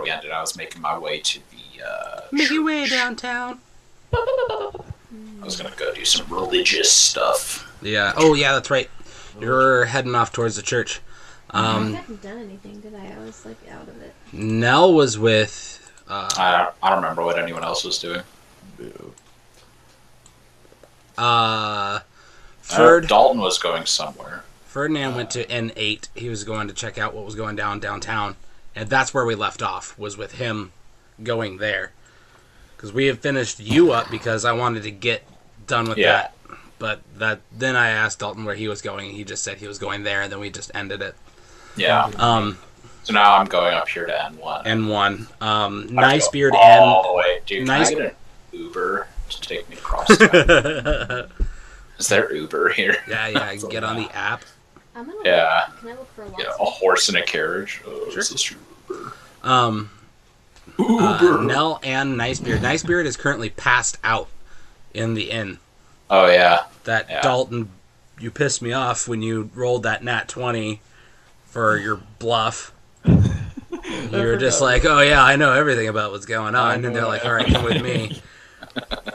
before we ended, I was making my way to the Make your way downtown. I was gonna go do some religious stuff. Yeah. Oh, yeah, that's right. You're heading off towards the church. I hadn't done anything, did I? I was like out of it. Nell was with. I don't remember what anyone else was doing. Dalton was going somewhere. Ferdinand went to N8. He was going to check out what was going down downtown, and that's where we left off. Was with him going there, because we had finished you up because I wanted to get done with that. But then I asked Dalton where he was going, and he just said he was going there, and then we just ended it. Yeah. So now I'm going up here to N1. N1. Nicebeard all the way. Dude, Nice... can I get an Uber to take me across town? Is there Uber here? Yeah, you can get on the app. I'm gonna look. Can I look for a lot? Yeah, a horse and a carriage. Oh, Sure. Is this Uber? Uber. Nell and Nicebeard. Nicebeard is currently passed out in the inn. Oh, yeah. Dalton, you pissed me off when you rolled that nat 20 for your bluff. You were just like, oh yeah, I know everything about what's going on. And they're like, all right, come with me.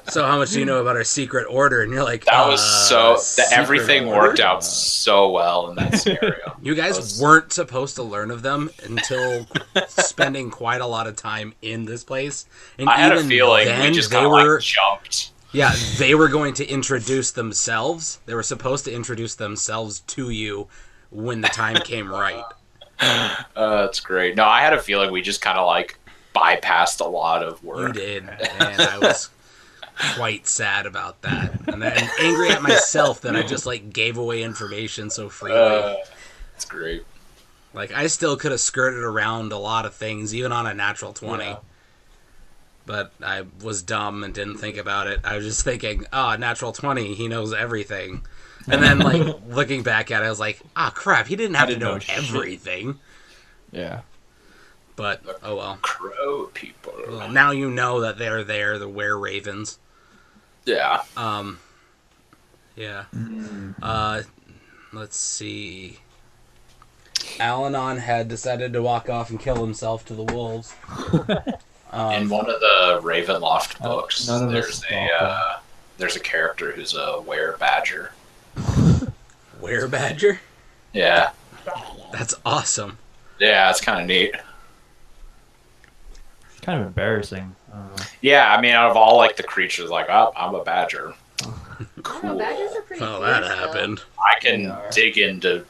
So how much do you know about our secret order? And you're like, that was everything worked out so well in that scenario. You guys weren't supposed to learn of them until spending quite a lot of time in this place. And I had a feeling we just kind of like jumped. Yeah, they were going to introduce themselves. They were supposed to introduce themselves to you when the time came right. That's great. No, I had a feeling we just kind of like bypassed a lot of work. You did, and I was quite sad about that, and angry at myself that I just like gave away information so freely. That's great. Like I still could have skirted around a lot of things, even on a natural 20. Yeah. But I was dumb and didn't think about it. I was just thinking, natural 20, he knows everything. And then, like, looking back at it, I was like, crap, he didn't have to know everything. Yeah. But, oh well. Crow people. Well, now you know that they're there, the were-ravens. Yeah. Yeah. Let's see. Al-Anon had decided to walk off and kill himself to the wolves. In one of the Ravenloft books, there's a character who's a were-badger. Were-badger? Yeah. That's awesome. Yeah, it's kind of neat. It's kind of embarrassing. Yeah, I mean, out of all like the creatures, like, I'm a badger. Cool. Badgers are pretty fierce, that happened. I can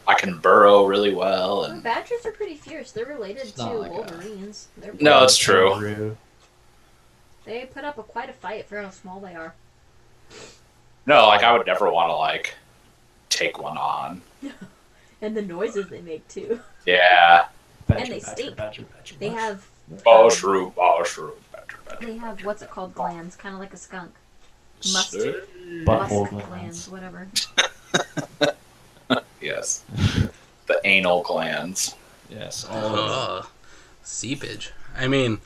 I can burrow really well. And badgers are pretty fierce. They're related to wolverines. No, it's true. They put up quite a fight for how small they are. No, like, I would never want to, like, take one on. And the noises they make, too. Yeah. And they stink. They have... Mushroom. They have, what's it called, glands, kind of like a skunk. Musk glands, whatever. Yes. The anal glands. Yes. Seepage. I mean,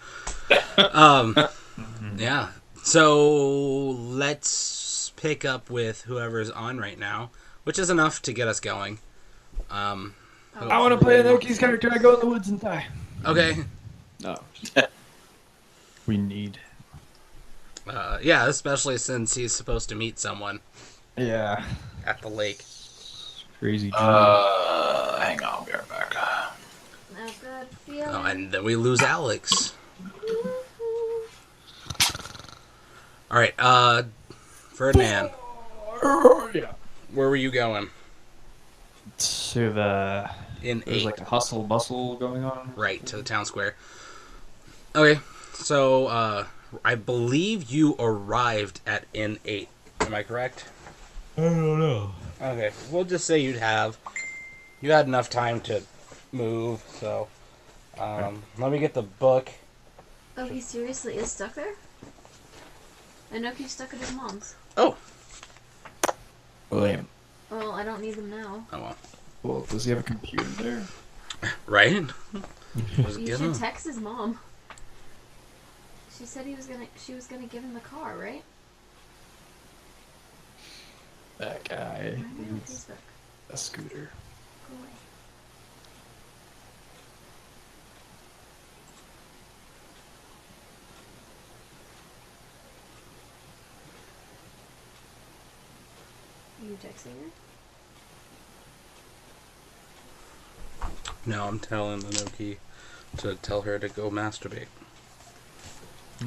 yeah. So let's pick up with whoever's on right now, which is enough to get us going. I want to play Inoki's character. I go in the woods and die. Okay. No. We need. Yeah, especially since he's supposed to meet someone. Yeah. At the lake. Crazy. Hang on, I'll be right back. I've got a feeling. Oh, and then we lose Alex. All right, Ferdinand. Yeah. Where were you going? To the... There's like a hustle bustle going on. Right, to the town square. Okay, so, I believe you arrived at N8. Am I correct? I don't know. Okay, we'll just say you had enough time to move, so, let me get the book. Oh, he seriously is stuck there? I know he's stuck at his mom's. Oh. William. Well, I don't need them now. Oh, well. Well, does he have a computer there? Right? You should text his mom. She said she was gonna give him the car, right? That guy. Facebook. A scooter. Go away. you texting her? No, I'm telling Anoki to tell her to go masturbate.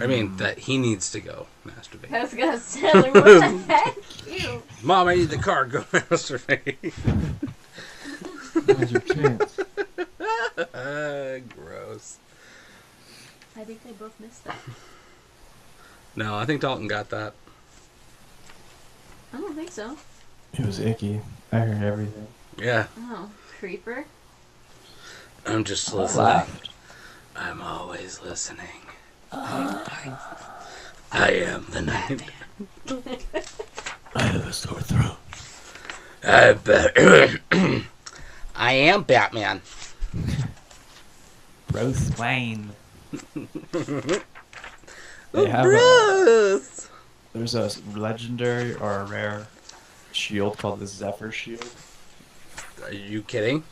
I mean, that he needs to go masturbate. I was gonna say, like, what the heck? Ew. Mom, I need the car. Go masturbate. Now's your chance. Gross. I think they both missed that. No, I think Dalton got that. I don't think so. It was icky. I heard everything. Yeah. Oh, creeper. I'm just listening. I'm always listening. I am the night. I have a sore throat. I am Batman. Bruce Wayne. Bruce! There's a legendary or a rare shield called the Zephyr Shield. Are you kidding?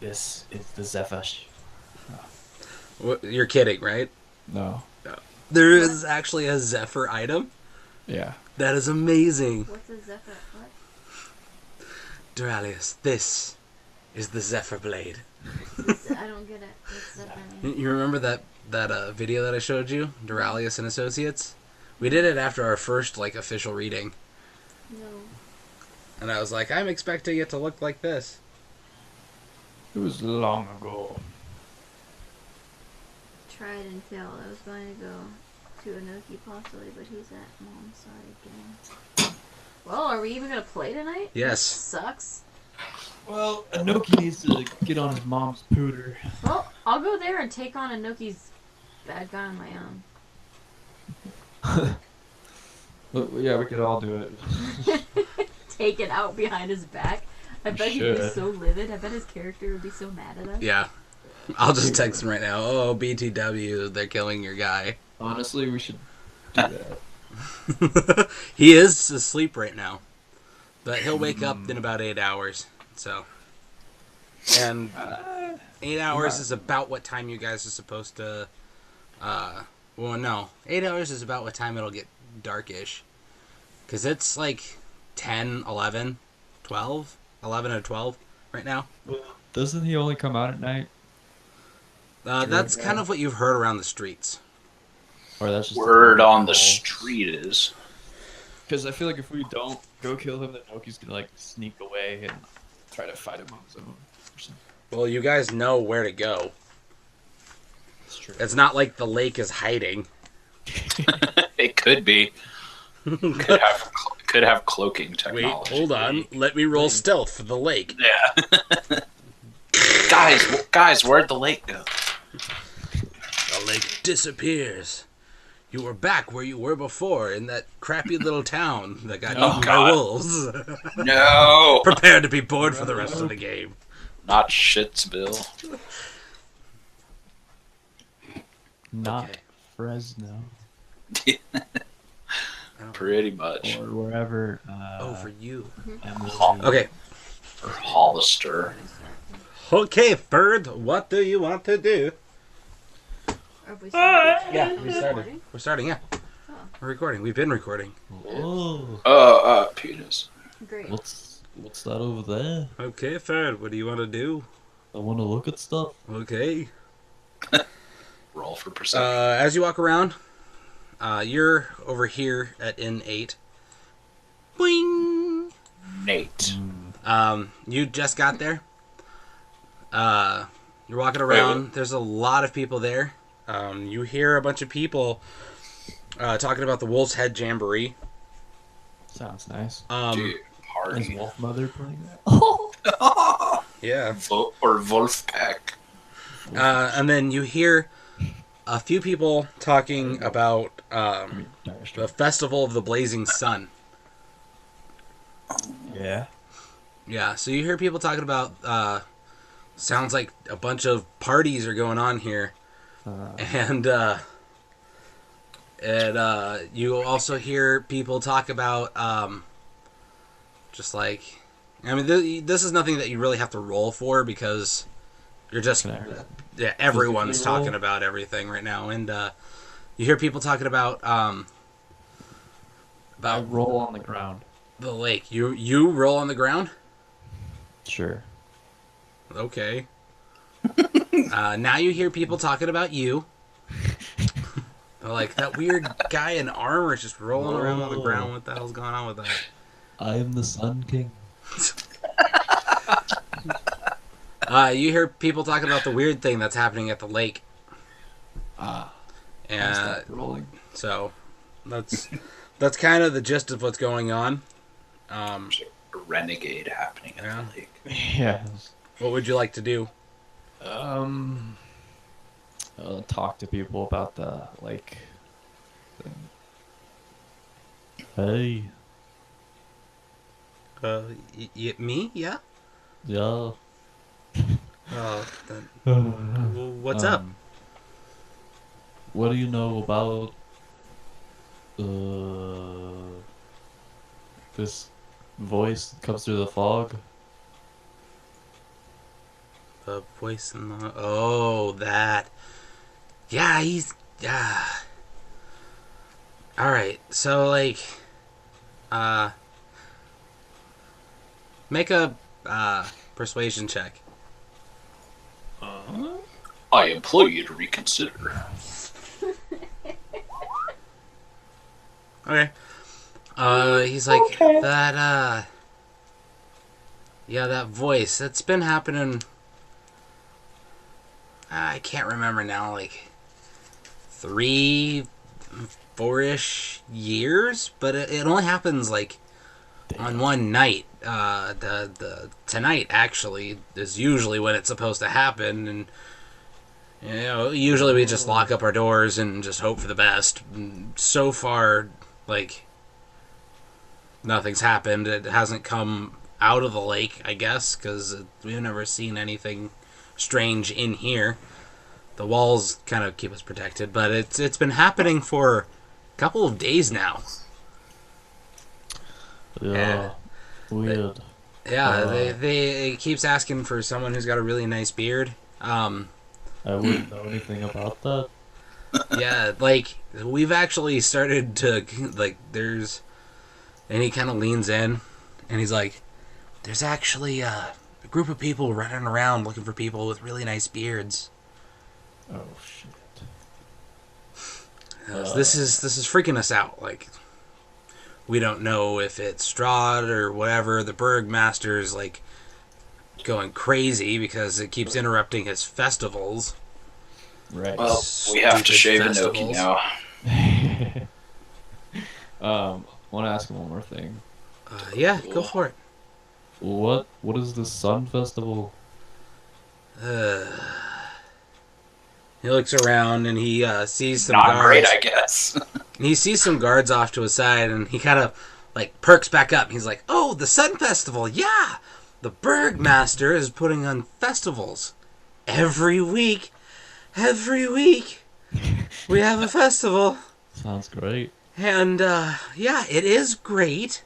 This is the Zephyr Shield. You're kidding, right? No. There is actually a Zephyr item? Yeah. That is amazing. What's a Zephyr? What? Duralius, this is the Zephyr Blade. I don't get it. What's Zephyr mean? You remember that video that I showed you? Duralius and Associates? We did it after our first, official reading. No. And I was like, I'm expecting it to look like this. It was long ago. Tried and failed. I was going to go to Anoki possibly, but he's at mom's side again. Well, are we even going to play tonight? Yes. That sucks. Well, Anoki needs to get on his mom's pooter. Well, I'll go there and take on Anoki's bad guy on my own. Yeah, we could all do it. Take it out behind his back. I bet he'd be so livid. I bet his character would be so mad at us. Yeah. I'll just text him right now. Oh, BTW, they're killing your guy. Honestly, we should do that. He is asleep right now. But he'll wake up in about 8 hours. So. And 8 hours is about what time you guys are supposed to... well, no. 8 hours is about what time it'll get darkish. Because it's 10, 11, 12? 11 or 12 right now. Doesn't he only come out at night? That's kind of what you've heard around the streets. Or that's just Word on the street is... Because I feel like if we don't go kill him, then Noki's gonna sneak away and try to fight him on his own. Or something. Well, you guys know where to go. That's true. It's not like the lake is hiding. It could be. Could have cloaking technology. Wait, hold on. Let me roll stealth for the lake. Yeah. guys, where'd the lake go? The lake disappears. You were back where you were before in that crappy little town that got eaten by wolves. No. Prepare to be bored for the rest of the game. Not Shitsville. Not Fresno. Pretty much. Or wherever. For you. Hol- Okay. Or Hollister. Okay, Bird, what do you want to do? Are we starting? Yeah, we Are we started. recording? We're starting, yeah. Oh. We're recording. We've been recording. Oh. Penis. Great. What's that over there? Okay, Bird, what do you want to do? I want to look at stuff. Okay. Roll for perception. As you walk around, you're over here at Inn 8. Boing! Nate. You just got there. You're walking around. There's a lot of people there. You hear a bunch of people talking about the Wolf's Head Jamboree. Sounds nice. Dude, Is party. Wolf Mother playing that? Yeah. Or Wolfpack. And then you hear a few people talking about the Festival of the Blazing Sun. Yeah. Yeah, so you hear people talking about, sounds like a bunch of parties are going on here. And you also hear people talk about, this is nothing that you really have to roll for because you're just, everyone's talking about everything right now. And you hear people talking about, I roll on the ground. The lake. You roll on the ground? Sure. Okay. Now you hear people talking about you. They're like, that weird guy in armor is just rolling around on the ground. What the hell's going on with that? I am the Sun King. You hear people talking about the weird thing that's happening at the lake. And rolling. so that's kind of the gist of what's going on. There's a renegade happening at Yeah. the lake. Yeah. What would you like to do? Talk to people about the lake thing. Hey. Me? Yeah. Yeah. What's up? What do you know about this voice that comes through the fog? The voice in the... Oh, that. Yeah, he's... Yeah. Alright, so, like... Make a, persuasion check. I implore you to reconsider. Okay. He's like, that, yeah, that voice, that's been happening... I can't remember now, like 3, 4-ish years, but it only happens like on one night. The tonight actually is usually when it's supposed to happen, and usually we just lock up our doors and just hope for the best. And so far, like nothing's happened. It hasn't come out of the lake, I guess, because we've never seen anything strange in here. The walls kind of keep us protected, but it's been happening for a couple of days now. Yeah. Weird. Yeah, it keeps asking for someone who's got a really nice beard. I wouldn't know anything about that. Yeah, like we've actually started to like there's, and he kind of leans in, and he's like, "There's actually a group of people running around looking for people with really nice beards." Oh shit. This is freaking us out. Like, we don't know if it's Strahd or whatever. The Burgmaster's like going crazy because it keeps interrupting his festivals. Right. Well, we have to shave festivals. Inoki now. Want to ask him one more thing. Yeah, go for it. What is the Sun Festival? He looks around and he sees some Not guards. great, I guess. He sees some guards off to his side, and he kind of like perks back up. He's like, "Oh, the Sun Festival! Yeah, the Burgmaster is putting on festivals every week. Every week, we have a festival." Sounds great. And yeah, it is great.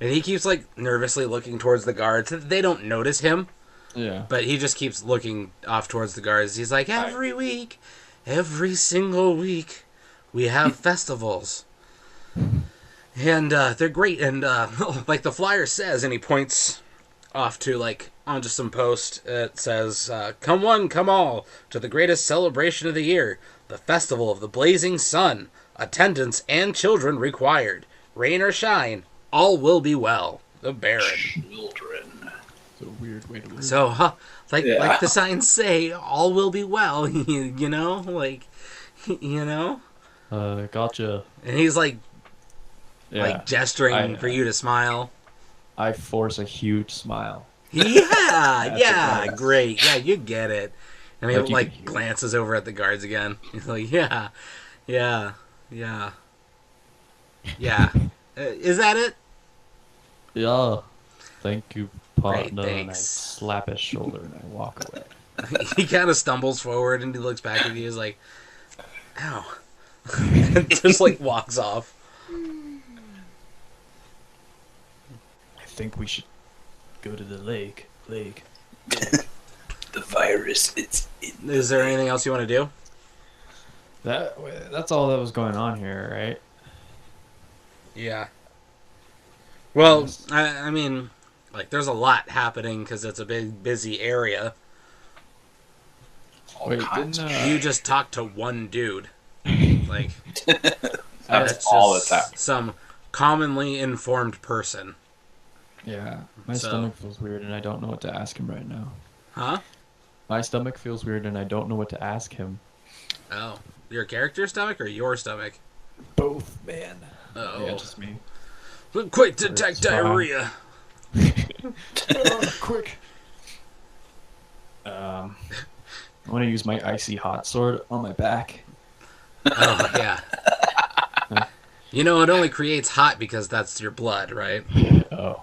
And he keeps like nervously looking towards the guards. They don't notice him. Yeah. But he just keeps looking off towards the guards. He's like, every week, every single week, we have festivals. And they're great. And like the flyer says, and he points off to like onto some post. It says, "Come one, come all, to the greatest celebration of the year, the Festival of the Blazing Sun. Attendance and children required. Rain or shine, all will be well. The Baron." Children. It's a weird way to live. So, like the signs say, all will be well, you know? Like, you know? Gotcha. And he's like, Yeah. like gesturing for you to smile. I force a huge smile. Yeah, yeah, nice. great. Yeah, you get it. And he Like you like can hear glances over at the guards again. He's like, yeah. Is that it? Yeah. Thank you, partner. And I thanks. slap his shoulder and I walk away. He kind of stumbles forward and he looks back at you. He's like, ow. And just like walks off. I think we should go to the lake. The virus, it's in. Is there anything else you want to do? That's all that was going on here, right? Yeah. Well, I mean, like, there's a lot happening because it's a big, busy area. Wait, didn't, You just talked to one dude. Like, That's all that's happening. Some commonly informed person. Yeah, my stomach feels weird and I don't know what to ask him right now. Huh? My stomach feels weird and I don't know what to ask him. Oh. Your character's stomach or your stomach? Both, man. Oh. Yeah, just me. Quick, detect diarrhea. Quick. I want to use my icy hot sword on my back. Oh, yeah. You know, it only creates hot because that's your blood, right? Oh.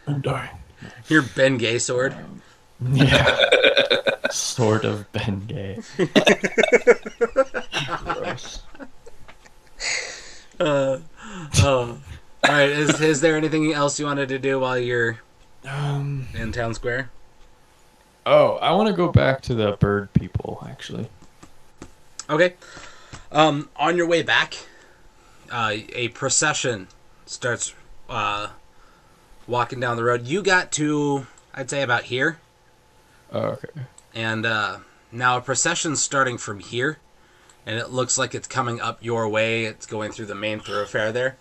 I'm dying. Your Bengay sword. Yeah. Sort of Bengay. Gross. Oh. Alright, is there anything else you wanted to do while you're in Town Square? Oh, I want to go back to the bird people, actually. Okay. On your way back, a procession starts walking down the road. You got to, I'd say, about here. Oh, okay. And now a procession's starting from here, and it looks like it's coming up your way. It's going through the main thoroughfare there.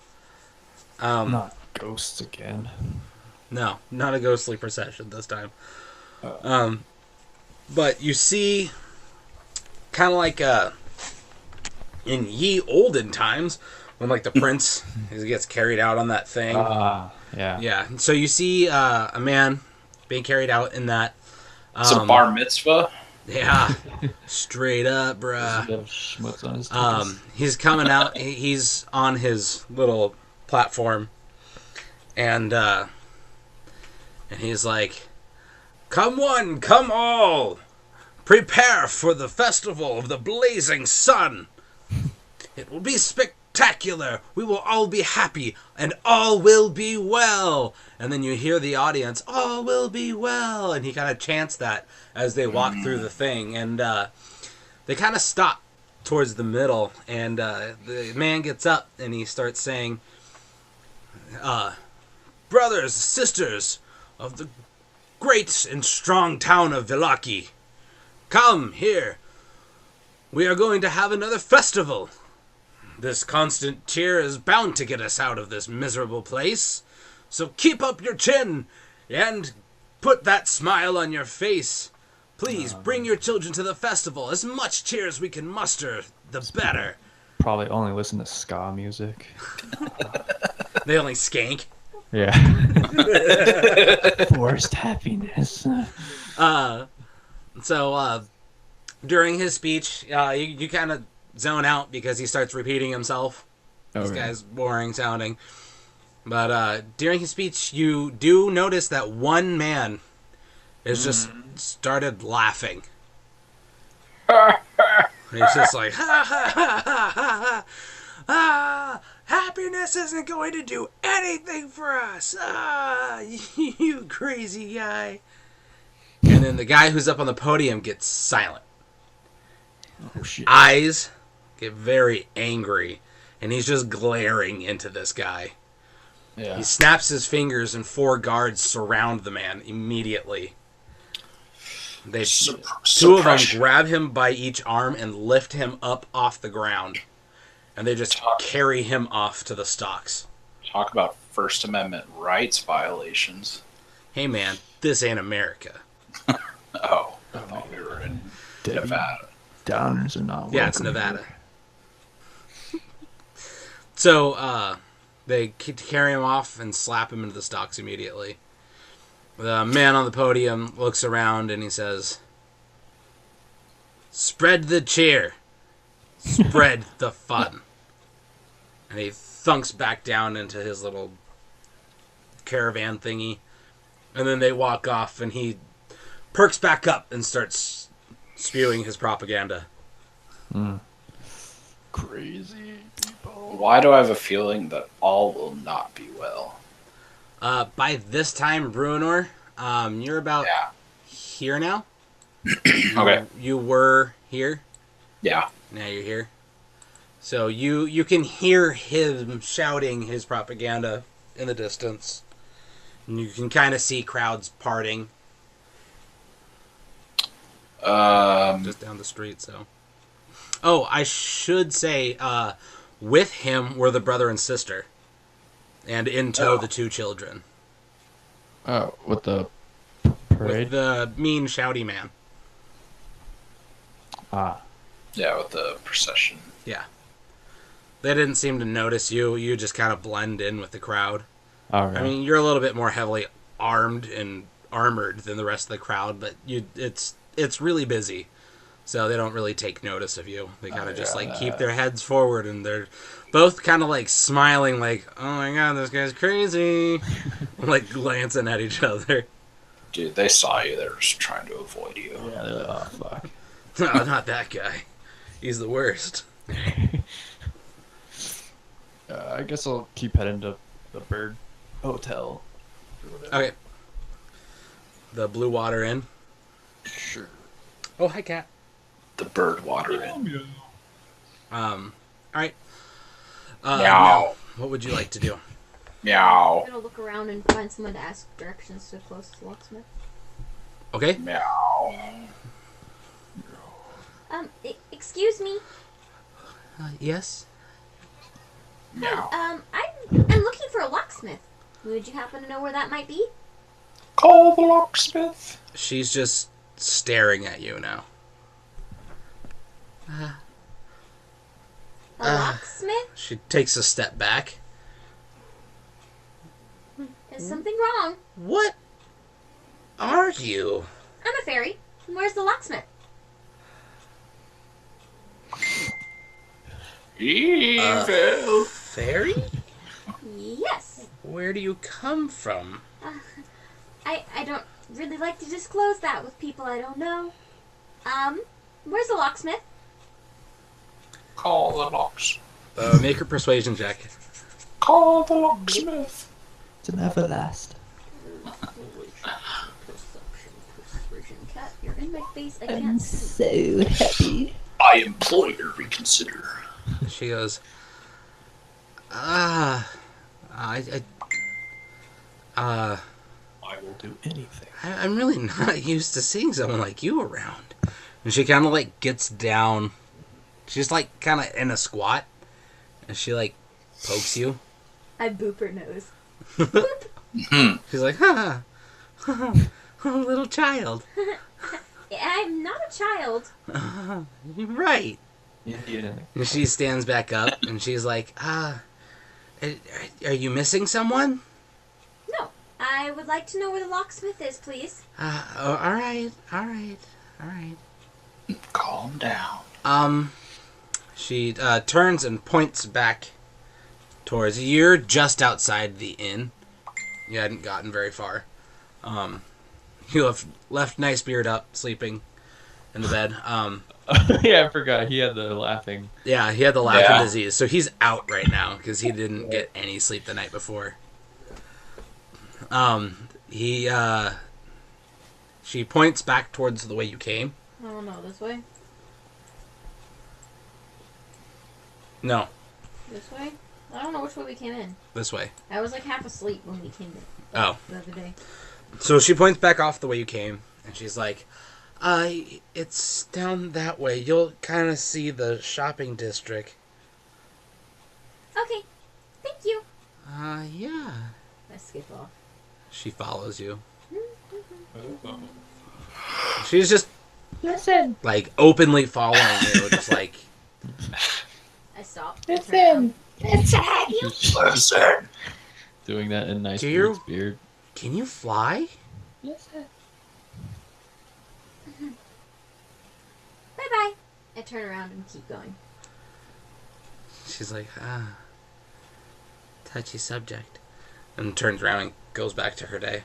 Not ghosts again. No, not a ghostly procession this time. But you see, kind of like in ye olden times, when like the prince gets carried out on that thing. Yeah. Yeah. So you see a man being carried out in that. It's a bar mitzvah. Yeah, straight up, bruh. Schmutz on his titties. He's coming out. He's on his little platform, and he's like, "Come one, come all, prepare for the festival of the blazing sun. It will be spectacular. We will all be happy, and all will be well." And then you hear the audience, "All will be well," and he kind of chants that as they walk through the thing, and they kind of stop towards the middle, and the man gets up and he starts saying, "Brothers, sisters of the great and strong town of Villaki, come here. We are going to have another festival. This constant cheer is bound to get us out of this miserable place. So keep up your chin and put that smile on your face. Please bring your children to the festival. As much cheer as we can muster, the better." Probably only listen to ska music. They only skank. Yeah. Forced happiness. So during his speech, you kind of zone out because he starts repeating himself. Okay. This guy's boring sounding. But during his speech, you do notice that one man is just started laughing. He's just like, "Ha ha ha ha ha ha! Happiness isn't going to do anything for us. You crazy guy." And then the guy who's up on the podium gets silent. Oh, shit. Eyes get very angry, and he's just glaring into this guy. Yeah. He snaps his fingers, and 4 guards surround the man immediately. They two of them grab him by each arm and lift him up off the ground, and they just carry him off to the stocks. Talk about First Amendment rights violations. Hey man, this ain't America. Oh, I thought we were in Nevada. Downers are not welcome. Yeah, it's Nevada. So, they carry him off and slap him into the stocks immediately. The man on the podium looks around and he says, "Spread the cheer. Spread the fun." And he thunks back down into his little caravan thingy. And then they walk off and he perks back up and starts spewing his propaganda. Crazy people. Why do I have a feeling that all will not be well? By this time, Bruenor, you're about here now. Okay. You were here. Yeah. Now you're here. So you can hear him shouting his propaganda in the distance. And you can kind of see crowds parting just down the street. So, oh, I should say, with him were the brother and sister, and in tow the 2 children. Oh, with the parade? With the mean shouty man. Ah. Yeah, with the procession. Yeah. They didn't seem to notice you. You just kind of blend in with the crowd. Alright. I mean, you're a little bit more heavily armed and armored than the rest of the crowd, but it's really busy. So they don't really take notice of you. They kind of just like keep their heads forward, and they're both kind of like smiling like, "Oh my god, this guy's crazy." Like glancing at each other. Dude, they saw you. They were just trying to avoid you. Yeah, they're like, oh, fuck. No, not that guy. He's the worst. I guess I'll keep heading to the Bird Hotel. Okay. The Blue Water Inn. Sure. Oh, hi, cat. The bird water in. All right. Meow. Now, what would you like to do? Meow. I'm gonna look around and find someone to ask directions to the closest locksmith. Okay. Meow. Excuse me. Yes. Meow. I'm looking for a locksmith. Would you happen to know where that might be? Call the locksmith. She's just staring at you now. A locksmith? She takes a step back. Is something wrong? What are you? I'm a fairy. Where's the locksmith? Evil. Fairy? Yes. Where do you come from? I don't really like to disclose that with people I don't know. Where's the locksmith? Call the locksmith. Make her persuasion check. Call the locksmith. It's an everlast. Persuasion cat. You're in my face. I I'm can't see. so happy. I implore you to reconsider. She goes, I will do anything. I'm really not used to seeing someone like you around. And she kind of like gets down. She's like kind of in a squat. And she like pokes you. I boop her nose. She's like, little child. I'm not a child. You're right. Yeah. And she stands back up and she's like, are you missing someone? No. I would like to know where the locksmith is, please. All right. Calm down. She turns and points back towards you. You're just outside the inn. You hadn't gotten very far. You have left Nice Beard up, sleeping in the bed. Yeah, I forgot. He had the laughing. Yeah, he had the laughing disease, so he's out right now because he didn't get any sleep the night before. She points back towards the way you came. Oh no, this way? No, This way? I don't know which way we came in. this way. I was like half asleep when we came in. Oh. The other day. So she points back off the way you came, and she's like, it's down that way. You'll kind of see the shopping district. Okay. Thank you. Yeah. I skip off. She follows you. She's just, Listen, like, openly following you, just like... I stopped. listen, listen. Listen. Doing that in Nice Do you- Beard's beard. Can you fly? Listen. Bye-bye. I turn around and keep going. She's like, touchy subject. And turns around and goes back to her day.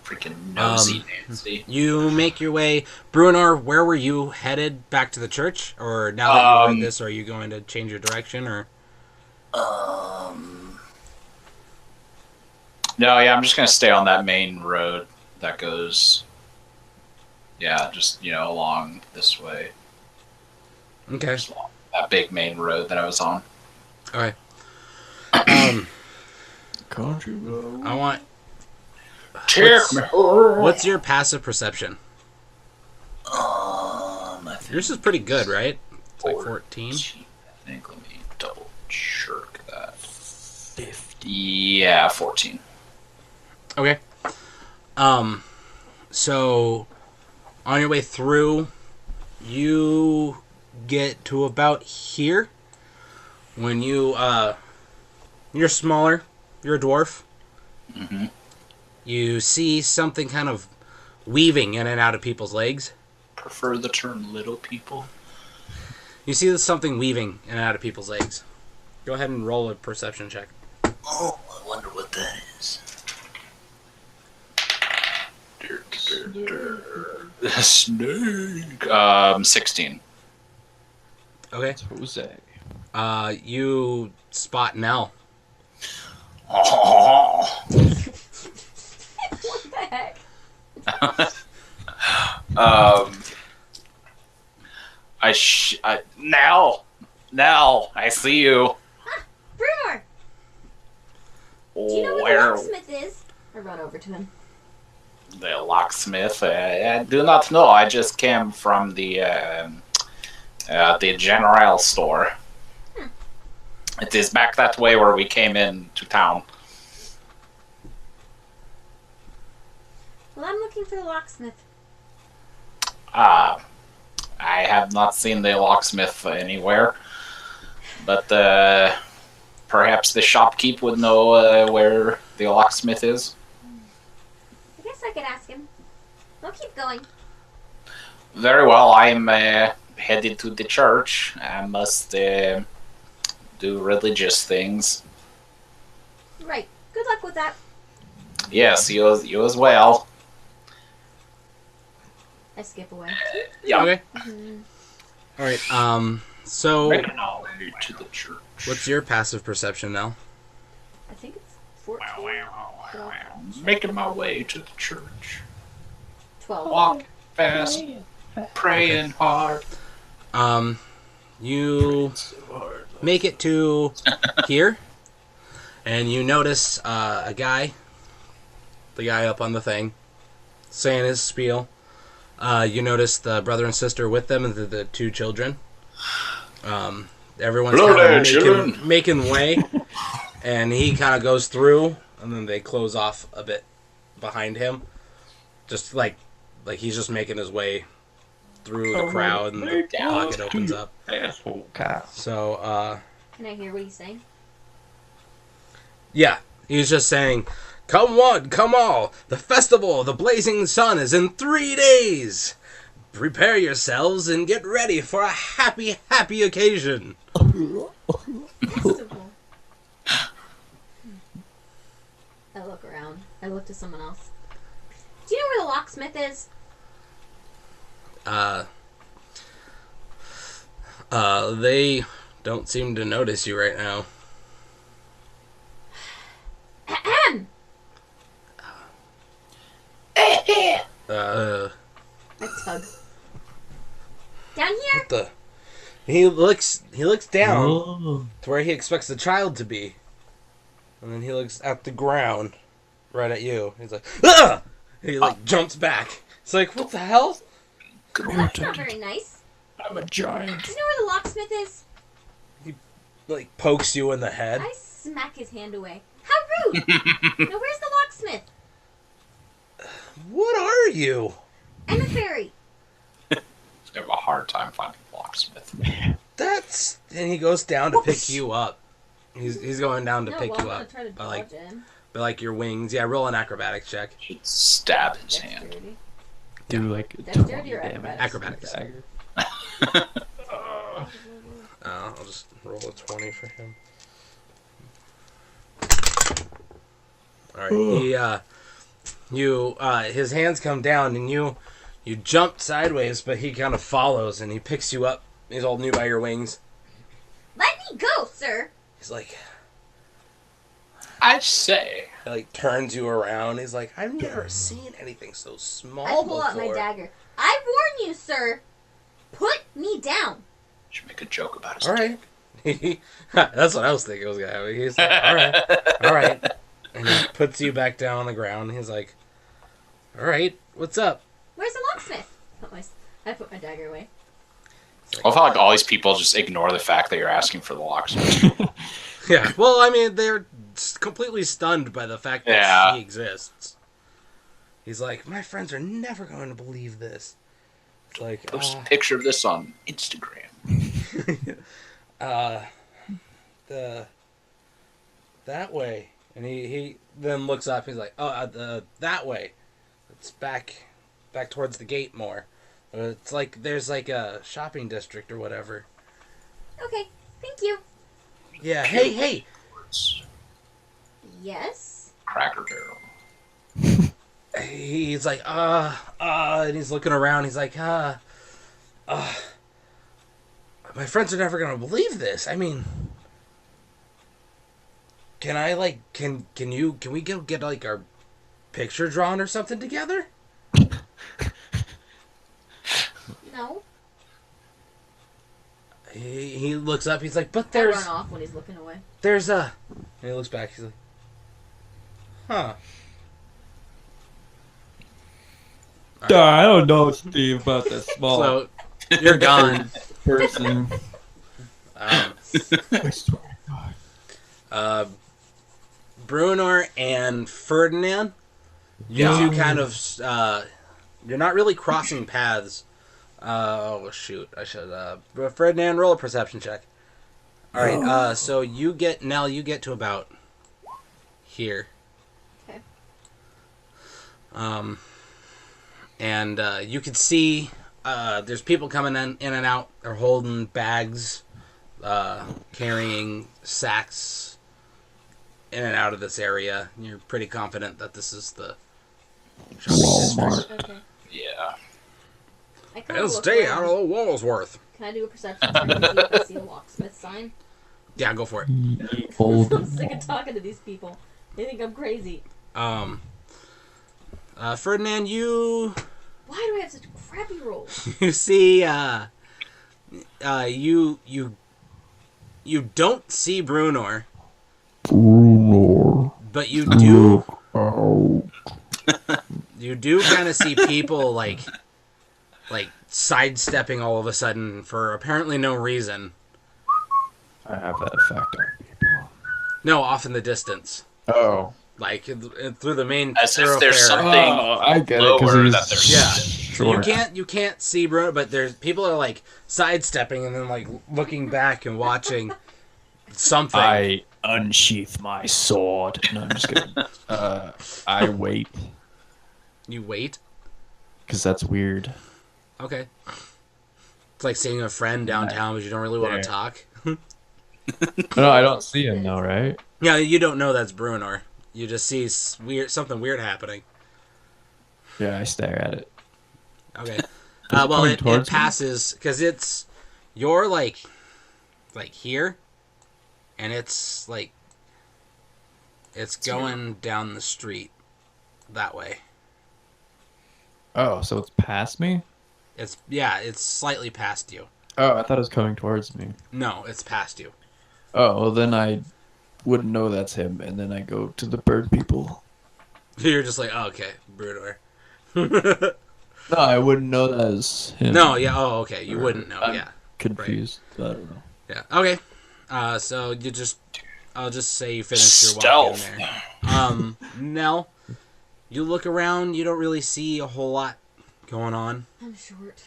Freaking nosy Nancy. You make your way... Brunar, where were you headed? Back to the church? Or now that you heard this, are you going to change your direction, or... No, yeah, I'm just gonna stay on that main road that goes. Yeah, just along this way. Okay. That big main road that I was on. Okay. Country road. I want. Check me. What's your passive perception? I think Yours is pretty good, right? It's like 14. I think. Let me double check that. 50. Yeah, 14. Okay. So on your way through, you get to about here. When you're smaller, you're a dwarf. Mm-hmm. You see something kind of weaving in and out of people's legs. Prefer the term little people. You see something weaving in and out of people's legs. Go ahead and roll a perception check. Oh, I wonder what that is. Snake. 16. Okay. Jose. You spot Nell. Oh. What the heck? Now, I see you. Brumor! Do you know where the locksmith is? I run over to him. The locksmith? I do not know. I just came from the general store. It is back that way where we came into town. Well, I'm looking for the locksmith. I have not seen the locksmith anywhere, but perhaps the shopkeep would know where the locksmith is. I guess I could ask him. I'll keep going. Very well, I'm headed to the church. I must do religious things. Right. Good luck with that. Yes, you as well. I skip away. Yeah. Okay. Mm-hmm. All right. So Making our way to the church. what's your passive perception now? I think it's 14. Making my way to the church. 12. Walk fast, praying hard. You make it to here, and you notice a guy, the guy up on the thing, saying his spiel. You notice the brother and sister with them and the two children. Everyone's kind of making way, and he kind of goes through, and then they close off a bit behind him, just like he's just making his way through the crowd, and the pocket opens up. So, Can I hear what he's saying? yeah, he's just saying, "Come one, come all! The festival of the blazing sun is in 3 days! Prepare yourselves and get ready for a happy, happy occasion!" Festival. I look around. I look to someone else. Do you know where the locksmith is? They don't seem to notice you right now. Ahem! Uh, I tug. Down here? what the? He looks down to where he expects the child to be. And then he looks at the ground, right at you. He's like, "Ah!" He jumps back. It's like, what the hell? That's not very nice. I'm a giant. Do you know where the locksmith is? Pokes you in the head. I smack his hand away. How rude! Now where's the locksmith? What are you? And the fairy. I have a hard time finding a locksmith. And he goes down to pick you up. He's going down to pick I'm you gonna up. try to dodge him. By your wings. Yeah, roll an acrobatics check. Should stab his hand. Dexterity. Do like Dexterity or 20 damage. Acrobatics. Dagger. I'll just roll a 20 for him. Alright, his hands come down and you jump sideways, but he kind of follows and he picks you up. He's holding you by your wings. Let me go, sir! He's like, I say. he turns you around. He's like, I've never seen anything so small I pull before. out my dagger. I warn you, sir! Put me down! Should make a joke about his All right. That's what I was thinking was gonna happen. He's like, all right, and he puts you back down on the ground. He's like, all right, what's up? Where's the locksmith? I put my dagger away. I feel like all these people just ignore the fact that you're asking for the locksmith. Yeah. Well, I mean, they're completely stunned by the fact that he exists. He's like, my friends are never going to believe this. It's like, Post a picture of this on Instagram. That way, and he then looks up. He's like, that way. It's back towards the gate more. It's like there's like a shopping district or whatever. Okay, thank you. Yeah. Hey. Yes? Cracker Barrel. He's like, and he's looking around. He's like, my friends are never gonna believe this. I mean, can we get like our picture drawn or something together? No. He looks up. He's like, but I there's run off when he's looking away. there's a. And he looks back. He's like, huh. I don't know, Steve, about that small So you're gone. person. Um, I swear to God. Bruenor and Ferdinand, you two kind of, you're not really crossing paths. Oh shoot, I should, Ferdinand, roll a perception check. Alright, so you get to about here. Okay. And, you can see, there's people coming in and out. They're holding bags, carrying sacks in and out of this area. You're pretty confident that this is the shopping district. Okay. Yeah. I kind It'll of look stay around. out of the Wallsworth. Can I do a perception check to see if I see a locksmith sign? Yeah, go for it. I'm sick of talking to these people. They think I'm crazy. Ferdinand, you Why do I have such crappy rolls? you see, you don't see Bruenor, but you do. You do kind of see people like sidestepping all of a sudden for apparently no reason. I have that effect on people. No, off in the distance, Oh. like through the main As if thoroughfare. there's something I get it, lower because that they're Yeah. short. You can't see Bruno, but there's people are like sidestepping and then like looking back and watching something. I unsheath my sword. No, I'm just kidding. I wait, You wait. because that's weird. Okay. It's like seeing a friend downtown, but you don't really want Yeah. to talk. No, I don't see him though, right? Yeah, you don't know that's Bruenor. You just see something weird happening. Yeah, I stare at it. Okay. it Well, coming it towards me? passes because you're like here, and it's like it's going down the street that way. Oh, so it's past me? It's slightly past you. Oh, I thought it was coming towards me. No, it's past you. Oh, well then I wouldn't know that's him, and then I go to the bird people. You're just like, oh, okay, Bruenor. No, I wouldn't know that as him. No, yeah, oh, okay, you wouldn't know, I'm yeah. confused. I don't know. Yeah. Okay. So I'll just say you finished your walk in Stealth. there. Nell, you look around, you don't really see a whole lot going on. I'm short.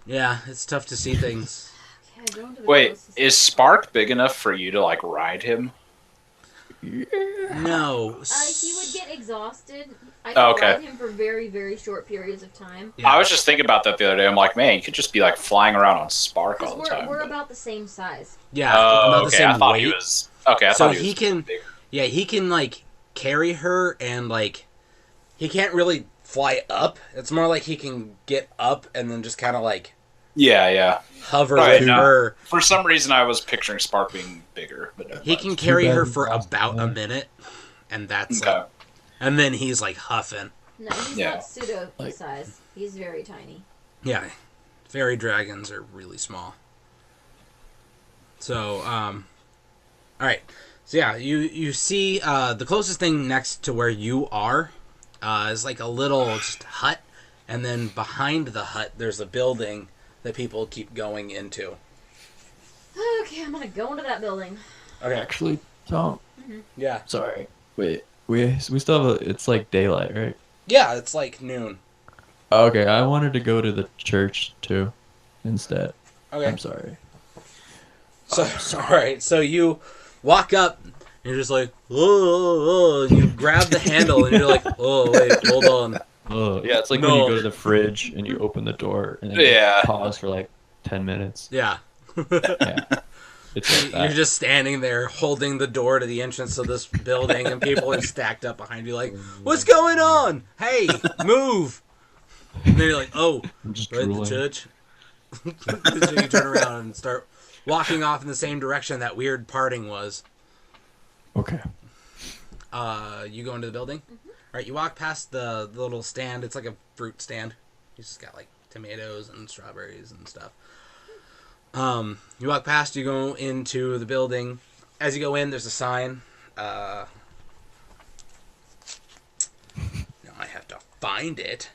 Yeah, it's tough to see things. Okay, I go into the Wait, closest- is Spark big enough for you to like ride him? No. He would get exhausted. I Oh, can okay. ride him for very, very short periods of time. Yeah. I was just thinking about that the other day. I'm like, man, you could just be like flying around on Spark all Because the time. we're but- about the same size. Yeah, Oh, about the okay. same I thought weight. he was. Okay, I So thought he he was can- bigger. Yeah, he can like carry her and like he can't really fly up. It's more like he can get up and then just kind of like Yeah, yeah. hover Right, with no. her. For some reason, I was picturing Spark being bigger, but never He mind. can carry bad her he for lost about a that. minute, and that's Okay. it. And then he's like huffing. No, he's Yeah. not pseudo Like- size. He's very tiny. Yeah, fairy dragons are really small. So, all right. So yeah, you see the closest thing next to where you are is like a little just hut, and then behind the hut there's a building that people keep going into. Okay, I'm gonna go into that building. Okay. Actually, Tom. Yeah. Sorry. Wait. We still have a. It's like daylight, right? Yeah, it's like noon. Okay, I wanted to go to the church too, instead. Okay. I'm sorry. So all right. So you walk up. And you're just like, oh, and you grab the handle, and you're like, oh wait, hold on. Oh, yeah, it's like when No. you go to the fridge and you open the door and then Yeah. you pause for like 10 minutes. Yeah. Yeah. It's like You're that. just standing there holding the door to the entrance of this building, and people are stacked up behind you like, what's going on? Hey, move! And then you're like, oh, I'm just we're at the drooling. church. So you turn around and start walking off in the same direction that weird parting was. Okay. You go into the building? Alright, you walk past the little stand. It's like a fruit stand. It's just got like tomatoes and strawberries and stuff. You walk past, you go into the building. As you go in, there's a sign. Now I have to find it.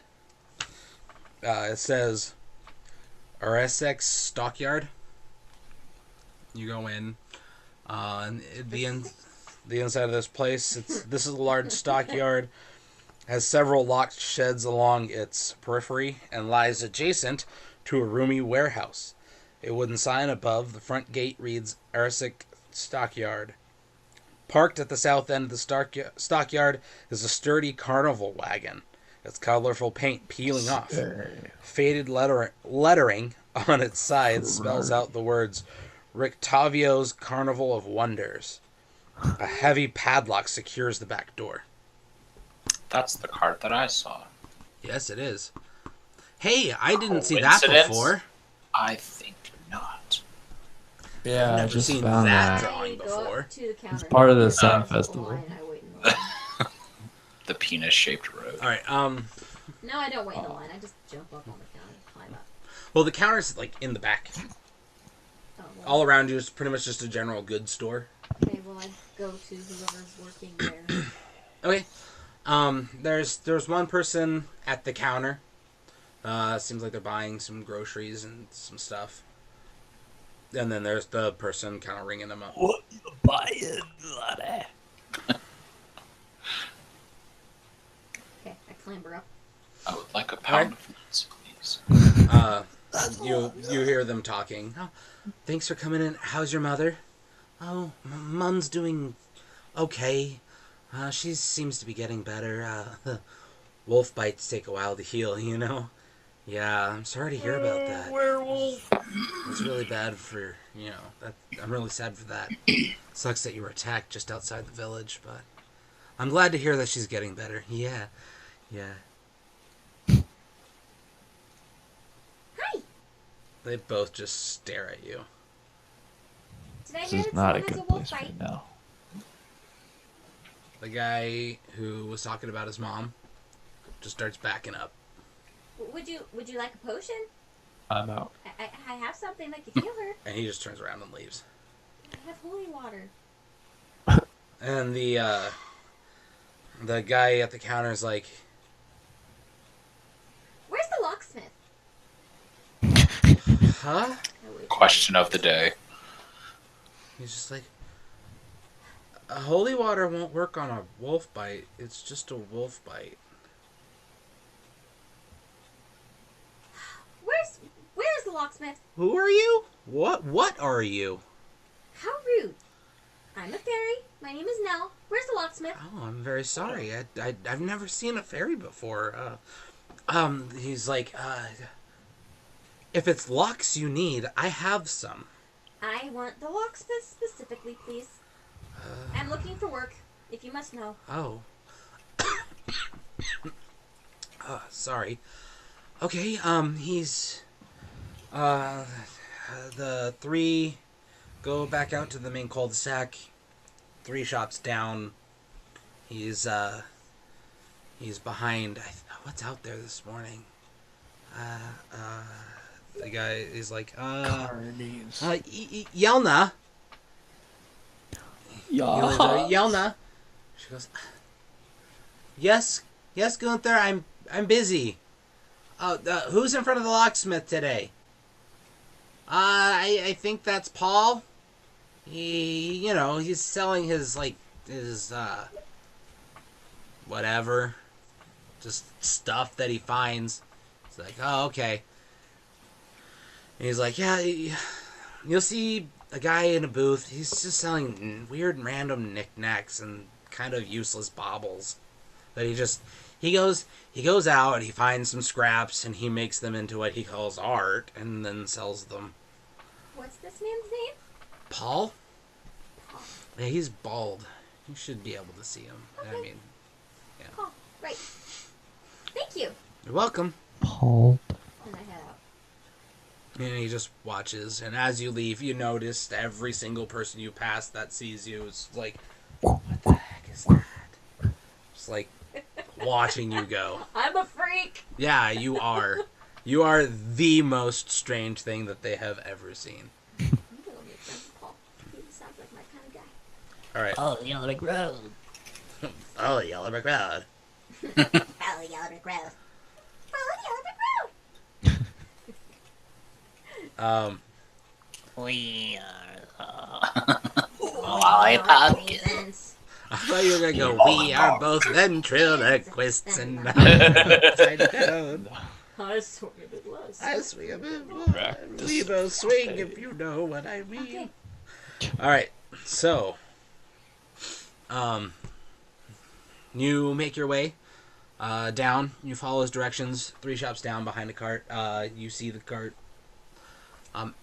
It says RSX Stockyard. You go in. And the inside of this place, this is a large stockyard. Has several locked sheds along its periphery and lies adjacent to a roomy warehouse. A wooden sign above the front gate reads Arisic Stockyard. Parked at the south end of the stockyard is a sturdy carnival wagon. Its colorful paint peeling off. Faded lettering on its sides spells out the words Rictavio's Carnival of Wonders. A heavy padlock secures the back door. That's the cart that I saw. Yes, it is. Hey, I didn't see that Coincidence? before. I think not. Yeah, I Never just seen found that. that. Drawing I go before. up to the counter. It's part of the Sun I Festival. wait in the line. The penis-shaped road. All right. No, I don't wait in the line. I just jump up on the counter, climb up. Well, the counter's like in the back. Oh, well, All around you is pretty much just a general goods store. okay, well, I go to whoever's working there. Okay. There's one person at the counter. Seems like they're buying some groceries and some stuff. And then there's the person kind of ringing them up. What you buying, laddie? Okay, I clamber up. I would like a pound of nuts, please. You hear them talking. Oh, thanks for coming in. How's your mother? Oh, Mom's doing okay. She seems to be getting better. Wolf bites take a while to heal, you know? Yeah, I'm sorry to hear about that. Werewolf. It's really bad for, I'm really sad for that. Sucks that you were attacked just outside the village, but I'm glad to hear that she's getting better. Yeah. Hi! They both just stare at you. Did I This hear is that not a someone has good a wolf place bite? right now. The guy who was talking about his mom just starts backing up. Would you like a potion? I'm out. I have something that could heal her. And he just turns around and leaves. I have holy water. And the guy at the counter is like, Where's the locksmith? huh? Oh, wait. Question of the day. He's just like, holy water won't work on a wolf bite. It's just a wolf bite. Where's the locksmith? Who are you? What are you? How rude. I'm a fairy. My name is Nell. Where's the locksmith? Oh, I'm very sorry. I've never seen a fairy before. He's like, if it's locks you need, I have some. I want the locksmith specifically, please. I'm looking for work, if you must know. Oh. Sorry. Okay, he's... the three go back out to the main cul-de-sac. 3 shops down. He's behind... what's out there this morning? The guy is like, Carnies. Yelna, Yelna. She goes, yes, Gunther, I'm busy. Who's in front of the locksmith today? I think that's Paul. He's selling his whatever, just stuff that he finds. It's like, oh, okay. And he's like, yeah, you'll see a guy in a booth. He's just selling weird random knickknacks and kind of useless baubles. But he goes out and he finds some scraps and he makes them into what he calls art and then sells them. What's this man's name? Paul? Yeah, he's bald. You should be able to see him. Okay. I mean, yeah. Paul, right. Thank you. You're welcome. Paul. And I head out. And he just watches, and as you leave, you notice every single person you pass that sees you is like, what the heck is that? Just like watching you go. I'm a freak. Yeah, you are. You are the most strange thing that they have ever seen. I'm gonna go make friends with Paul. He sounds like my kind of guy. All right. Oh, Yellow Brick Road. Oh, Yellow Brick Road. Follow Yellow Brick Road. Follow Yellow Brick Road. We are Reasons. I thought you were gonna go. We are both ventriloquists and upside down. I swear it was. I swing a bit more. We both swing if you know what I mean. Okay. All right, so, you make your way down. You follow his directions. 3 shops down behind the cart. You see the cart.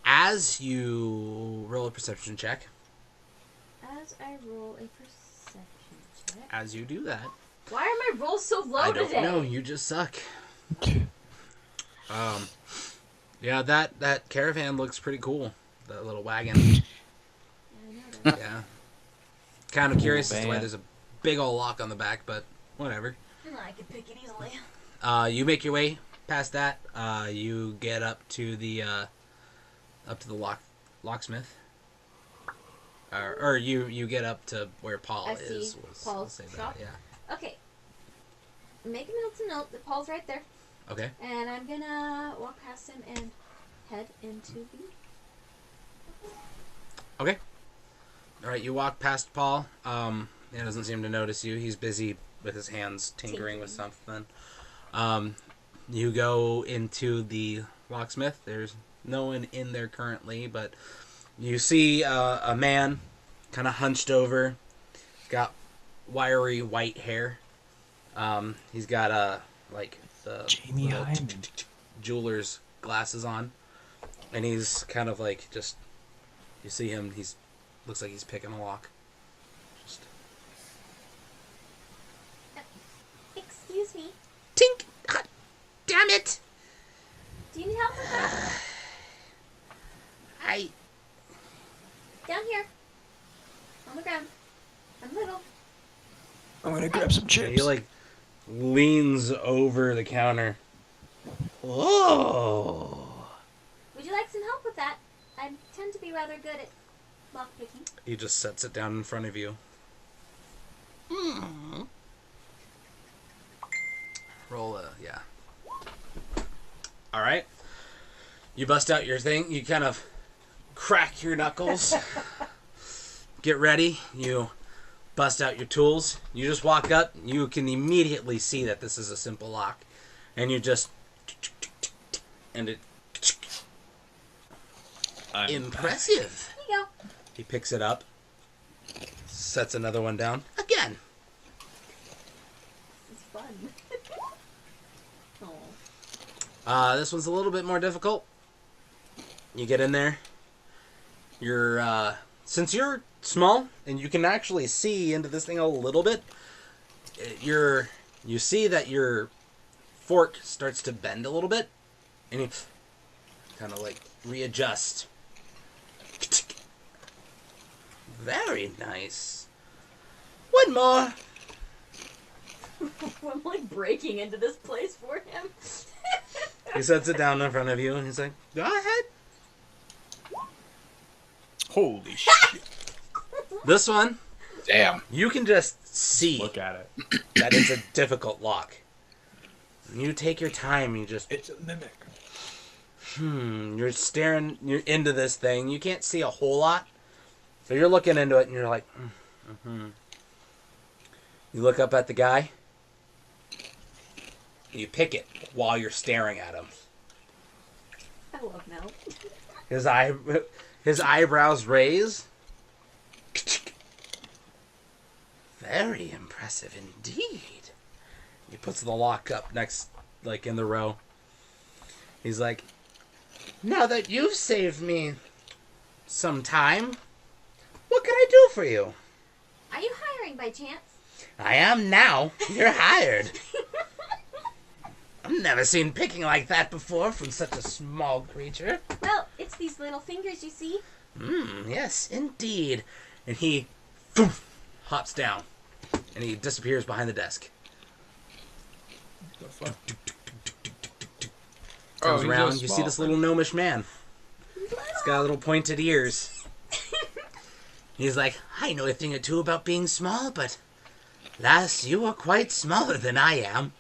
As you roll a perception check, As I roll a perception check. as you do that, Why are my rolls so low I don't today? know. You just suck. Yeah, that caravan looks pretty cool. That little wagon. I know that. Yeah. Kind of curious as to why man. there's a big old lock on the back, but whatever. I can pick it easily. You make your way past that. You get up to the locksmith. Or you get up to where Paul I is. see We'll Paul's say that, shop. yeah. Okay. Make a mental note that Paul's right there. Okay. And I'm gonna walk past him and head into the... Okay. All right. You walk past Paul. He doesn't seem to notice you. He's busy with his hands tinkering with something. You go into the locksmith. There's no one in there currently, but you see a man kind of hunched over. Got wiry white hair. He's got the Jamie little Hyman. jeweler's glasses on, and he's kind of like just. You see him. He's looks like he's picking a lock. Just Excuse me. tink. Ah, damn it! Do you need help with that? I Down here. On the ground. I'm little. I'm gonna grab some he chips. like leans over the counter. Whoa! Would you like some help with that? I tend to be rather good at lockpicking. He just sets it down in front of you. Roll a yeah. All right. You bust out your thing. You kind of crack your knuckles. Get ready. You bust out your tools. You just walk up. You can immediately see that this is a simple lock, and you just and it impressive. Here you go. He picks it up, sets another one down again. It's fun. Oh. This one's a little bit more difficult. You get in there. You're since you're small and you can actually see into this thing a little bit. You see that your fork starts to bend a little bit, and you kind of like readjust. Very nice. One more. I'm like breaking into this place for him. He sets it down in front of you, and he's like, "Go ahead." Holy shit. This one Damn. You can just see Look at it. that it's a difficult lock. You take your time. You just It's a mimic. you're staring into this thing. You can't see a whole lot, so you're looking into it, and you're like, You look up at the guy. You pick it while you're staring at him. I love Mel. His eyebrows raise. Very impressive indeed. He puts the lock up next, like in the row. He's like, now that you've saved me some time, what can I do for you? Are you hiring by chance? I am now. You're hired. I've never seen picking like that before from such a small creature. Well, it's these little fingers, you see. Yes, indeed. And he hops down. And he disappears behind the desk. The fuck? Turns he's around, a you see small this little gnomish man. He's got little pointed ears. He's like, I know a thing or two about being small, but lass, you are quite smaller than I am.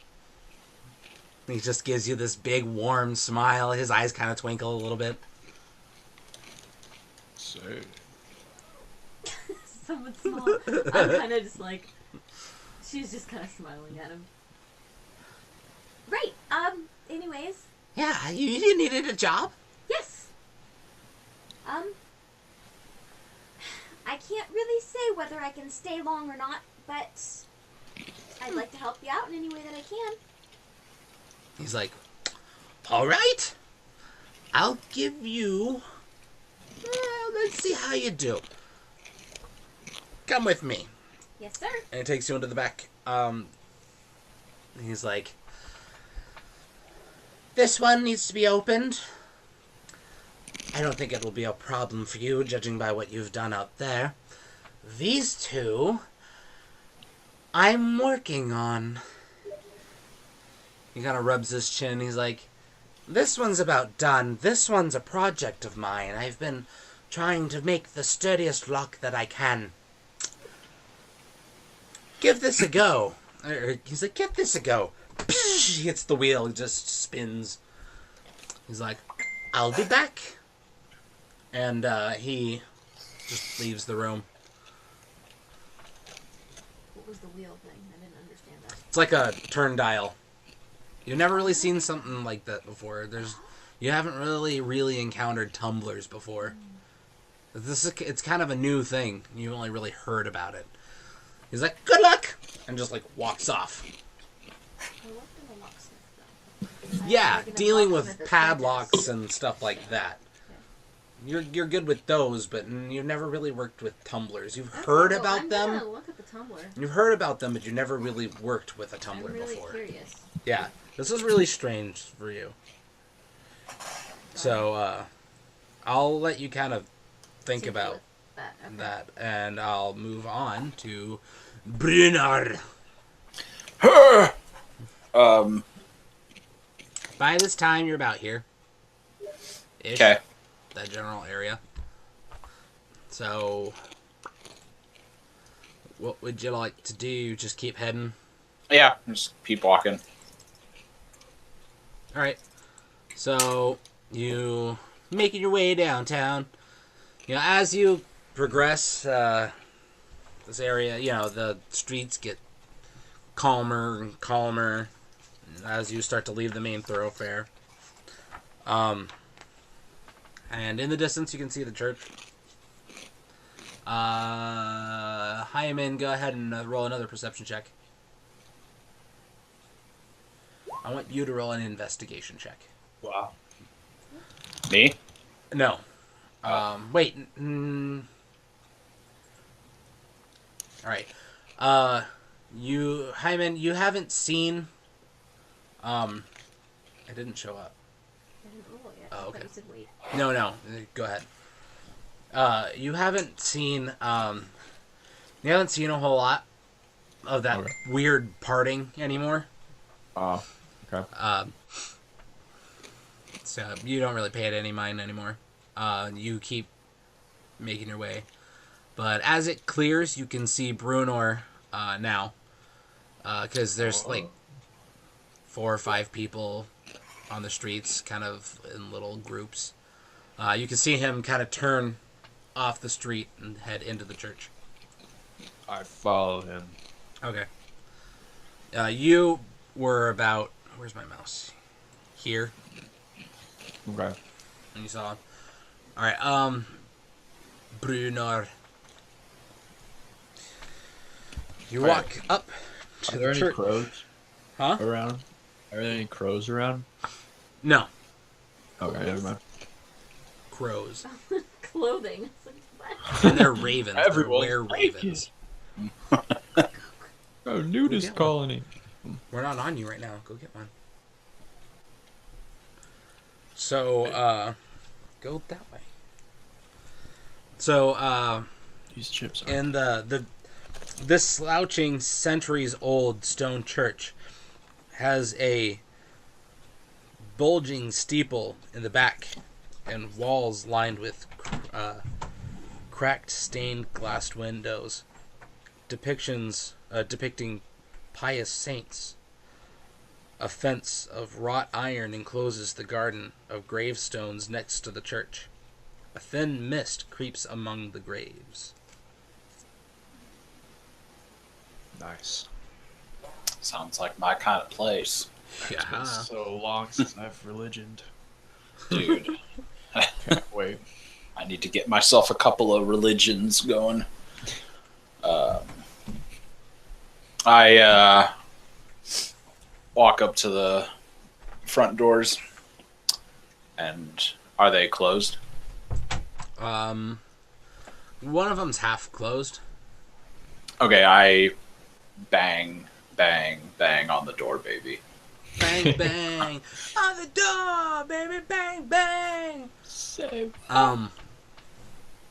He just gives you this big, warm smile. His eyes kind of twinkle a little bit. So, Someone small. I'm kind of just like, she's just kind of smiling at him. Right. Anyways, Yeah, you needed a job? yes. I can't really say whether I can stay long or not, but I'd like to help you out in any way that I can. He's like, all right. I'll give you... let's see how you do. Come with me. Yes, sir. And he takes you into the back. He's like, this one needs to be opened. I don't think it'll be a problem for you, judging by what you've done out there. These two, I'm working on. He kind of rubs his chin. He's like, this one's about done. This one's a project of mine. I've been trying to make the sturdiest lock that I can. Give this a go. He's like, give this a go. He hits the wheel. He just spins. He's like, I'll be back. And he just leaves the room. What was the wheel thing? I didn't understand that. It's like a turn dial. You've never really seen something like that before. You haven't really encountered tumblers before. It's kind of a new thing. You only really heard about it. He's like, good luck! And just like walks off. I worked in a locksmith, though. Yeah, worked in a dealing locksmith with as padlocks and stuff like that. You're good with those, but you've never really worked with tumblers. You've heard Oh, about I'm them. gonna look at the tumbler. You've heard about them, but you never really worked with a I'm tumbler really before. curious. Yeah, this is really strange for you. So, I'll let you kind of think To about deal with that. Okay. that, and I'll move on to Brunard. By this time, you're about here. Ish. Okay. That general area. So, what would you like to do? Just keep heading? Yeah, just keep walking. Alright. So, you making your way downtown. You know, as you progress, this area, you know, the streets get calmer and calmer as you start to leave the main thoroughfare. And in the distance, you can see the church. Hyman, go ahead and roll another perception check. I want you to roll an investigation check. wow. Me? No. Wait. Alright. Hyman, you haven't seen... I didn't show up. I didn't roll it yet. Oh, I thought okay. you said wait. No. Go ahead. You haven't seen a whole lot of that Okay. weird parting anymore. Okay. So you don't really pay it any mind anymore. You keep making your way. But as it clears, you can see Brunor now. Because there's like 4 or 5 people on the streets, kind of in little groups. You can see him kind of turn off the street and head into the church. I follow him. Okay. You were about... Where's my mouse? Here. Okay. And you saw him. Alright, Brunor. You walk up to Are there the any church. crows Huh? around? Are there any crows around? No. Okay, never mind. Crows. Clothing. It's like, what? And they're ravens. They're Everyone's were ravens. Oh, nudist one. colony. We're not on you right now. Go get one. So, go that way. So, These chips are. in this slouching centuries-old stone church has a bulging steeple in the back and walls lined with cracked stained glass windows, depicting pious saints. A fence of wrought iron encloses the garden of gravestones next to the church. A thin mist creeps among the graves. Nice. Sounds like my kind of place, It's been so long since I've religioned. dude. Can't wait. I need to get myself a couple of religions going. I walk up to the front doors, and are they closed? One of them's half closed. Okay, I bang, bang, bang on the door, baby. Bang, bang. On the door, baby, bang, bang. So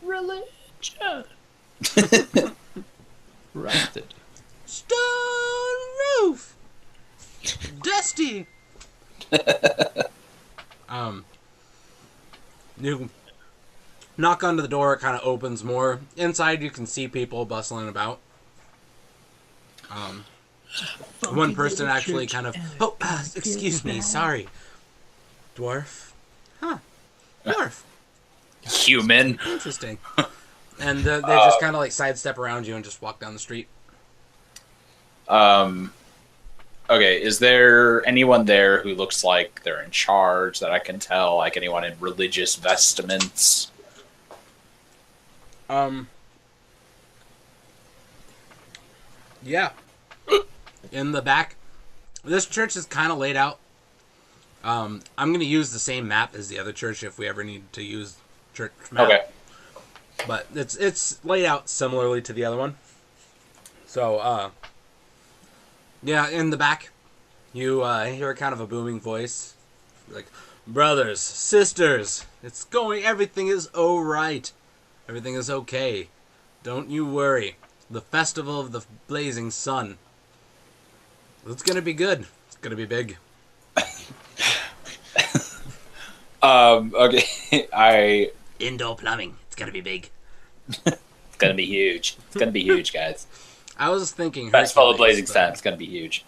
religion. Rusted. Stone roof. Dusty. You knock onto the door, it kind of opens more. Inside, you can see people bustling about. One person actually kind of... Oh, excuse me, sorry. Dwarf? Huh. Dwarf. Human. Interesting. And they just kind of like sidestep around you and just walk down the street. Okay, is there anyone there who looks like they're in charge that I can tell? Like anyone in religious vestments? Yeah. In the back. This church is kind of laid out. I'm going to use the same map as the other church if we ever need to use church map. Okay. But it's laid out similarly to the other one. So, yeah, in the back, you hear kind of a booming voice. Like, brothers, sisters, everything is alright. Everything is okay. Don't you worry. The festival of the blazing sun. It's gonna be good. It's gonna be big. Okay, Indoor plumbing. It's gonna be big. It's gonna be huge. It's gonna be huge, guys. I was thinking Festival of Hercules, Blazing but- Sun. It's gonna be huge.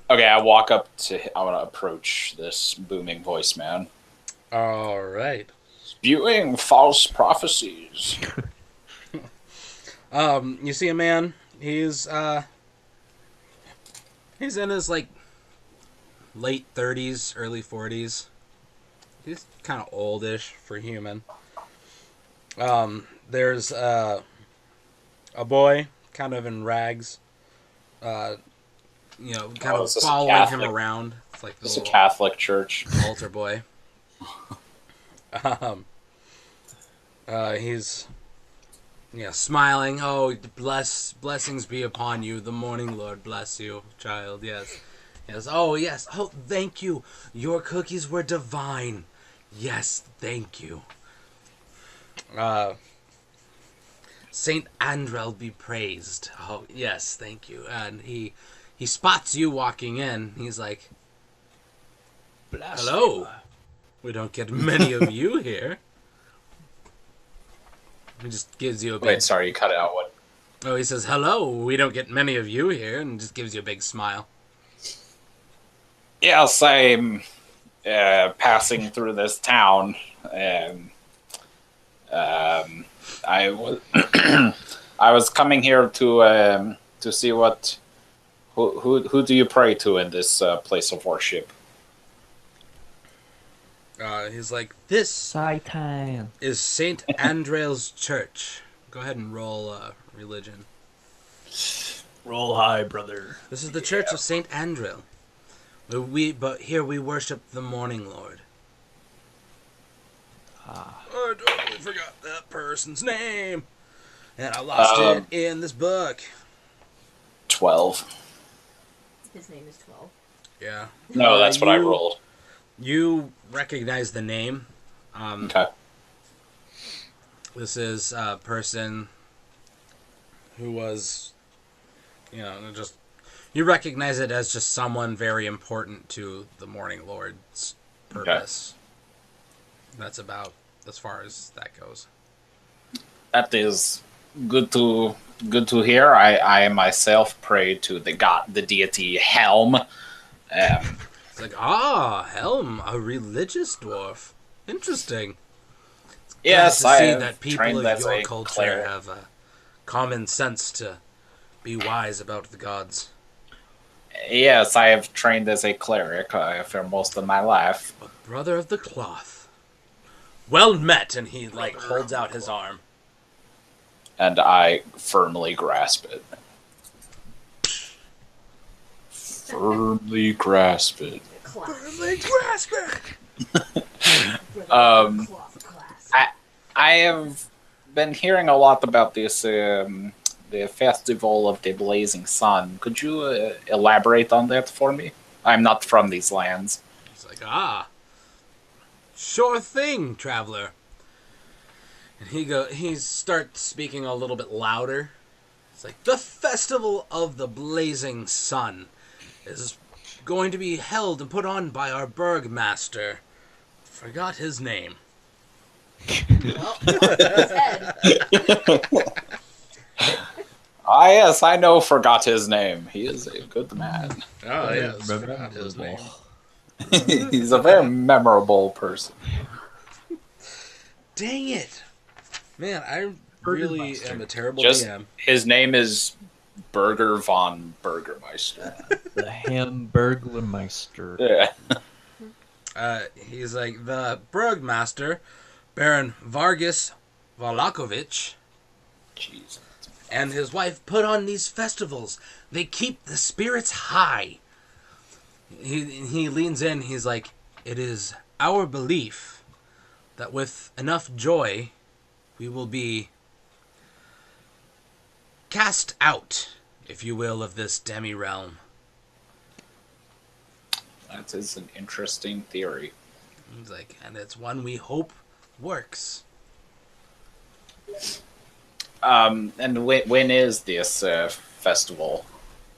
Okay, I walk up to. I want to approach this booming voice man. All right. Spewing false prophecies. You see a man. He's in his like late 30s, early 40s. He's kind of oldish for human. There's a boy kind of in rags. Kind of is this a following him Catholic? around. It's like the It's a little Catholic church. altar boy. He's smiling. Oh, blessings be upon you. The morning Lord bless you, child. Yes. Oh, yes. Oh, thank you. Your cookies were divine. Yes, thank you. Saint Andrel be praised. Oh, yes, thank you. And he spots you walking in. He's like, hello. We don't get many of you here. He just gives you a big... Wait, sorry, you cut out. What? Oh, he says, hello, we don't get many of you here, and just gives you a big smile. Yes, I'm passing through this town, and I was I was coming here to see what who do you pray to in this place of worship? He's like, this Saitan. is St. Andre's Church. Go ahead and roll religion. Roll high, brother. This is the Church of St. Andrel. But here we worship the Morning Lord. I totally forgot that person's name. And I lost it in this book. 12. His name is 12. Yeah. No, that's what I rolled. You recognize the name. Okay. This is a person who was, just... You recognize it as just someone very important to the Morning Lord's purpose. Okay. That's about as far as that goes. That is good to hear. I myself pray to the deity Helm. It's like, Helm, a religious dwarf. Interesting. Yes, glad to see have that people trained of as your a culture cleric. have common sense to be wise about the gods. Yes, I have trained as a cleric for most of my life. A brother of the cloth. Well met, and he holds out his arm. And I firmly grasp it. Firmly grasp it. Firmly grasp it! I have been hearing a lot about this, the Festival of the Blazing Sun. Could you elaborate on that for me? I'm not from these lands. He's like, sure thing, traveler. And he starts speaking a little bit louder. It's like, the Festival of the Blazing Sun is going to be held and put on by our burgmaster. Forgot his name. Well, his head. Yes, I know. Forgot his name. He is a good man. Oh, yes, forgot his name. He's a very memorable person. Dang it. Man, I really am a terrible Just DM. his name is Burger von Burgermeister. The Hamburglermeister. Yeah. He's like, the burgmaster, Baron Vargas Valakovich, Jeez. and his wife put on these festivals. They keep the spirits high. He leans in. He's like, it is our belief that with enough joy, we will be cast out, if you will, of this demi-realm. That is an interesting theory. He's like, and it's one we hope works. And when is this festival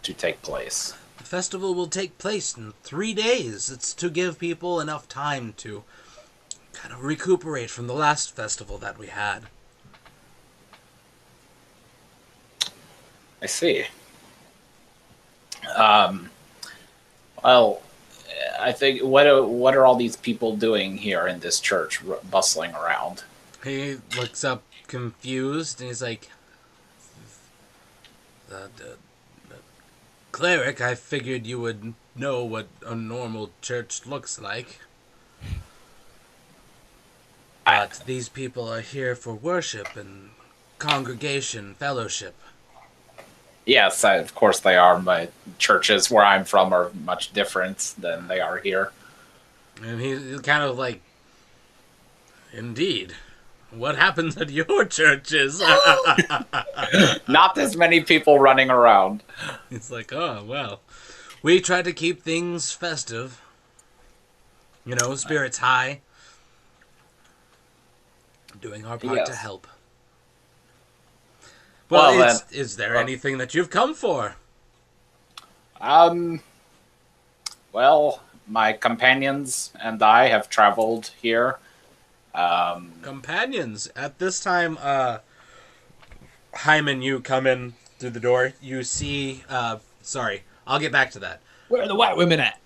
to take place? The festival will take place in 3 days. It's to give people enough time to kind of recuperate from the last festival that we had. I see. Well, I think what are all these people doing here in this church, bustling around? He looks up confused and he's like, the cleric, I figured you would know what a normal church looks like. But these people are here for worship and congregation, fellowship. Yes, of course they are. My churches where I'm from are much different than they are here. And he's kind of like, indeed. What happens at your churches? Not as many people running around. It's like, oh, well. We try to keep things festive. You know, spirits high. Doing our part to Yes. help. Well, Well, is there anything that you've come for? Well, my companions and I have traveled here. Companions. At this time, Hyman, you come in through the door. You see, sorry, I'll get back to that. Where are the white women at?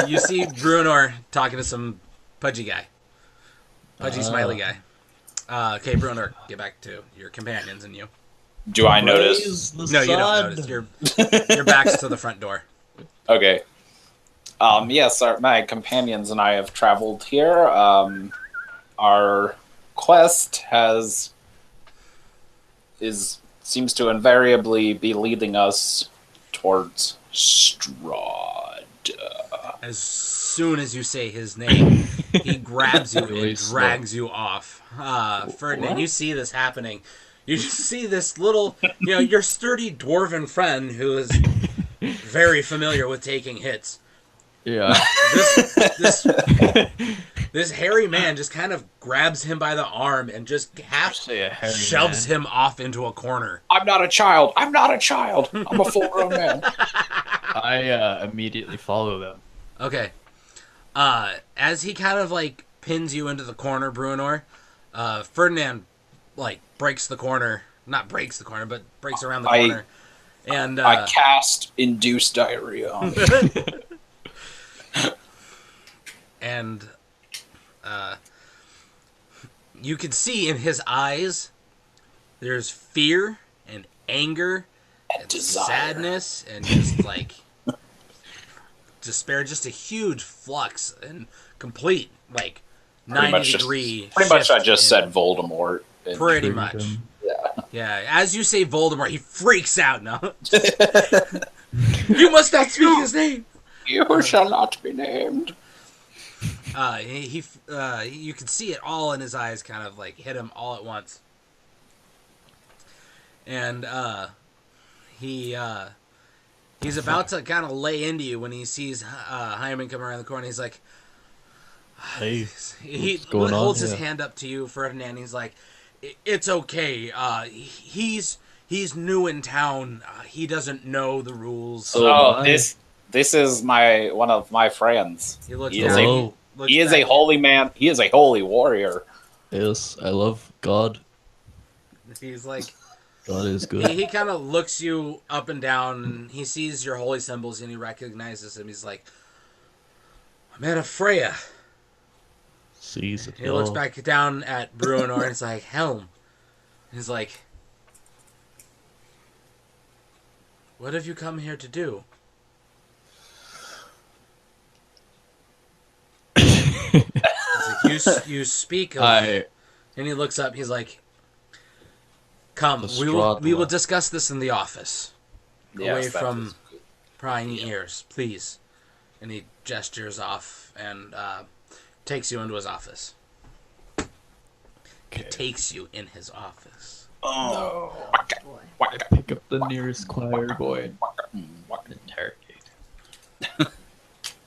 You see Bruenor talking to some pudgy guy. Pudgy smiley guy. Okay, Bruenor, get back to your companions and you. Do I notice? No, you don't notice. Your back's to the front door. Okay. Yes, my companions and I have traveled here. Our quest seems to invariably be leading us towards Strahd. As soon as you say his name, he grabs you and drags you off. Ferdinand, you see this happening. You see this little, your sturdy dwarven friend who is very familiar with taking hits. Yeah. This hairy man just kind of grabs him by the arm and just shoves him off into a corner. I'm not a child. I'm a full-grown man. I immediately follow them. Okay. As he kind of like pins you into the corner, Bruenor, Ferdinand breaks the corner. Not breaks the corner, but breaks around the corner. And I cast Induce Diarrhea on it. And you can see in his eyes there's fear and anger and desire. Sadness and just like despair, just a huge flux and complete 90-degree Pretty much I just said Voldemort. Pretty much. Yeah, as you say Voldemort, he freaks out now. You must not speak his name. You shall not be named. You can see it all in his eyes, kind of hit him all at once. And he's about to kind of lay into you when he sees Hyman come around the corner. He's like, Hey, he going on holds his here? hand up to you, Ferdinand. He's like, it's okay. He's new in town. He doesn't know the rules. This is one of my friends. He looks He down. is He is a holy man. He is a holy warrior. Yes, I love God. He's like, God is good. he kind of looks you up and down, and he sees your holy symbols, and he recognizes him. He's like, man of Freya. Sees it. He looks back down at Bruenor, and it's like, Helm. He's like, what have you come here to do? He's like, you speak of... And he looks up, he's like, come, we will discuss this in the office. Away from prying ears, please. And he gestures off and takes you into his office. He takes you in his office. Oh, Boy. I pick up the nearest choir boy and interrogate.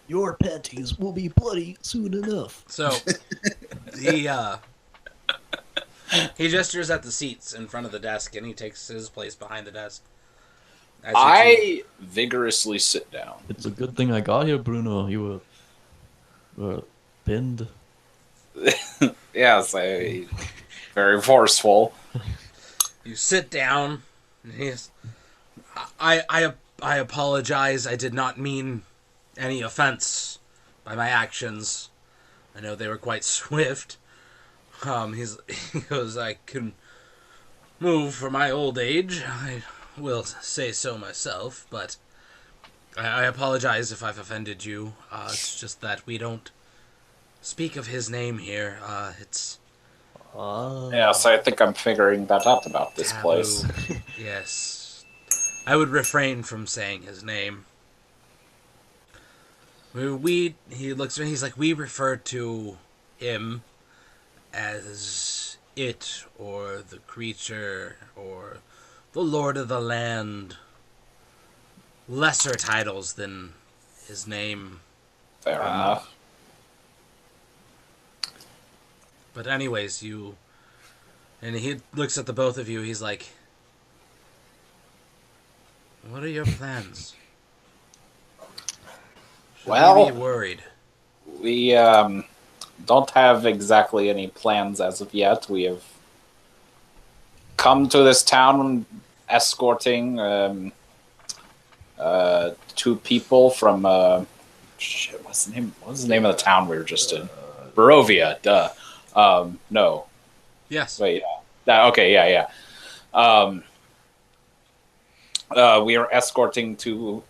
Your panties will be bloody soon enough. So he gestures at the seats in front of the desk, and he takes his place behind the desk. I vigorously sit down. It's a good thing I got here, Bruno. You were pinned. Yes, very forceful. You sit down. And I apologize. I did not mean any offense by my actions. I know they were quite swift. He goes, I can move for my old age. I will say so myself, but I apologize if I've offended you. It's just that we don't speak of his name here. It's Yes, I think I'm figuring that out about this taboo. place. Yes. I would refrain from saying his name. He looks at me, he's like, we refer to him as it, or the creature, or the Lord of the Land. Lesser titles than his name. Fair enough. But anyways, and he looks at the both of you, he's like, what are your plans? Should Well, we be worried? We don't have exactly any plans as of yet. We have come to this town escorting two people from shit. What's the name? What's the name of the town we were just in? Barovia. Duh. No. Yes. Wait. Okay. Yeah. We are escorting two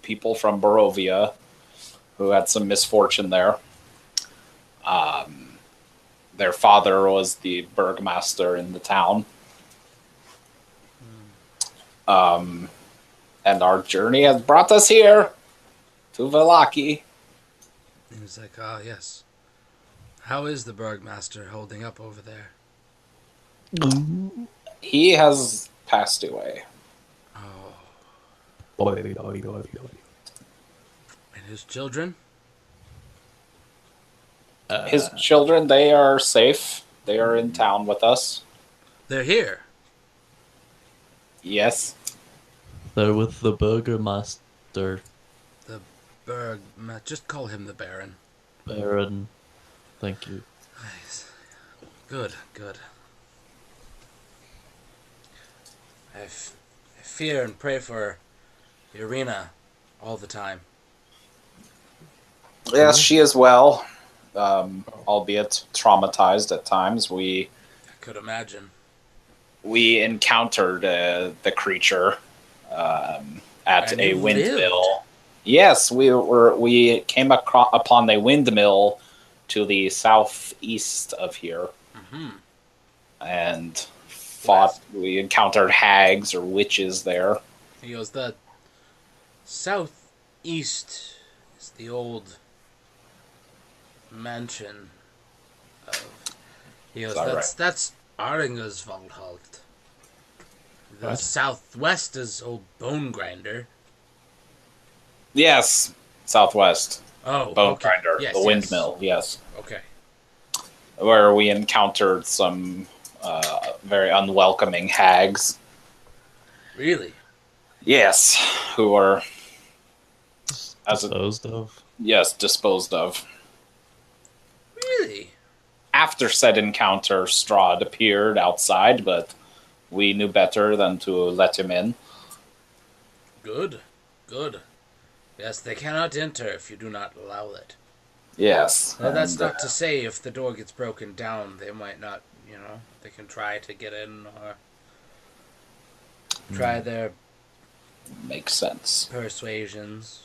people from Barovia who had some misfortune there. Their father was the burgmaster in the town. And our journey has brought us here to Velaki. He was like, "Ah, yes. How is the Burgmaster holding up over there?" He has passed away. Oh, and his children? His children, they are safe. They are in town with us. They're here. Yes. They're with the Burgermaster, Just call him the Baron. Baron. Thank you. Nice. Good. I fear and pray for Irina all the time. Yes, she is well. Albeit traumatized at times. We I could imagine. encountered the creature at And a you windmill. lived? Yes, we came upon a windmill to the southeast of here, Mm-hmm. and fought. We encountered hags or witches there. He goes, the southeast is the old mansion of... He goes, Is that right? that's Aringerswaldhalt. The What? southwest is old Bone Grinder. Yes, southwest. Oh, Bone okay. grinder, Yes, the yes. windmill. Yes, Okay. where we encountered some very unwelcoming hags. Really? Yes, who were Disposed of. disposed of. Really? After said encounter, Strahd appeared outside, but we knew better than to let him in. Good. Yes, they cannot enter if you do not allow it. Yes. Well, that's and, not to say if the door gets broken down, they might not, they can try to get in or try their makes sense. persuasions.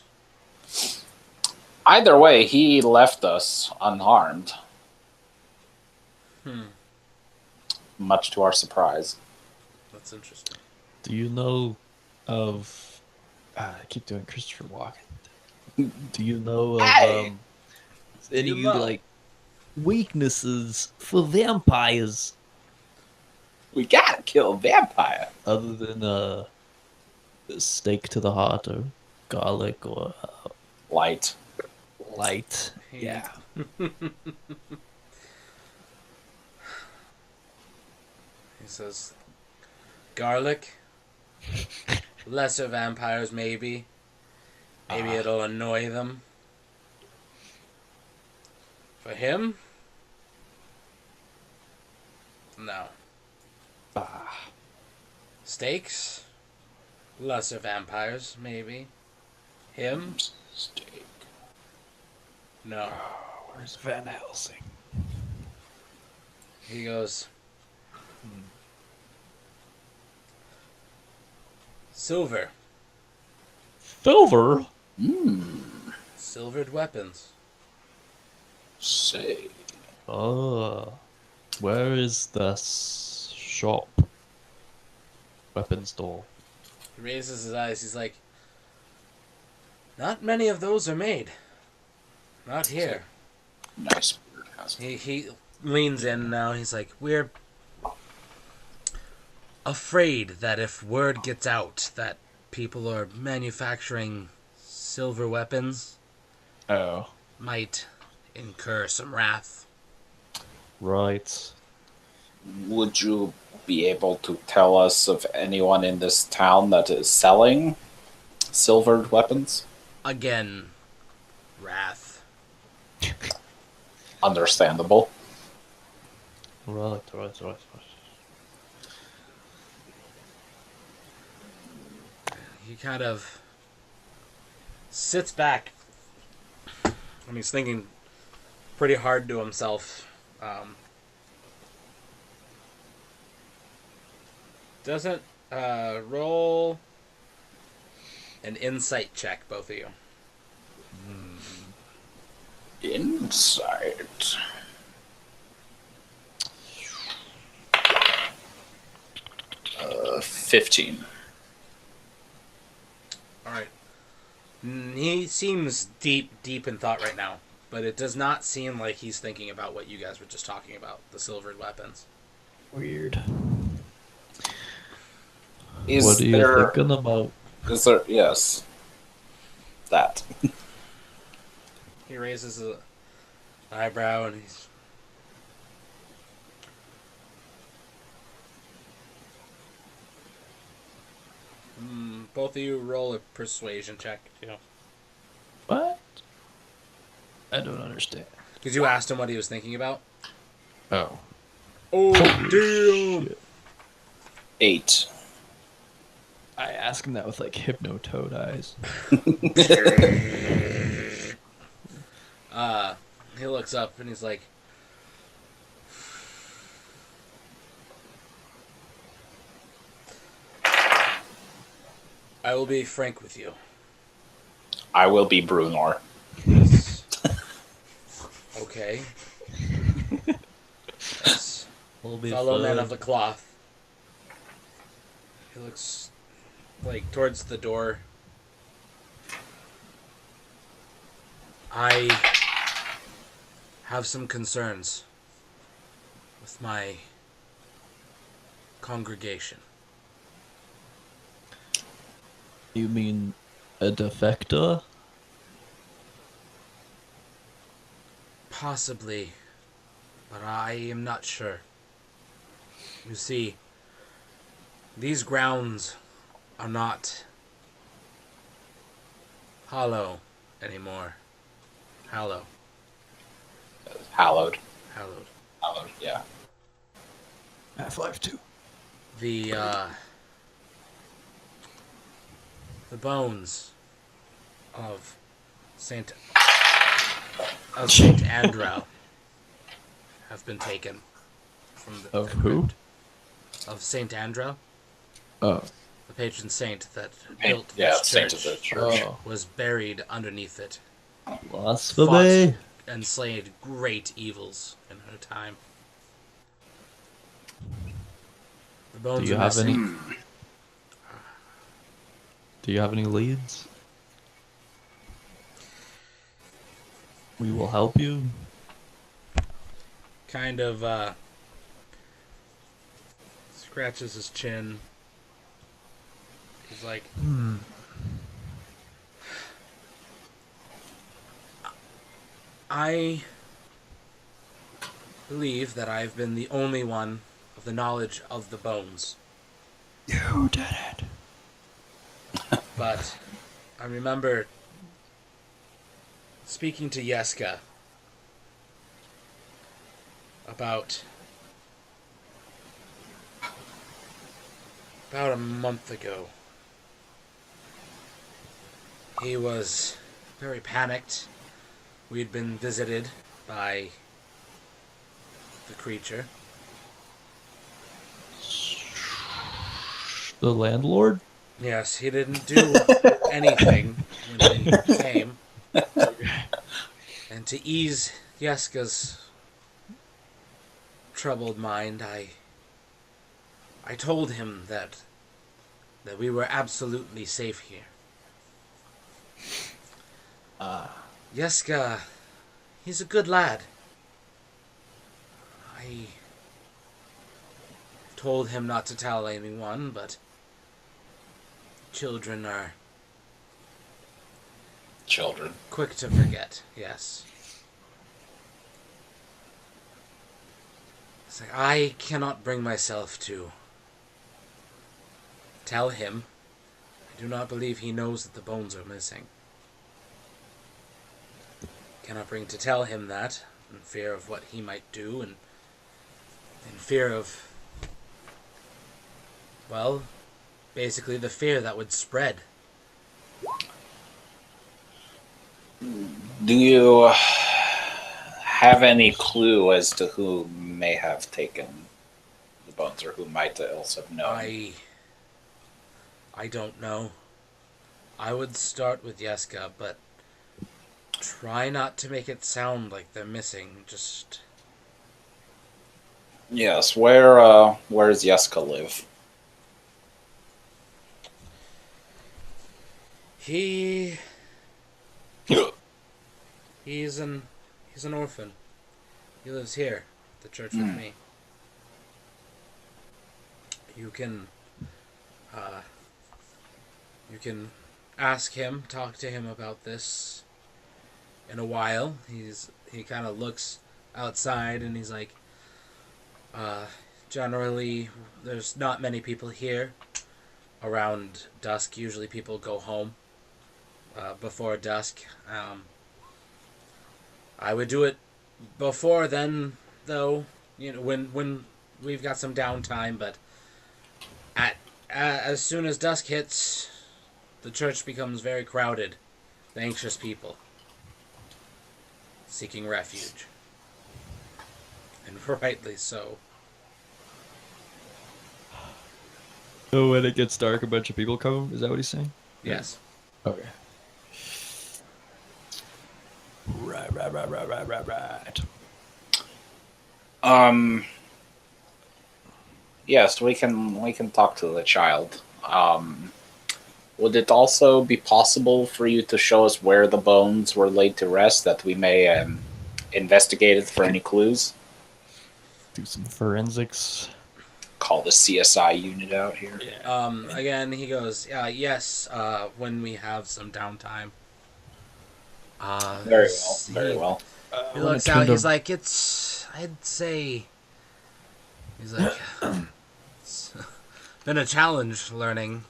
Either way, he left us unharmed, much to our surprise. That's interesting. Do you know of? I keep doing Christopher Walken. Do you know of Hey! any You know. like weaknesses for vampires We gotta kill a vampire. other than stake to the heart or garlic or Light. light? Yeah. He says, garlic, lesser vampires maybe. Maybe it'll annoy them. For him? No. Steaks? Lesser vampires, maybe. Him? Steak. No. Where's Van Helsing? He goes, silver. Silver. Silvered weapons. Say. Oh, where is the shop? Weapon store. He raises his eyes. He's like, not many of those are made. Not here. Nice beard has. He leans in now. He's like, we're afraid that if word gets out that people are manufacturing silver weapons, Oh, might incur some wrath. right. Would you be able to tell us of anyone in this town that is selling silvered weapons? Again, wrath. Understandable. Right. He kind of sits back, and he's thinking pretty hard to himself. Doesn't roll an insight check, both of you. Insight. Uh, 15. All right. He seems deep in thought right now, but it does not seem like he's thinking about what you guys were just talking about, the silvered weapons. Weird. Is What are you there? thinking about? Is there? Yes. That. He raises an eyebrow and he's... both of you roll a persuasion check, too. What? I don't understand. Because you asked him what he was thinking about. Oh. Oh, damn! 8. I asked him that with like hypnotoad eyes. He looks up and he's like, I will be frank with you. I will be Brunor. Yes. Okay. Yes. Will be Fellow man fun. of the cloth. He looks like towards the door. I have some concerns with my congregation. You mean a defector? Possibly, but I am not sure. You see, these grounds are not hollow anymore. Hallowed. Hallowed. Hallowed. Hallowed, yeah. Half-Life 2. The bones of Saint Andrew have been taken from the Of who? of Saint Andrew, Oh. the patron saint that built Yeah, this saint church, of the church. Oh. was buried underneath it, Blasphemy. and slayed great evils in her time. The bones you are have any- missing. Do you have any leads? We will help you. Kind of scratches his chin. He's like, I believe that I've been the only one of the knowledge of the bones. You did it. But I remember speaking to Yeska about a month ago. He was very panicked. We had been visited by the creature. The landlord? Yes, he didn't do anything when he came. And to ease Yeska's troubled mind, I told him that we were absolutely safe here. Yeska, he's a good lad. I told him not to tell anyone, but children are Children. quick to forget, yes. It's like, I cannot bring myself to tell him. I do not believe he knows that the bones are missing. Cannot bring to tell him that, in fear of what he might do, and in fear of, well, basically the fear that would spread. Do you have any clue as to who may have taken the bones, or who might else have known? I don't know. I would start with Yeska, but try not to make it sound like they're missing. Just Yes, where does Yeska live? he's an orphan. He lives here, at the church with me. You can ask him, talk to him about this in a while. He kind of looks outside and he's like, generally there's not many people here around dusk. Usually people go home before dusk. I would do it before then, though. You know, when we've got some downtime. But as soon as dusk hits, the church becomes very crowded. The anxious people seeking refuge, and rightly so. So when it gets dark, a bunch of people come? Is that what he's saying? Yes. Okay. Right. Yes, we can talk to the child. Would it also be possible for you to show us where the bones were laid to rest, that we may investigate it for any clues? Do some forensics. Call the CSI unit out here. Again, he goes, yes, when we have some downtime. Very well. Very well. He looks out, he's like, I'd say, he's like, it's been a challenge learning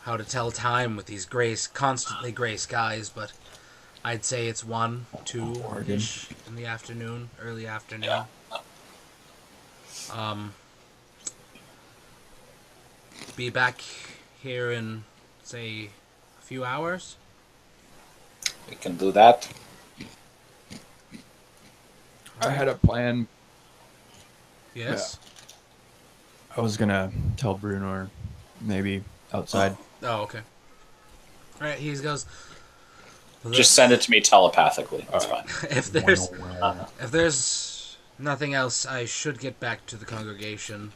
how to tell time with these constantly gray skies, but I'd say it's 1, 2-ish in the afternoon, early afternoon. Be back here in, say, a few hours? We can do that. I had a plan. Yes? I was gonna tell Bruno, maybe outside. Oh, okay. Alright, he goes, Just send it to me telepathically. That's fine. if there's nothing else, I should get back to the congregation.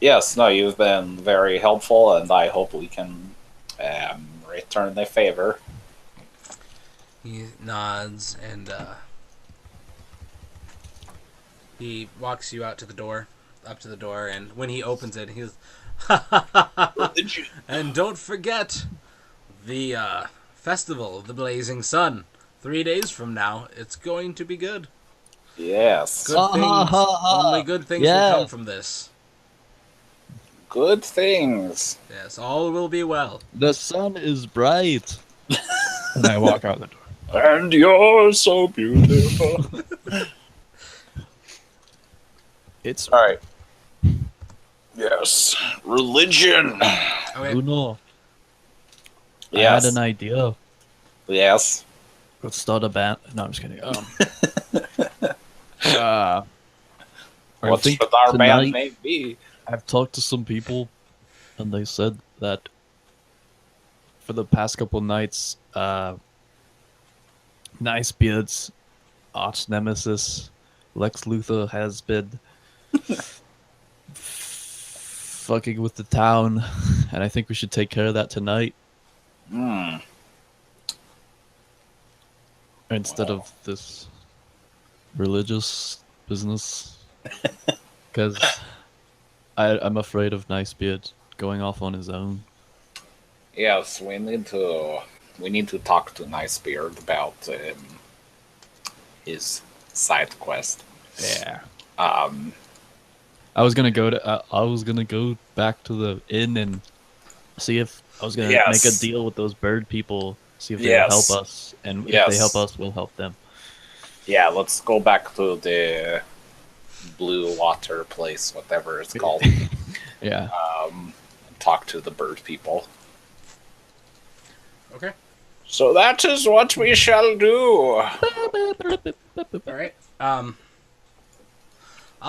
Yes, no, you've been very helpful, and I hope we can return the favor. He nods and he walks you out to the door, up to the door, and when he opens it, he's and don't forget the festival of the Blazing Sun. 3 days from now, it's going to be good. Yes. Good things. Only good things will come from this. Good things. Yes, all will be well. The sun is bright. And I walk out the door. And you're so beautiful. It's All right. Yes. Religion. Okay. Bruno, I Yes. had an idea. Yes. Let's start a band. No, I'm just kidding. I What think should our band tonight- name be? I've talked to some people, and they said that for the past couple nights, Nicebeard's arch nemesis, Lex Luthor, has been fucking with the town, and I think we should take care of that tonight instead of this religious business. Because I'm afraid of Nicebeard going off on his own. Yes, we need to talk to Nicebeard about his side quest. Yeah. Um, I was gonna go back to the inn and see if I was gonna Yes. make a deal with those bird people. See if they'll Yes. help us, and if Yes. they help us, we'll help them. Yeah, let's go back to the blue water place, whatever it's called. Yeah. Talk to the bird people. Okay. So that is what we shall do. All right. I'll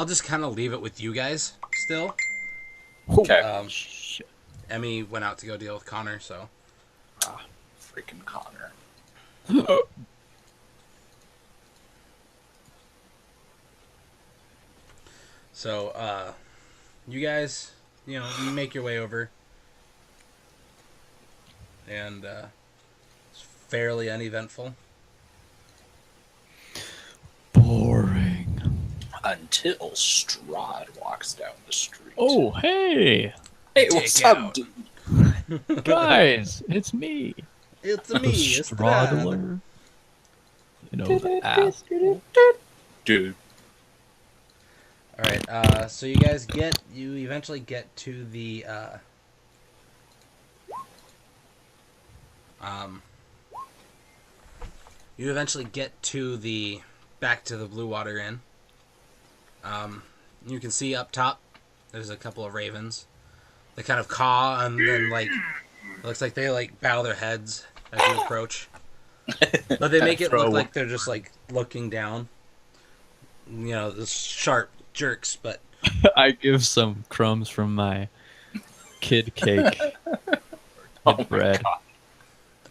just kind of leave it with you guys still. Okay. Emmy went out to go deal with Connor, so. Freaking Connor. So, you guys, you make your way over. And, it's fairly uneventful. Boring. Until Strahd walks down the street. Oh, hey! hey, what's Dick up, out. dude? Guys, it's me. It's The me, Strahd. Straddler. You know, the ass. Dude. Alright, so you eventually get to the, back to the Blue Water Inn. You can see up top, there's a couple of ravens. They kind of caw, and then, it looks like they, bow their heads as you approach. But they make it look like they're just, looking down. The sharp jerks, but... I give some crumbs from my kid cake with bread.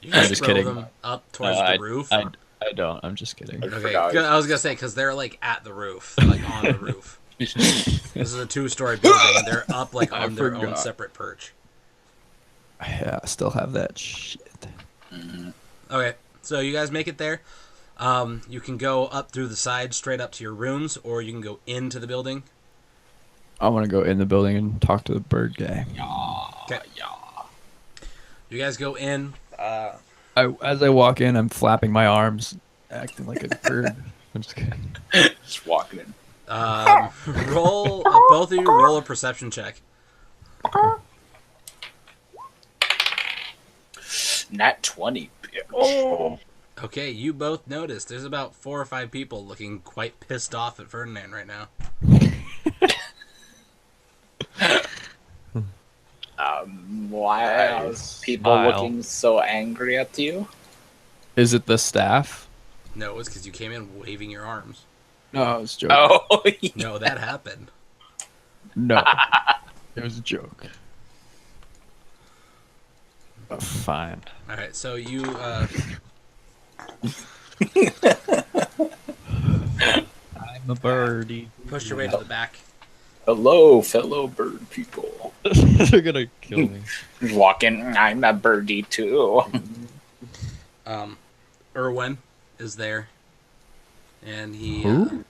You can just throw kidding. them up towards the roof. I don't. I'm just kidding. Okay, forgot. I was gonna say because they're at the roof, on the roof. This is a 2-story building, and they're up on their own forgot. separate perch. Yeah, I still have that shit. Okay, so you guys make it there. You can go up through the side straight up to your rooms, or you can go into the building. I want to go in the building and talk to the bird guy. Okay. You guys go in. As I walk in, I'm flapping my arms, acting like a bird. I'm just kidding. Just walking in. Roll both of you roll a perception check. Nat 20, bitch. Okay, you both notice there's about 4 or 5 people looking quite pissed off at Ferdinand right now. Why are people Smile. looking so angry at you? Is it the staff? No, it's because you came in waving your arms. No, I was joking. Oh, No, that happened. No, it was a joke. Fine. All right, so you I'm a birdie. push your way to the back. hello, fellow bird people. They're gonna kill me. Just walking. I'm a birdie too. Irwin is there, and he Who?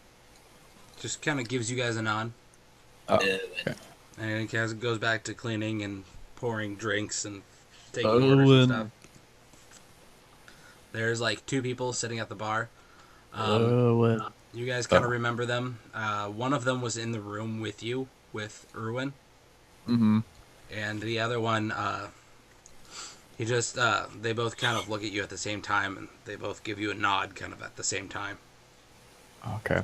just kind of gives you guys a nod, Oh, and he kind of goes back to cleaning and pouring drinks and taking orders and stuff. There's 2 people sitting at the bar. You guys kind of remember them. One of them was in the room with you, with Irwin. Mm-hmm. And the other one, he just, they both kind of look at you at the same time, and they both give you a nod kind of at the same time. Okay.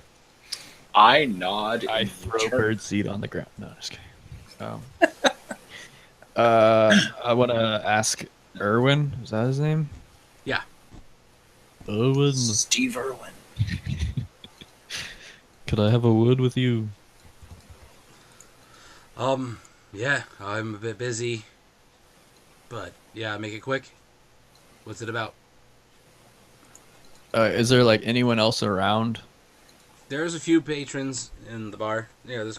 I nod. I in throw return. bird seed on the ground. No, just kidding. I want to ask Irwin. Is that his name? Yeah. Irwin, Steve Irwin. could I have a word with you? Yeah, I'm a bit busy, but yeah, make it quick. What's it about? Is there anyone else around? There's a few patrons in the bar. Yeah, there's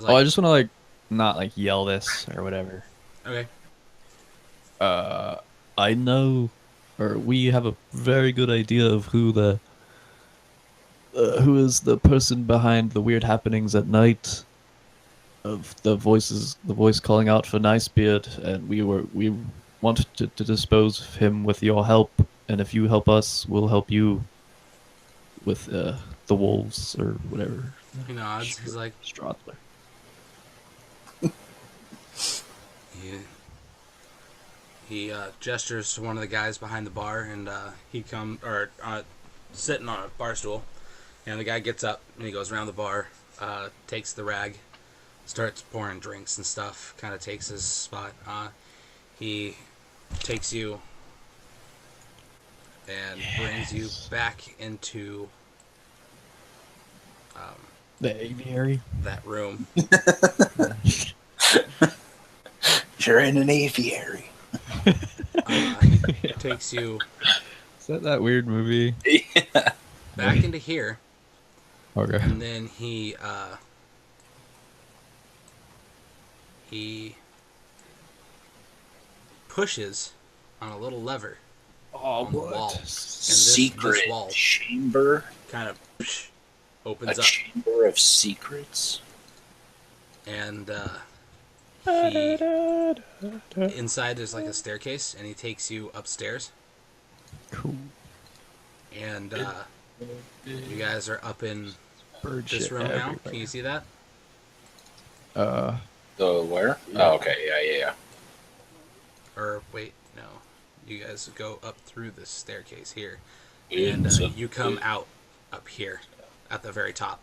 I just want to not yell this or whatever. okay. I know, or we have a very good idea of who is the person behind the weird happenings at night. Of the voice calling out for Nicebeard, and we want to dispose of him with your help. And if you help us, we'll help you with the wolves or whatever. He nods. He's like, Stradler. he gestures to one of the guys behind the bar, and sitting on a bar stool, and the guy gets up and he goes around the bar, takes the rag, starts pouring drinks and stuff, kind of takes his spot. He takes you and brings you back into The aviary. that room. You're in an aviary. He takes you Is that weird movie? back into here, Okay. and then he pushes on a little lever Oh, on the wall. And Secret this wall chamber. kind of A opens up, chamber of secrets. and he inside there's like a staircase, and he takes you upstairs, Cool. and you guys are up in Bird this shit room now. everywhere. Can you see that? The where? Yeah. Oh, okay, yeah. Or wait, no. You guys go up through this staircase here, Yeah. and So- you come out up here at the very top.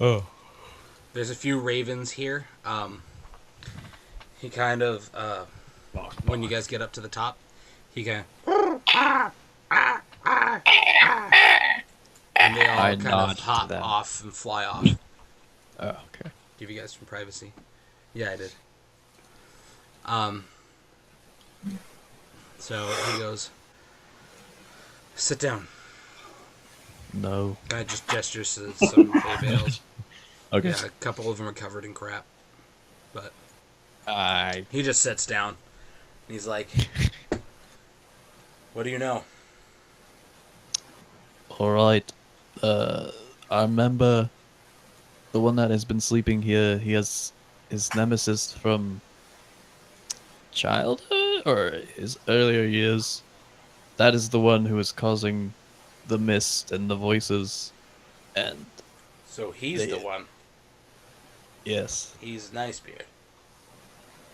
Oh. There's a few ravens here. He kind of when you guys get up to the top, he kind of and they all I kind nod of to hop them. off and fly off. Oh, okay. Give you guys some privacy. Yeah, I did. So he goes, sit down. No. Guy just gestures to some hay bales. Okay. Yeah, a couple of them are covered in crap. But I. he just sits down. And he's like, what do you know? All right. I remember the one that has been sleeping here. He has his nemesis from childhood or his earlier years. That is the one who is causing the mist and the voices. And So he's They- the one. yes. He's Nice Beard.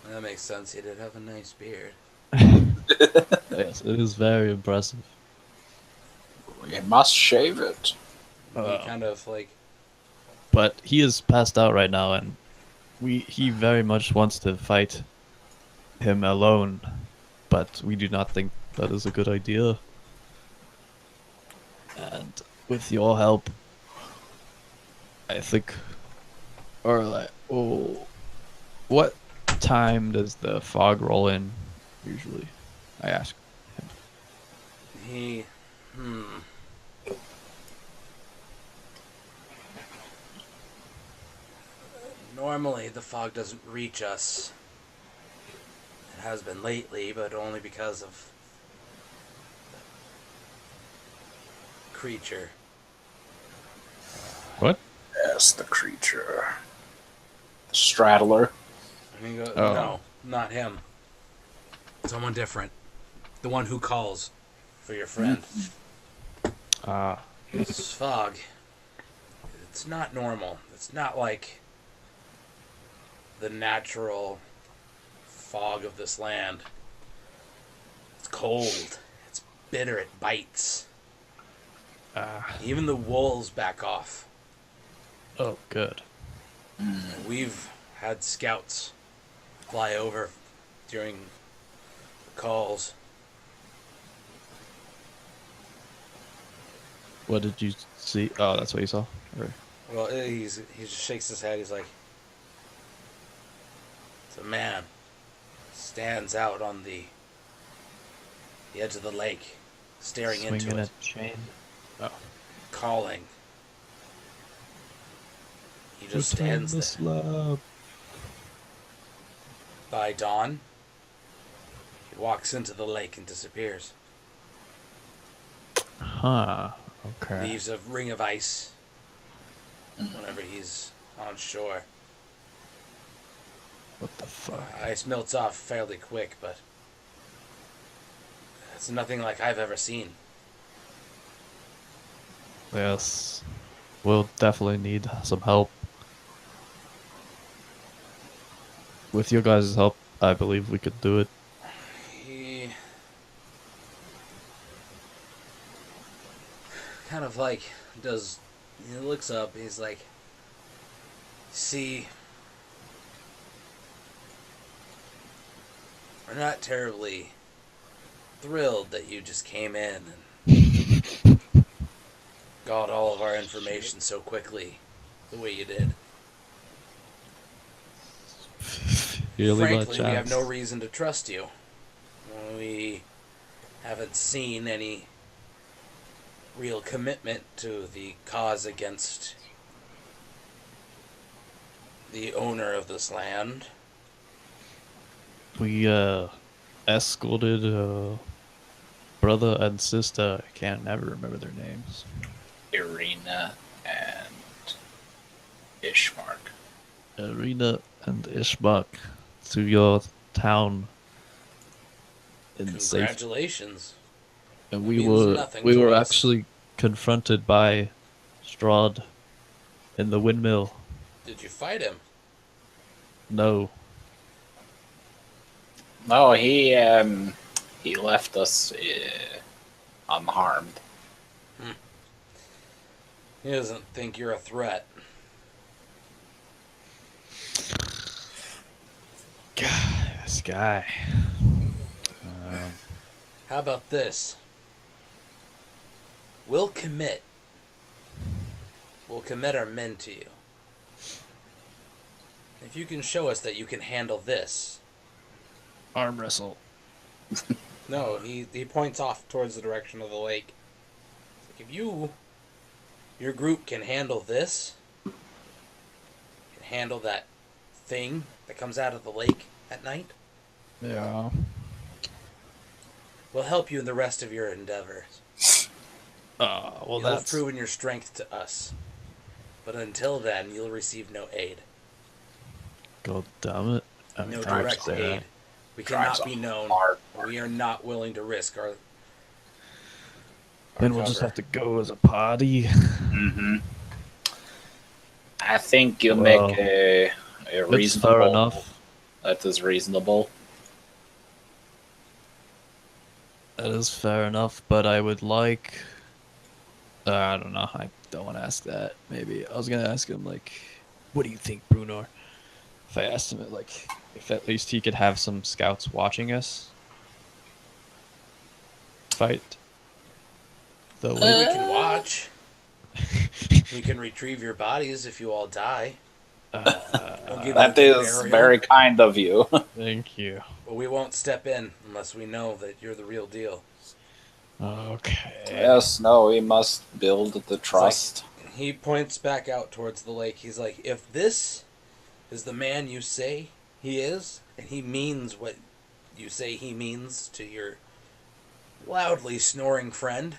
That makes sense. He did have a nice beard. Yes, it is very impressive. You must shave it. He kind of like, But he is passed out right now, and he very much wants to fight him alone, but we do not think that is a good idea. And with your help, I think, or like, oh, what time does the fog roll in usually? I ask. he, Normally, the fog doesn't reach us. It has been lately, but only because of the creature. What? Yes, the creature. The straddler. And he goes, Oh. no, not him. Someone different. The one who calls for your friend. Ah, This fog, it's not normal. It's not like the natural fog of this land. It's cold. It's bitter. It bites. Even the wolves back off. oh, good. We've had scouts fly over during the calls. What did you see? Oh, that's what you saw. Or, Well, he just shakes his head. He's like, it's a man. Stands out on the edge of the lake, staring into swinging it, a chain. Oh, calling. He just stands the there. slab. By dawn, he walks into the lake and disappears. Huh. Okay. Leaves a ring of ice whenever he's on shore. What the fuck? Ice melts off fairly quick, but it's nothing like I've ever seen. Yes. We'll definitely need some help. With your guys' help, I believe we could do it. He kind of like does. He looks up. He's like, "See, we're not terribly thrilled that you just came in and got all of our information so quickly, the way you did. Really much Frankly, we have no chance. reason to trust you. We haven't seen any real commitment to the cause against the owner of this land. We escorted brother and sister. I can't never remember their names. Irina and Ishmark. Arena and Ishbak to your town in safe. Congratulations. And we means were nothing we to were us. actually confronted by Strahd in the windmill. Did you fight him? No, No, he left us unharmed. He doesn't think you're a threat. God, this guy. How about this? We'll commit. We'll commit our men to you. If you can show us that you can handle this. Arm wrestle. No, he points off towards the direction of the lake. If your group can handle this, can handle that thing that comes out of the lake at night, Yeah. we'll help you in the rest of your endeavors. Well, You'll have that's proven your strength to us. But until then, you'll receive no aid. God damn it. I No mean, direct I aid. We Drives cannot be a known. hard We are not willing to risk our Then we'll just cover. have to go as a party. Mm-hmm. I think you Well, make a That's reasonable. fair enough. That is reasonable. That is fair enough, but I would like. I don't know. I don't want to ask that. Maybe I was gonna ask him like, "What do you think, Bruno?" If I asked him like, if at least he could have some scouts watching us fight. The We lake. can watch. We can retrieve your bodies if you all die. We'll give That you is burial, very kind of you. Thank you. But we won't step in unless we know that you're the real deal. Okay. Yes, no, we must build the trust. He points back out towards the lake. He's like, if this is the man you say he is, and he means what you say he means to your loudly snoring friend,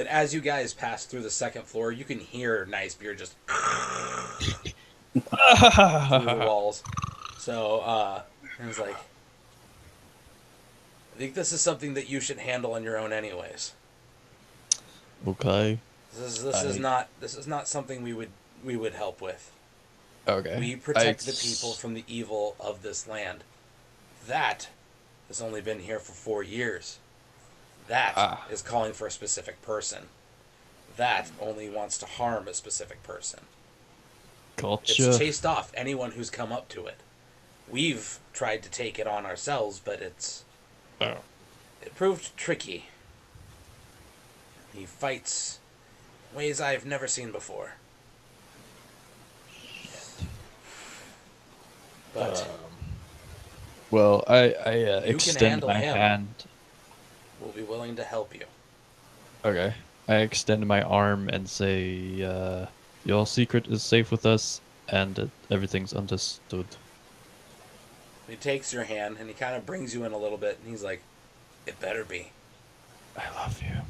as you guys pass through the second floor, you can hear Nice Beer just through the walls. So, he's like, I think this is something that you should handle on your own anyways. Okay. This I- is not something we would help with. Okay. We protect the people from the evil of this land. That has only been here for 4 years. That is calling for a specific person. That only wants to harm a specific person. Gotcha. It's chased off anyone who's come up to it. We've tried to take it on ourselves, but it proved tricky. He fights in ways I've never seen before. But Well, I can extend handle my him. hand. we'll be willing to help you. Okay. I extend my arm and say, your secret is safe with us, and everything's understood. He takes your hand and he kind of brings you in a little bit, and he's like, "It better be." I love you.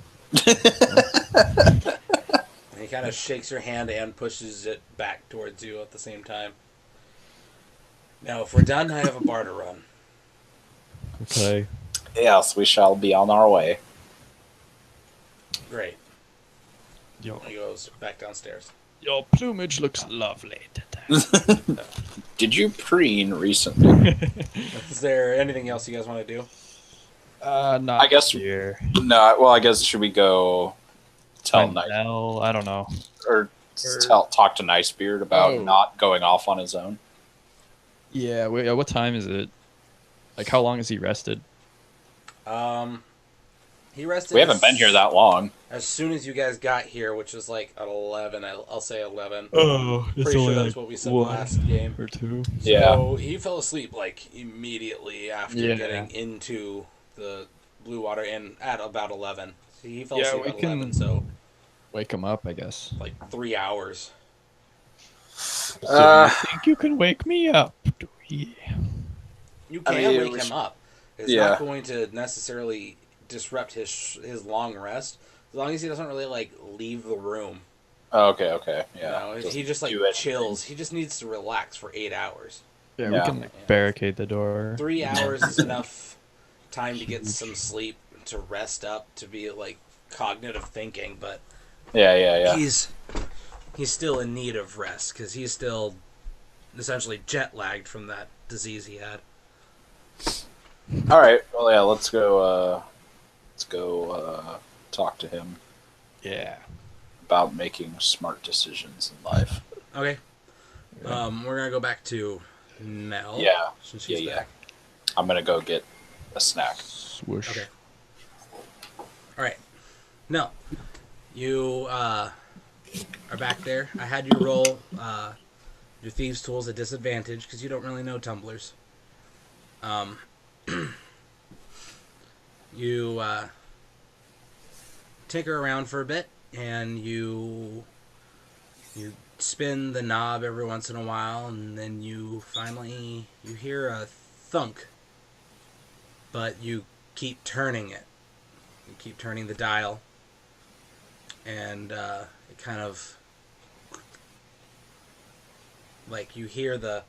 And he kind of shakes your hand and pushes it back towards you at the same time. Now, if we're done, I have a bar to run. Okay. Yes, we shall be on our way. Great. Your, He goes back downstairs. your plumage looks lovely. Did you preen recently? Is there anything else you guys want to do? Not I guess- here. No, well, I guess should we go tell Find Nice Nell, I don't know. or talk to Nicebeard about not going off on his own? Yeah. Wait, what time is it? Like, how long has he rested? He rested. We haven't been here that long. As soon as you guys got here, which was like at 11, I'll say 11. Oh, Pretty sure that's what we said last game. or two. Yeah. So he fell asleep like immediately after Yeah. getting into the blue water and at about 11. So he fell Yeah, asleep we at can- 11, so Wake him up, I guess. like 3 hours. So you think you can wake me up? You I can mean, it wake was- him up. It's Yeah. not going to necessarily disrupt his long rest, as long as he doesn't really like leave the room. Oh, okay, yeah. You know, he just like do anything. chills. He just needs to relax for 8 hours. Yeah, Yeah. we can like, barricade the door. 3 hours is enough time to get some sleep, to rest up, to be like cognitive thinking, but Yeah. he's still in need of rest because he's still essentially jet lagged from that disease he had. All right. Well, yeah. Let's go talk to him Yeah. about making smart decisions in life. Okay. We're gonna go back to Nell. Yeah. Since she's Yeah. back. I'm gonna go get a snack. Swoosh. Okay. All right. No, you are back there. I had you roll your thieves' tools at disadvantage because you don't really know tumblers. You tinker around for a bit, and you spin the knob every once in a while, and then you finally hear a thunk, but you keep turning it. You keep turning the dial, and it kind of like you hear the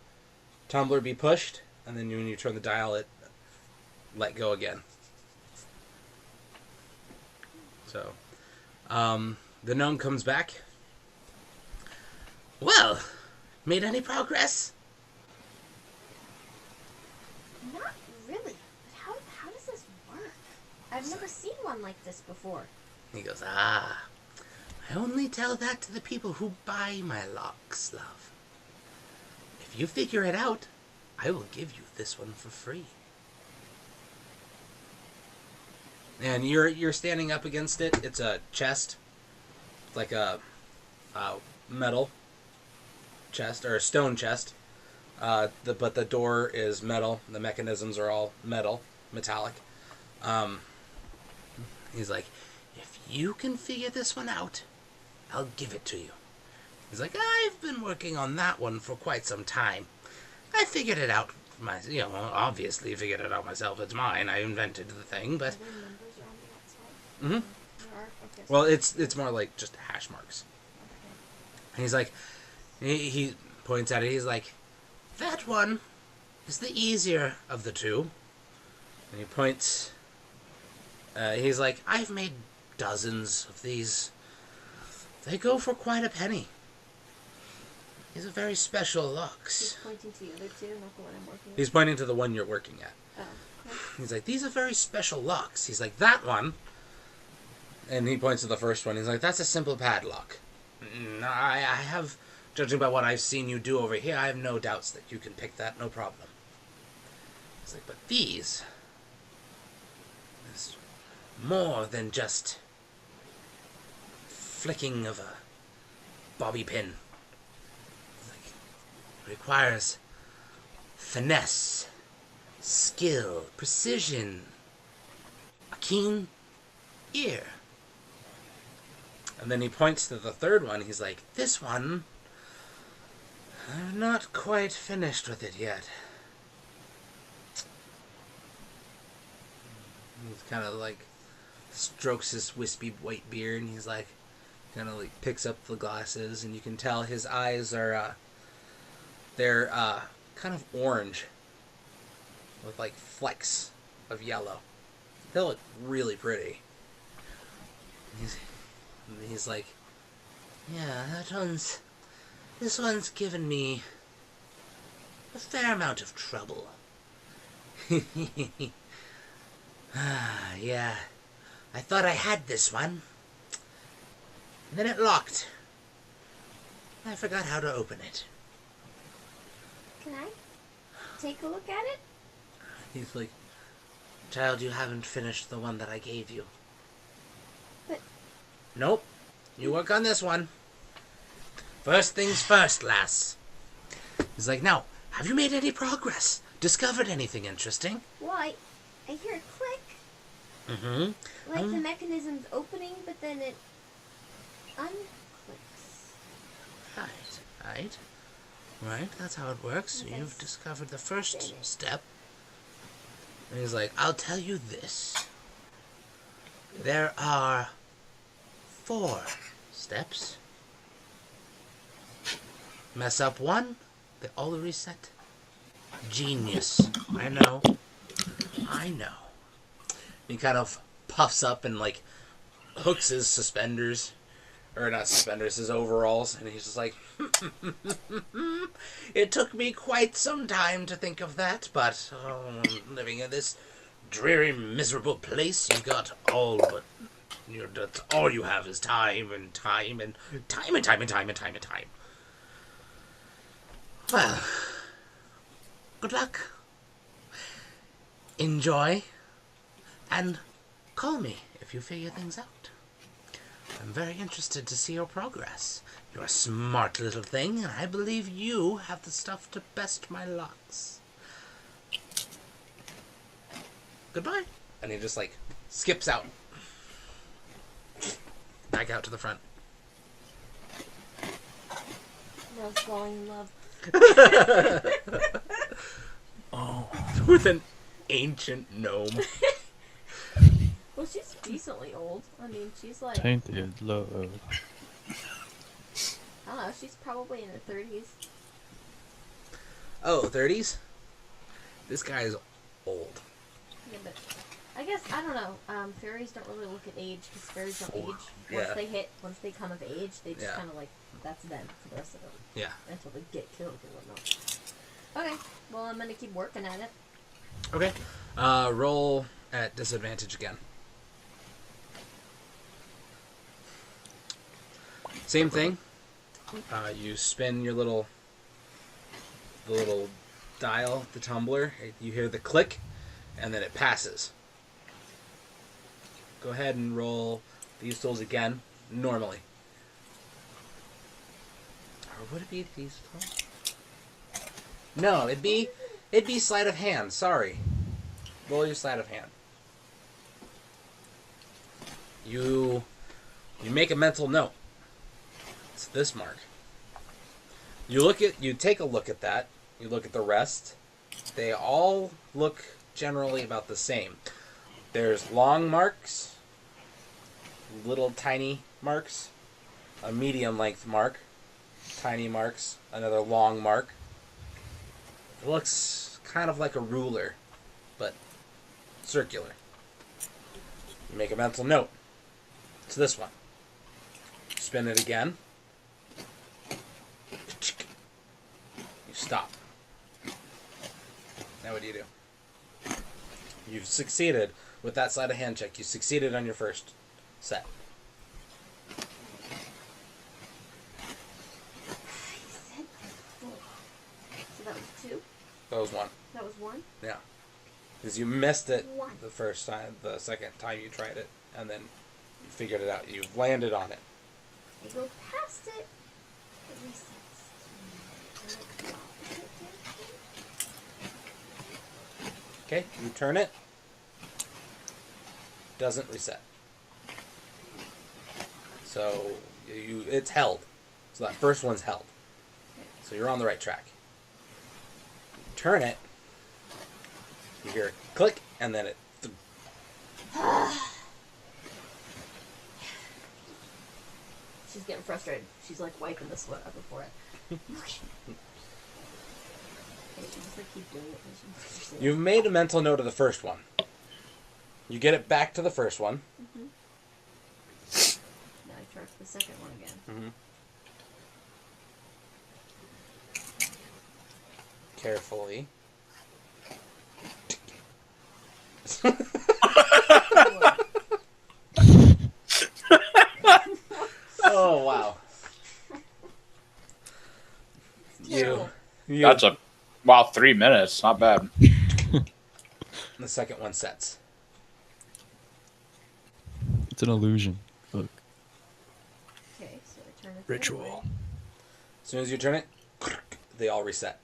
tumbler be pushed, and then when you turn the dial, it let go again. So, the gnome comes back. Well, made any progress? Not really. But how does this work? I've never seen one like this before. He goes, I only tell that to the people who buy my locks, love. If you figure it out, I will give you this one for free. And you're standing up against it. It's a chest, like a metal chest or a stone chest. But the door is metal. The mechanisms are all metallic. He's like, if you can figure this one out, I'll give it to you. He's like, I've been working on that one for quite some time. I figured it out obviously figured it out myself. It's mine. I invented the thing, but Okay, well, it's more like just hash marks. And he's like, he points at it. He's like, that one is the easier of the two. And he points. He's like, I've made dozens of these. They go for quite a penny. These are very special locks. He's pointing to the other two, not the one I'm working with. He's pointing to the one you're working at. Oh, okay. He's like, these are very special locks. He's like, that one. And he points to the first one. He's like, that's a simple padlock. I have, judging by what I've seen you do over here, I have no doubts that you can pick that, no problem. He's like, but these is more than just flicking of a bobby pin. He's like, it requires finesse, skill, precision, a keen ear. And then he points to the third one. He's like, this one, I'm not quite finished with it yet. He's kind of like strokes his wispy white beard, and he's like, kind of like picks up the glasses, and you can tell his eyes are, they're kind of orange with like flecks of yellow. They look really pretty. He's like, yeah, this one's given me a fair amount of trouble. Yeah. I thought I had this one. And then it locked. I forgot how to open it. Can I take a look at it? He's like, child, you haven't finished the one that I gave you. But- Nope. You work on this one. First things first, lass. He's like, now, have you made any progress? Discovered anything interesting? Well, I hear a click. Mm-hmm. Like the mechanism's opening, but then it unclicks. Right, that's how it works. Okay. You've discovered the first Did it. step. And he's like, I'll tell you this. There are 4 steps. Mess up one, they all reset. Genius. I know. He kind of puffs up and like hooks his suspenders. Or not suspenders, his overalls, and he's just like, it took me quite some time to think of that, but living in this dreary, miserable place, you got all but, that's all you have is time and time and time and time and time and time and time. Well, good luck. Enjoy, and call me if you figure things out. I'm very interested to see your progress. You're a smart little thing, and I believe you have the stuff to best my locks. Goodbye. And he just, like, skips out. Back out to the front. Rose falling in love. With an ancient gnome. Well, she's decently old. I mean, she's like, Tainted love. I don't know, she's probably in her 30s. Oh, 30s? This guy's old. Yeah, but I guess, I don't know, fairies don't really look at age, because fairies don't age. Yeah. Once they come of age, they just Yeah. kind of like, that's them for the rest of them. Yeah. Until they get killed or whatnot. Okay, well, I'm gonna keep working at it. Okay. Roll at disadvantage again. Same thing. You spin your the little dial, the tumbler. You hear the click, and then it passes. Go ahead and roll these tools again, normally. Or would it be these tools? No, it'd be sleight of hand. Sorry. Roll your sleight of hand. You make a mental note. It's this mark. You take a look at that. You look at the rest. They all look generally about the same. There's long marks, little tiny marks, a medium length mark, tiny marks, another long mark. It looks kind of like a ruler, but circular. You make a mental note. It's this one. Spin it again. You stop. Now what do you do? You've succeeded with that sleight of hand check. You succeeded on your first set. So that was 2? That was 1. That was 1? Yeah. Because you missed it One. the first time, the second time you tried it, and then you figured it out. You landed on it. I go past it. It resets. Okay, you turn it. Doesn't reset. So it's held. So that first one's held. So you're on the right track. Turn it. You hear a click, and then it. She's getting frustrated. She's like wiping the sweat up before it. Okay, she just like keep doing it. You've made a mental note of the first one. You get it back to the first one. Now I try for the second one again. Carefully. Oh wow. Terrible. You. That's a wow, 3 minutes. Not bad. The second one sets. It's an illusion. Look. Okay, so I turn it Ritual. As soon as you turn it, they all reset.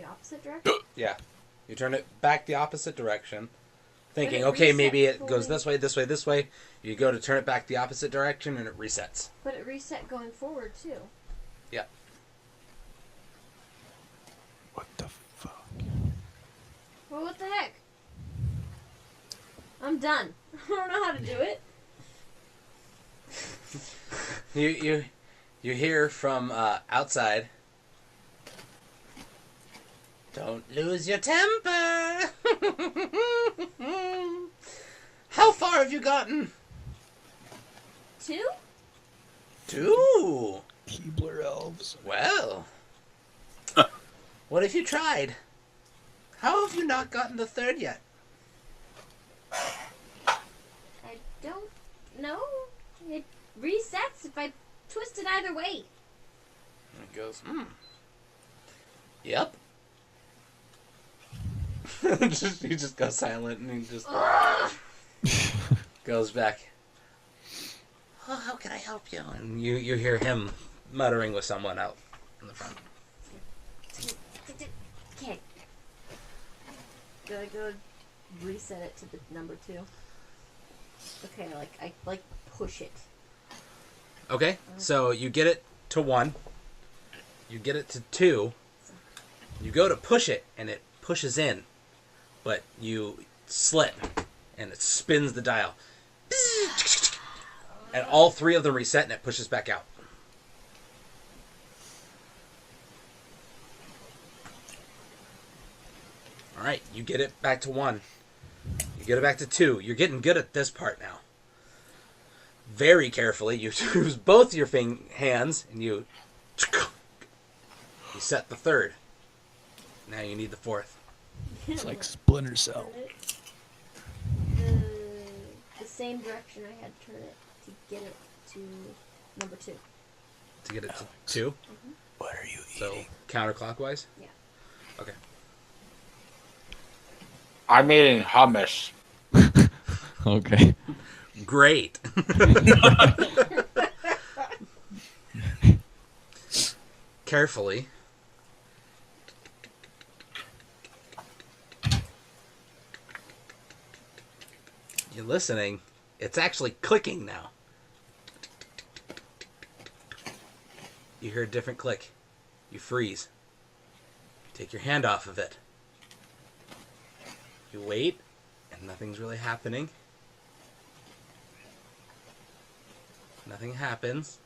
the opposite direction. Yeah. You turn it back the opposite direction, thinking, it okay, maybe reset it goes fully? this way, this way, this way. You go to turn it back the opposite direction, and it resets. But it reset going forward too. Yeah. What the fuck? Well, what the heck? I'm done. I don't know how to do it. You hear from outside. Don't lose your temper. How far have you gotten? 2? 2. Keebler elves. Well, what have you tried? How have you not gotten the 3rd yet? I don't know. It resets if I twist it either way. And it goes, Yep. He just goes silent and he just goes back. Oh, how can I help you? And you hear him muttering with someone out in the front. Okay. Gotta go reset it to the number 2. Okay, I push it. Okay, so you get it to 1. You get it to 2. You go to push it, and it pushes in. But you slip, and it spins the dial. And all 3 of them reset, and it pushes back out. Alright, you get it back to 1. You get it back to 2. You're getting good at this part now. Very carefully, you use both your hands, and you set the 3rd. Now you need the 4th. It's like Splinter Cell. The same direction I had to turn it to get it to number 2. To get it to 2? What are you So, counterclockwise? Yeah. Okay. I'm eating hummus. Okay. Great. Carefully. You're listening. It's actually clicking now. You hear a different click. You freeze. Take your hand off of it. You wait, and nothing's really happening. Nothing happens.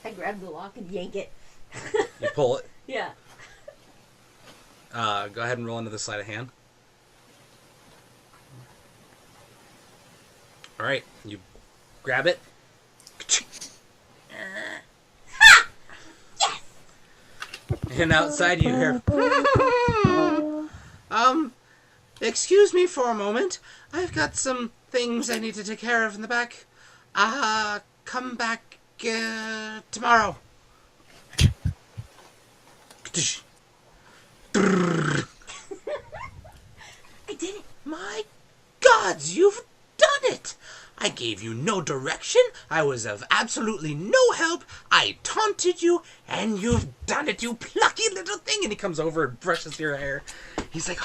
I grab the lock and yank it. You pull it. Yeah. Go ahead and roll into the sleight of hand. Alright, you grab it. And outside you hear... excuse me for a moment. I've got some things I need to take care of in the back. Come back, tomorrow. I did it. My gods, you've done it! I gave you no direction, I was of absolutely no help, I taunted you, and you've done it, you plucky little thing! And he comes over and brushes your hair. He's like,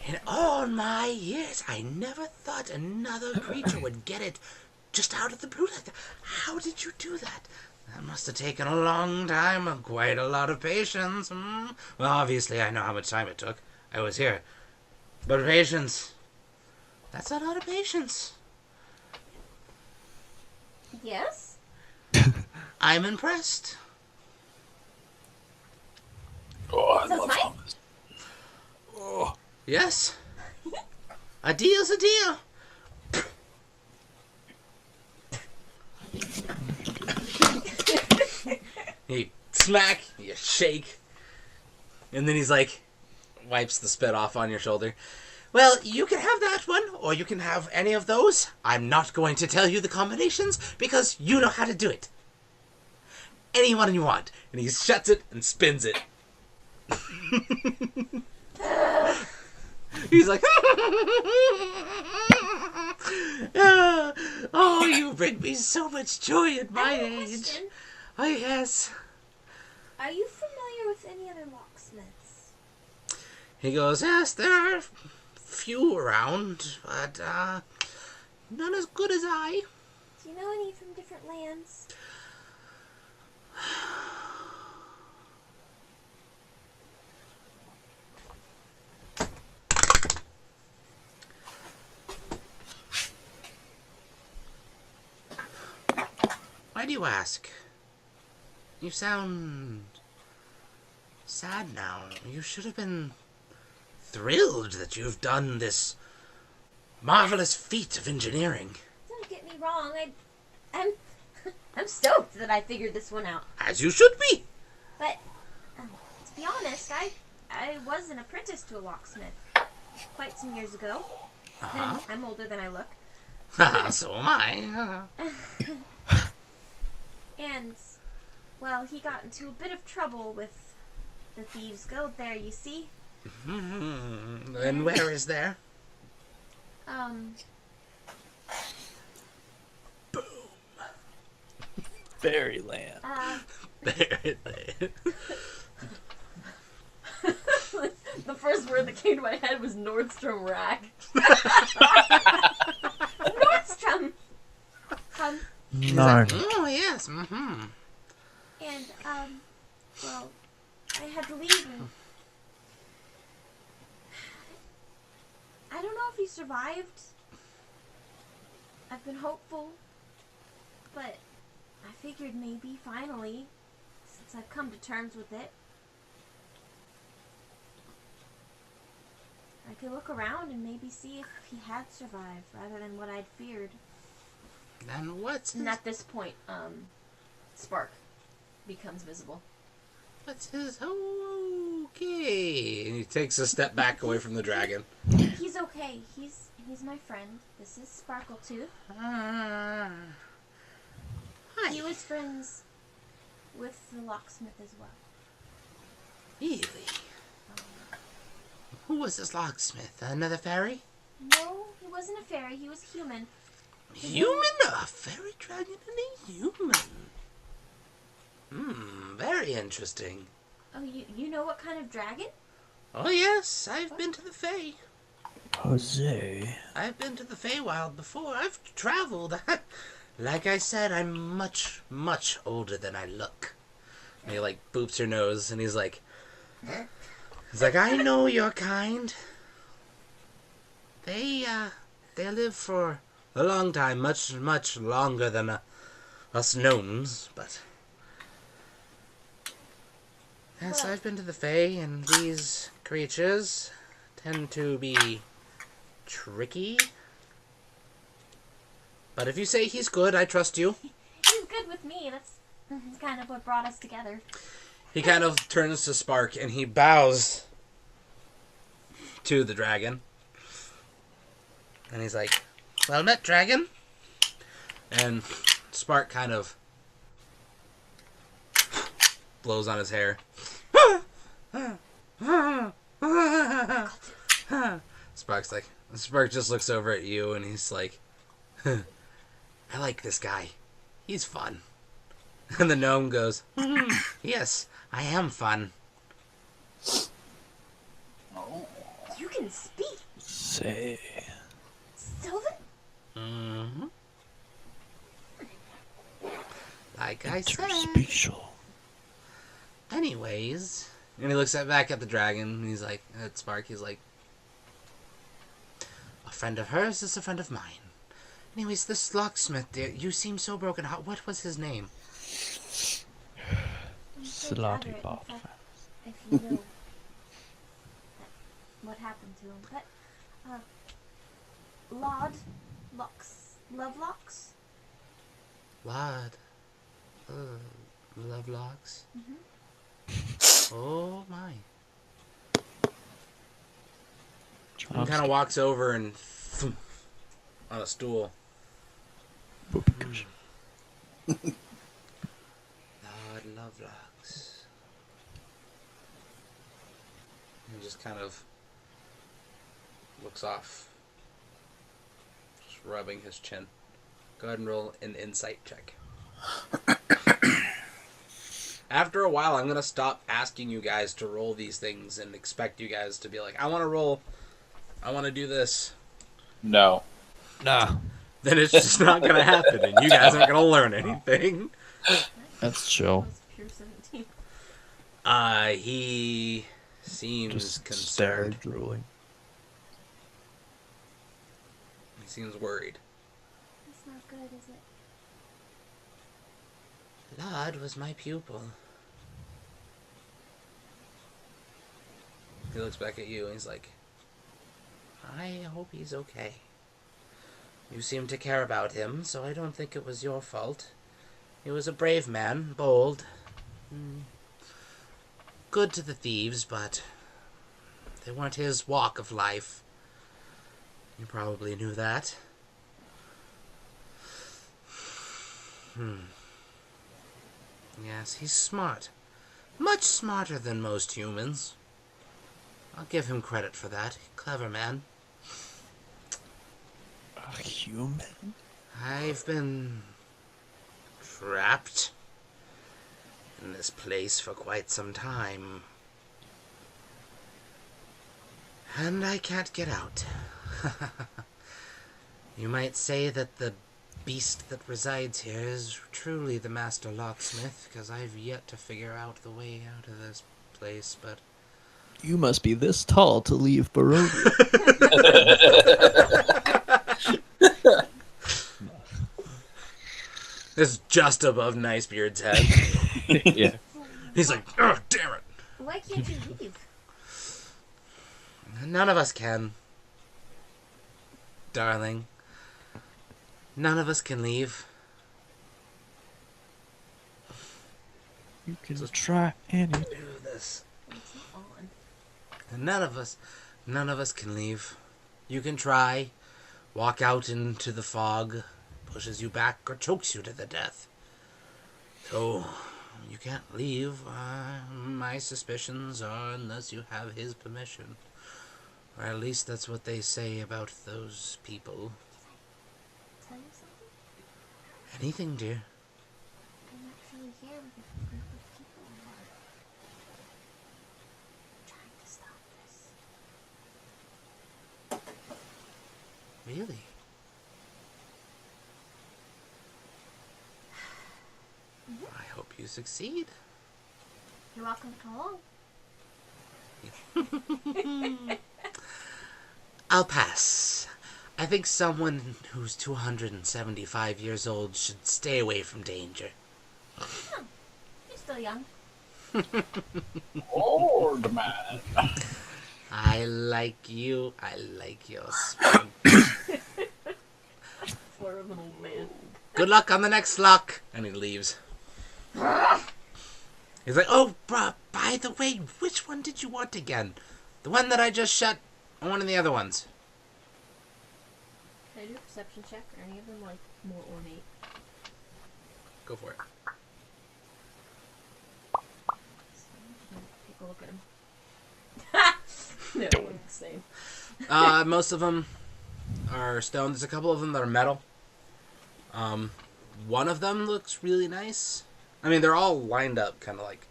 in all my years, I never thought another creature would get it just out of the blue like that. How did you do that? That must have taken a long time, and quite a lot of patience. Well, obviously, I know how much time it took. I was here. But patience. That's a lot of patience. Yes? I'm impressed. Oh, I Sounds love nice. hummus. Oh. Yes. A deal's a deal. He smack shake. And then he's like, wipes the spit off on your shoulder. Well, you can have that one, or you can have any of those. I'm not going to tell you the combinations, because you know how to do it. Any one you want. And he shuts it and spins it. He's like, oh, you bring me so much joy at my age. Question. Oh, yes. Are you familiar with any other locksmiths? He goes, yes, there are few around, but none as good as I. Do you know any from different lands? Why do you ask? You sound sad now. You should have been thrilled that you've done this marvelous feat of engineering. Don't get me wrong. I'm stoked that I figured this one out. As you should be. But to be honest, I was an apprentice to a locksmith quite some years ago. Uh-huh. I'm older than I look. So am I. And, well, he got into a bit of trouble with the Thieves' Guild there, you see. And where is there? Fairyland. The first word that came to my head was Nordstrom Rack. Nordstrom! Narn. Oh, yes. Mm-hmm. And, well, I had to leave and... I don't know if he survived. I've been hopeful. But I figured maybe, finally, since I've come to terms with it, I could look around and maybe see if he had survived, rather than what I'd feared. And what's his, And at this point, Spark becomes visible. what's his... Oh, okay. And he takes a step back away from the dragon. He's okay. He's my friend. This is Sparkletooth. Hi. He was friends with the locksmith as well. Really? Who was this locksmith? Another fairy? No, he wasn't a fairy. He was human. Human? A fairy dragon and a human. Very interesting. Oh, you know what kind of dragon? Oh, yes. I've been to the Fae. Jose. I've been to the Feywild before. I've traveled. Like I said, I'm much, much older than I look. And he, like, boops your nose, and he's like, I know your kind. They live for a long time, much, much longer than us gnomes, but... Yes, I've been to the Fae, and these creatures tend to be tricky. But if you say he's good, I trust you. He's good with me. That's kind of what brought us together. He kind of turns to Spark, and he bows to the dragon. And he's like, well met, dragon. And Spark kind of blows on his hair. Spark just looks over at you, and he's like, I like this guy. He's fun. And the gnome goes, yes, I am fun. You can speak, Say. Sylvan? Mm-hmm. Like I said. Interspecial. Anyways. And he looks back at the dragon, and he's like, at Spark, he's like, a friend of hers is a friend of mine. Anyways, this locksmith there, you seem so broken hearted. What was his name? Slotty Bob. If you know what happened to him. But, Lovelocks? Lod. Lovelocks. Mm-hmm. And kind of walks over and on a stool. Whoopee cushion. Lord Lovelocks. And just kind of looks off. Just rubbing his chin. Go ahead and roll an insight check. After a while, I'm going to stop asking you guys to roll these things and expect you guys to be like, I want to roll. I want to do this. No. Nah. Then it's just not going to happen, and you guys aren't going to learn anything. That's chill. That was pure 17. He seems Just concerned. stare, drooling. He seems worried. That's not good, is it? Lod was my pupil. He looks back at you and he's like, I hope he's okay. You seem to care about him, so I don't think it was your fault. He was a brave man, bold. Good to the thieves, but they weren't his walk of life. You probably knew that. Yes, he's smart. Much smarter than most humans. I'll give him credit for that. Clever man. A human? I've been trapped in this place for quite some time. And I can't get out. You might say that the beast that resides here is truly the master locksmith, because I've yet to figure out the way out of this place, but... You must be this tall to leave Barovia. It's just above Nicebeard's head. Yeah. He's like, oh, damn it. Why can't you leave? None of us can. Darling. None of us can leave. You can try anything. Do this. It's not on. And none of us can leave. You can try. Walk out into the fog. Pushes you back or chokes you to the death. So, you can't leave. My suspicions are unless you have his permission. Or at least that's what they say about those people. Tell you something? Anything, dear. I'm actually here with a group of people who are trying to stop this. Really? I hope you succeed. You're welcome to come along. I'll pass. I think someone who's 275 years old should stay away from danger. You're still young. Old man. I like you. I like your spunk. For an old man. Good luck on the next lock. And he leaves. He's like, oh, bruh, by the way, which one did you want again? The one that I just shut, or one of the other ones? Can I do a perception check? Are any of them like more ornate? Go for it. Take a look at him. No, they're the same. Most of them are stone. There's a couple of them that are metal. One of them looks really nice. I mean, they're all lined up, kind of like...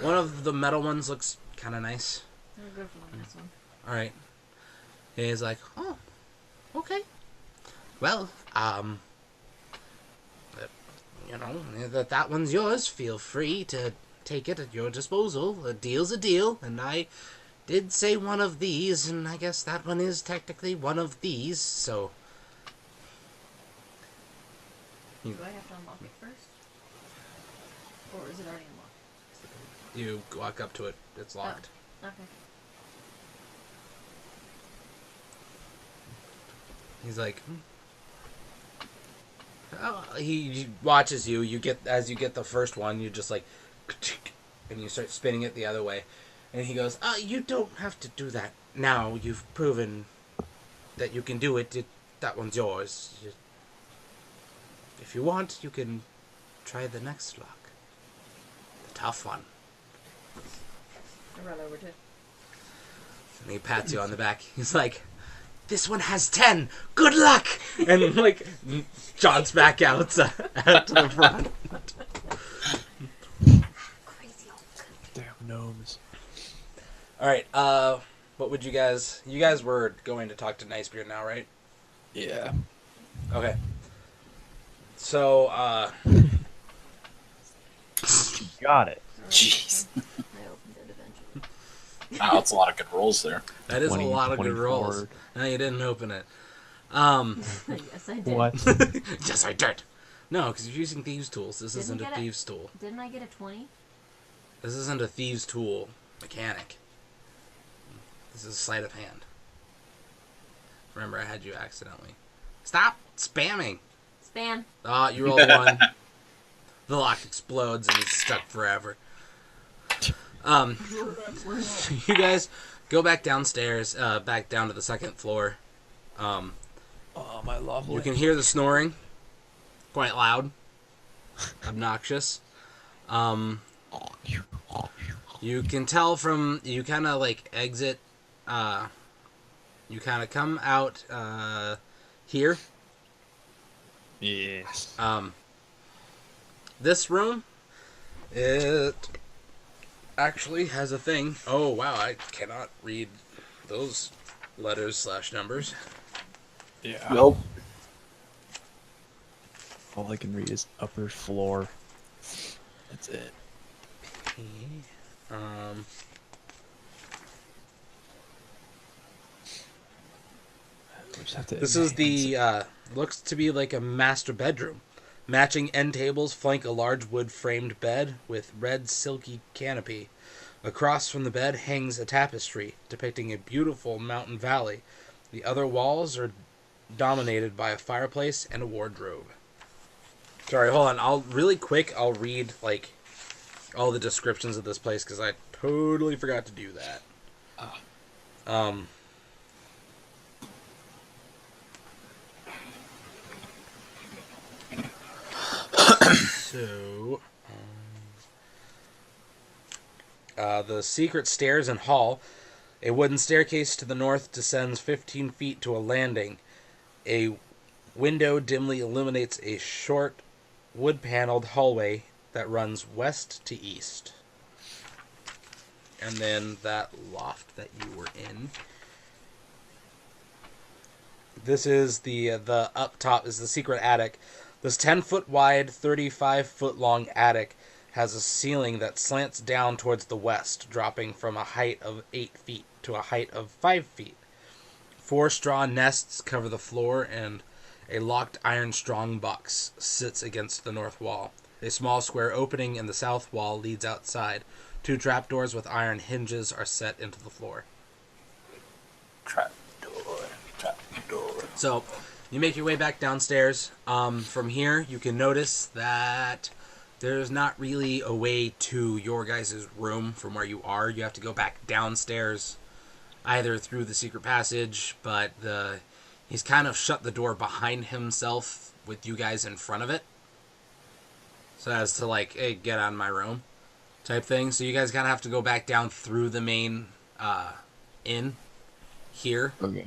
One of the metal ones looks kind of nice. I'll go for the next one. Alright. He's like, oh, okay. Well, you know, that one's yours. Feel free to take it at your disposal. A deal's a deal, and I did say one of these, and I guess that one is technically one of these, so... Do I have to unlock it first? Or is it already unlocked? You walk up to it, it's locked. Okay. He's like, oh, he watches you. You get, as you get the first one, you just like, and you start spinning it the other way, And he goes, you don't have to do that now. You've proven that you can do it. That one's yours. If you want, you can try the next lock. The tough one. I run over to And he pats you on the back. He's like, this one has 10. Good luck! And, like, jaunts back out to the front. crazy old Damn gnomes. Alright, what would you guys... You guys were going to talk to Nicebeard now, right? Yeah. Okay. So, Got it. Jeez. I opened it eventually. Wow, that's a lot of good rolls there. that is 20, a lot of good 24. rolls. No, you didn't open it. Yes, I did. What? Yes, I did. No, because you're using thieves' tools. This Didn't isn't a get it. thieves' tool. Didn't I get a 20? This isn't a thieves' tool mechanic. This is sleight of hand. Remember, I had you accidentally. Stop spamming! Spam. Ah, you roll a 1. The lock explodes and it's stuck forever. You guys go back downstairs, back down to the second floor. Oh, my lovely. You can hear the snoring. Quite loud. Obnoxious. You can tell from... You kind of, like, exit... you kind of come out, here. Yes. This room, it actually has a thing. Oh, wow, I cannot read those letters/numbers. Yeah. Nope. All I can read is upper floor. That's it. We just have to This is enhance the, looks to be like a master bedroom. Matching end tables flank a large wood-framed bed with red silky canopy. Across from the bed hangs a tapestry depicting a beautiful mountain valley. The other walls are dominated by a fireplace and a wardrobe. Sorry, hold on. I'll read, like, all the descriptions of this place because I totally forgot to do that. So, the secret stairs and hall. A wooden staircase to the north descends 15 feet to a landing. A window dimly illuminates a short, wood-paneled hallway that runs west to east. And then that loft that you were in. This is the up top is the secret attic. This 10-foot wide, 35-foot-long attic has a ceiling that slants down towards the west, dropping from a height of 8 feet to a height of 5 feet. 4 straw nests cover the floor, and a locked iron strong box sits against the north wall. A small square opening in the south wall leads outside. 2 trapdoors with iron hinges are set into the floor. Trapdoor. So, you make your way back downstairs. From here, you can notice that there's not really a way to your guys' room from where you are. You have to go back downstairs, either through the secret passage, but he's kind of shut the door behind himself with you guys in front of it. So as to, like, hey, get out of my room type thing. So you guys kind of have to go back down through the main inn here. Okay.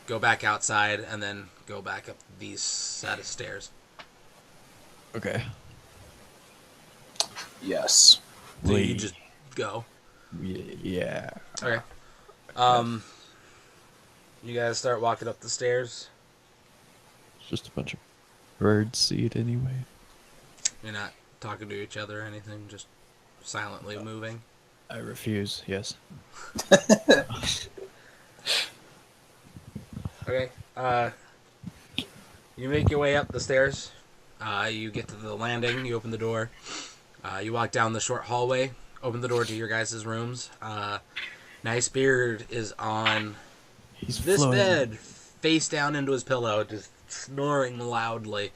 Go back outside, and then go back up these set of stairs. Okay. Yes. So you just go. Yeah. Okay. You guys start walking up the stairs. It's just a bunch of bird seed anyway. You're not talking to each other or anything, just silently moving. I refuse, yes. Okay. You make your way up the stairs. You get to the landing. You open the door. You walk down the short hallway. Open the door to your guys' rooms. Nicebeard is on He's this floating. bed, face down into his pillow, just snoring loudly.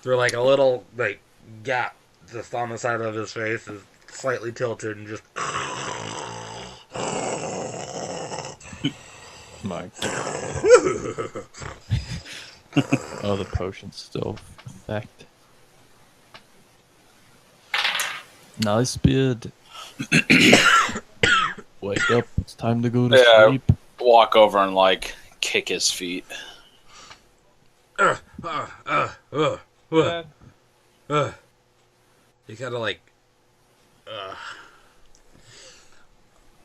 Through like a little like gap just on the side of his face, his slightly tilted and just. My God. Oh, the potion's still effect. Nice beard. Wake up, it's time to go to Yeah. sleep. Walk over and like kick his feet. He kind of like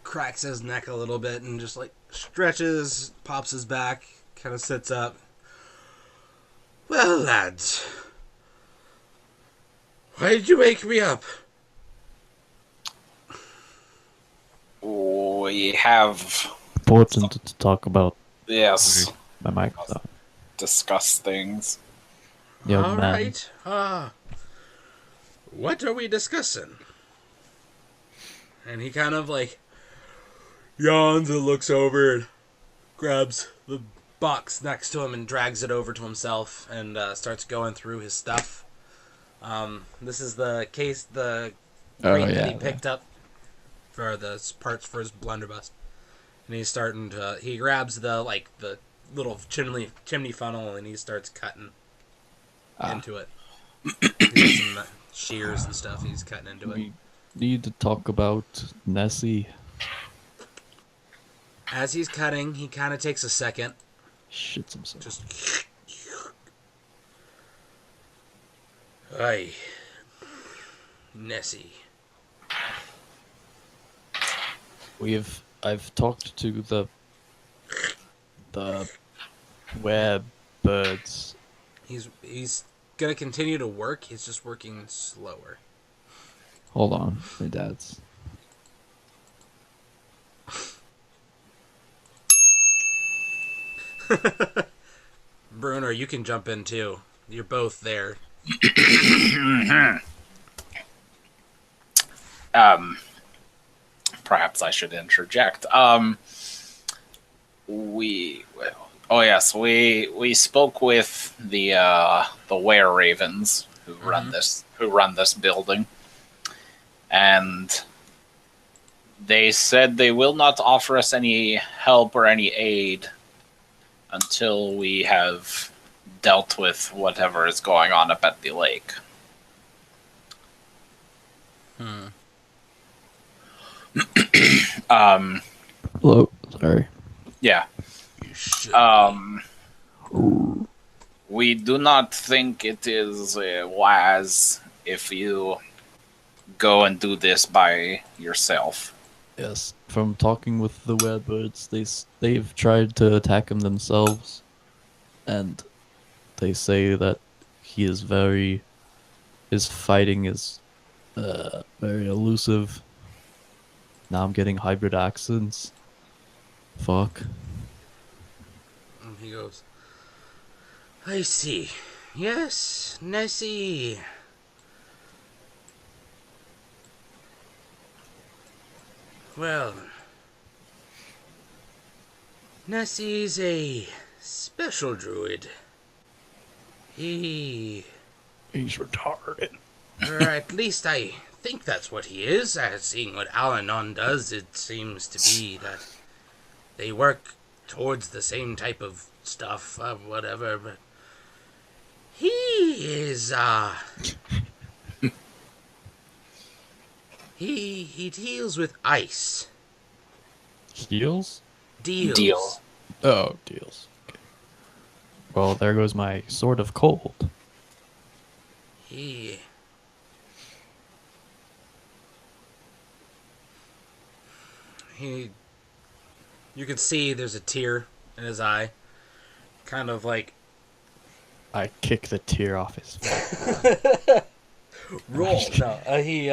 cracks his neck a little bit and just like stretches, pops his back, kind of sits up. Well, lads, why did you wake me up? We have, Important to talk about yes, my Microsoft. discuss things. Young All man. right. What are we discussing? And he kind of like yawns and looks over and grabs the box next to him and drags it over to himself and starts going through his stuff. This is the case, the crate that he picked up for the parts for his blunderbuss. And he's starting to, he grabs the little chimney funnel and he starts cutting into it. He's got some shears and stuff he's cutting into it. We need to talk about Nessie. As he's cutting, he kind of takes a second. Shits himself. Just. Aye. Nessie. I've talked to the were birds. He's gonna continue to work. He's just working slower. Hold on, my dad's. Bruno, you can jump in too. You're both there. Perhaps I should interject. We spoke with the Were Ravens who run this building, and they said they will not offer us any help or any aid until we have dealt with whatever is going on up at the lake. Hello, sorry. Yeah. You should. We do not think it is wise if you go and do this by yourself. Yes, from talking with the werebirds, they've tried to attack him themselves, and they say that his fighting is very elusive. Now I'm getting hybrid accents. Fuck. And he goes, I see. Yes, Nessie. Well, Nessie's a special druid. He's retarded. or at least I think that's what he is. Seeing what Al-Anon does, it seems to be that they work towards the same type of stuff, whatever, but he is, he deals with ice. Heals? Deals. Deal. Oh, deals. Okay. Well, there goes my sword of cold. He... You can see there's a tear in his eye. Kind of like... I kick the tear off his face. Roll. No, he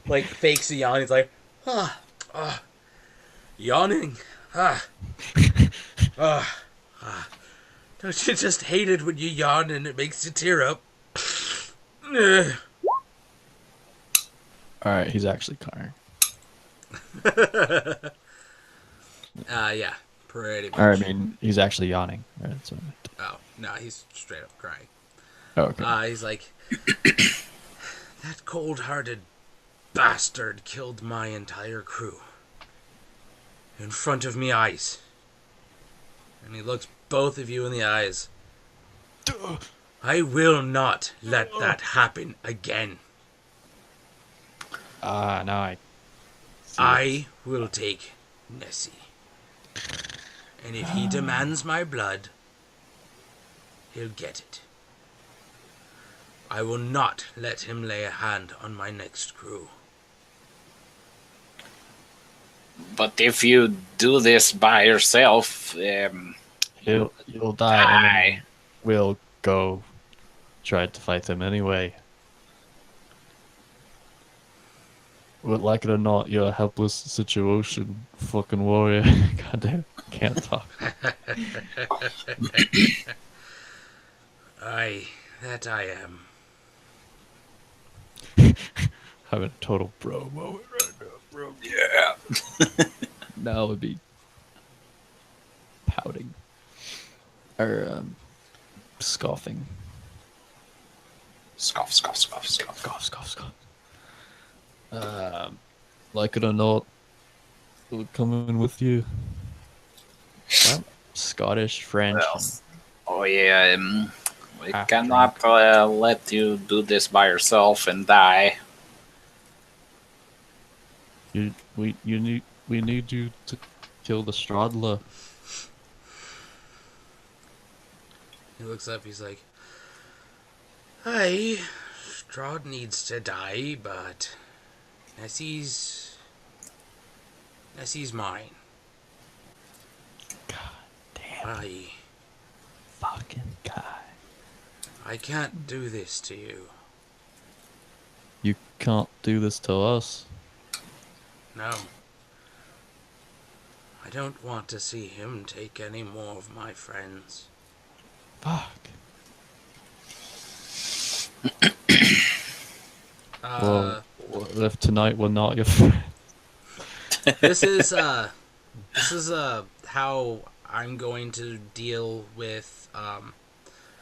like fakes a yawn. He's like, yawning. Don't you just hate it when you yawn and it makes you tear up? Alright, he's actually crying. Yeah, pretty much. Or, I mean, he's actually yawning. Right, that's what I meant. Oh, no, he's straight up crying. Oh, okay. He's like, that cold-hearted bastard killed my entire crew. In front of me eyes. And he looks both of you in the eyes. I will not let that happen again. No, I. I will take Nessie. And if he demands my blood, he'll get it. I will not let him lay a hand on my next crew. But if you do this by yourself, You'll die. And then we'll go try to fight him anyway. But like it or not, you're a helpless situation, fucking warrior. Goddamn, can't talk. That I am. Having a total bro moment right now, bro. yeah. Now would be pouting or scoffing. Scoff, scoff, scoff, scoff. Scoff, scoff, scoff. Like it or not, we're coming with you. Well, Scottish, French. Well, oh yeah, we Half cannot let you do this by yourself and die. We need you to kill the Stradler. He looks up, he's like, Aye, Strahd needs to die, but Nessie's mine. God damn Aye, fucking guy. I can't do this to you. You can't do this to us. No. I don't want to see him take any more of my friends. Fuck. Uh, What if tonight we're not your friend? this is how I'm going to deal with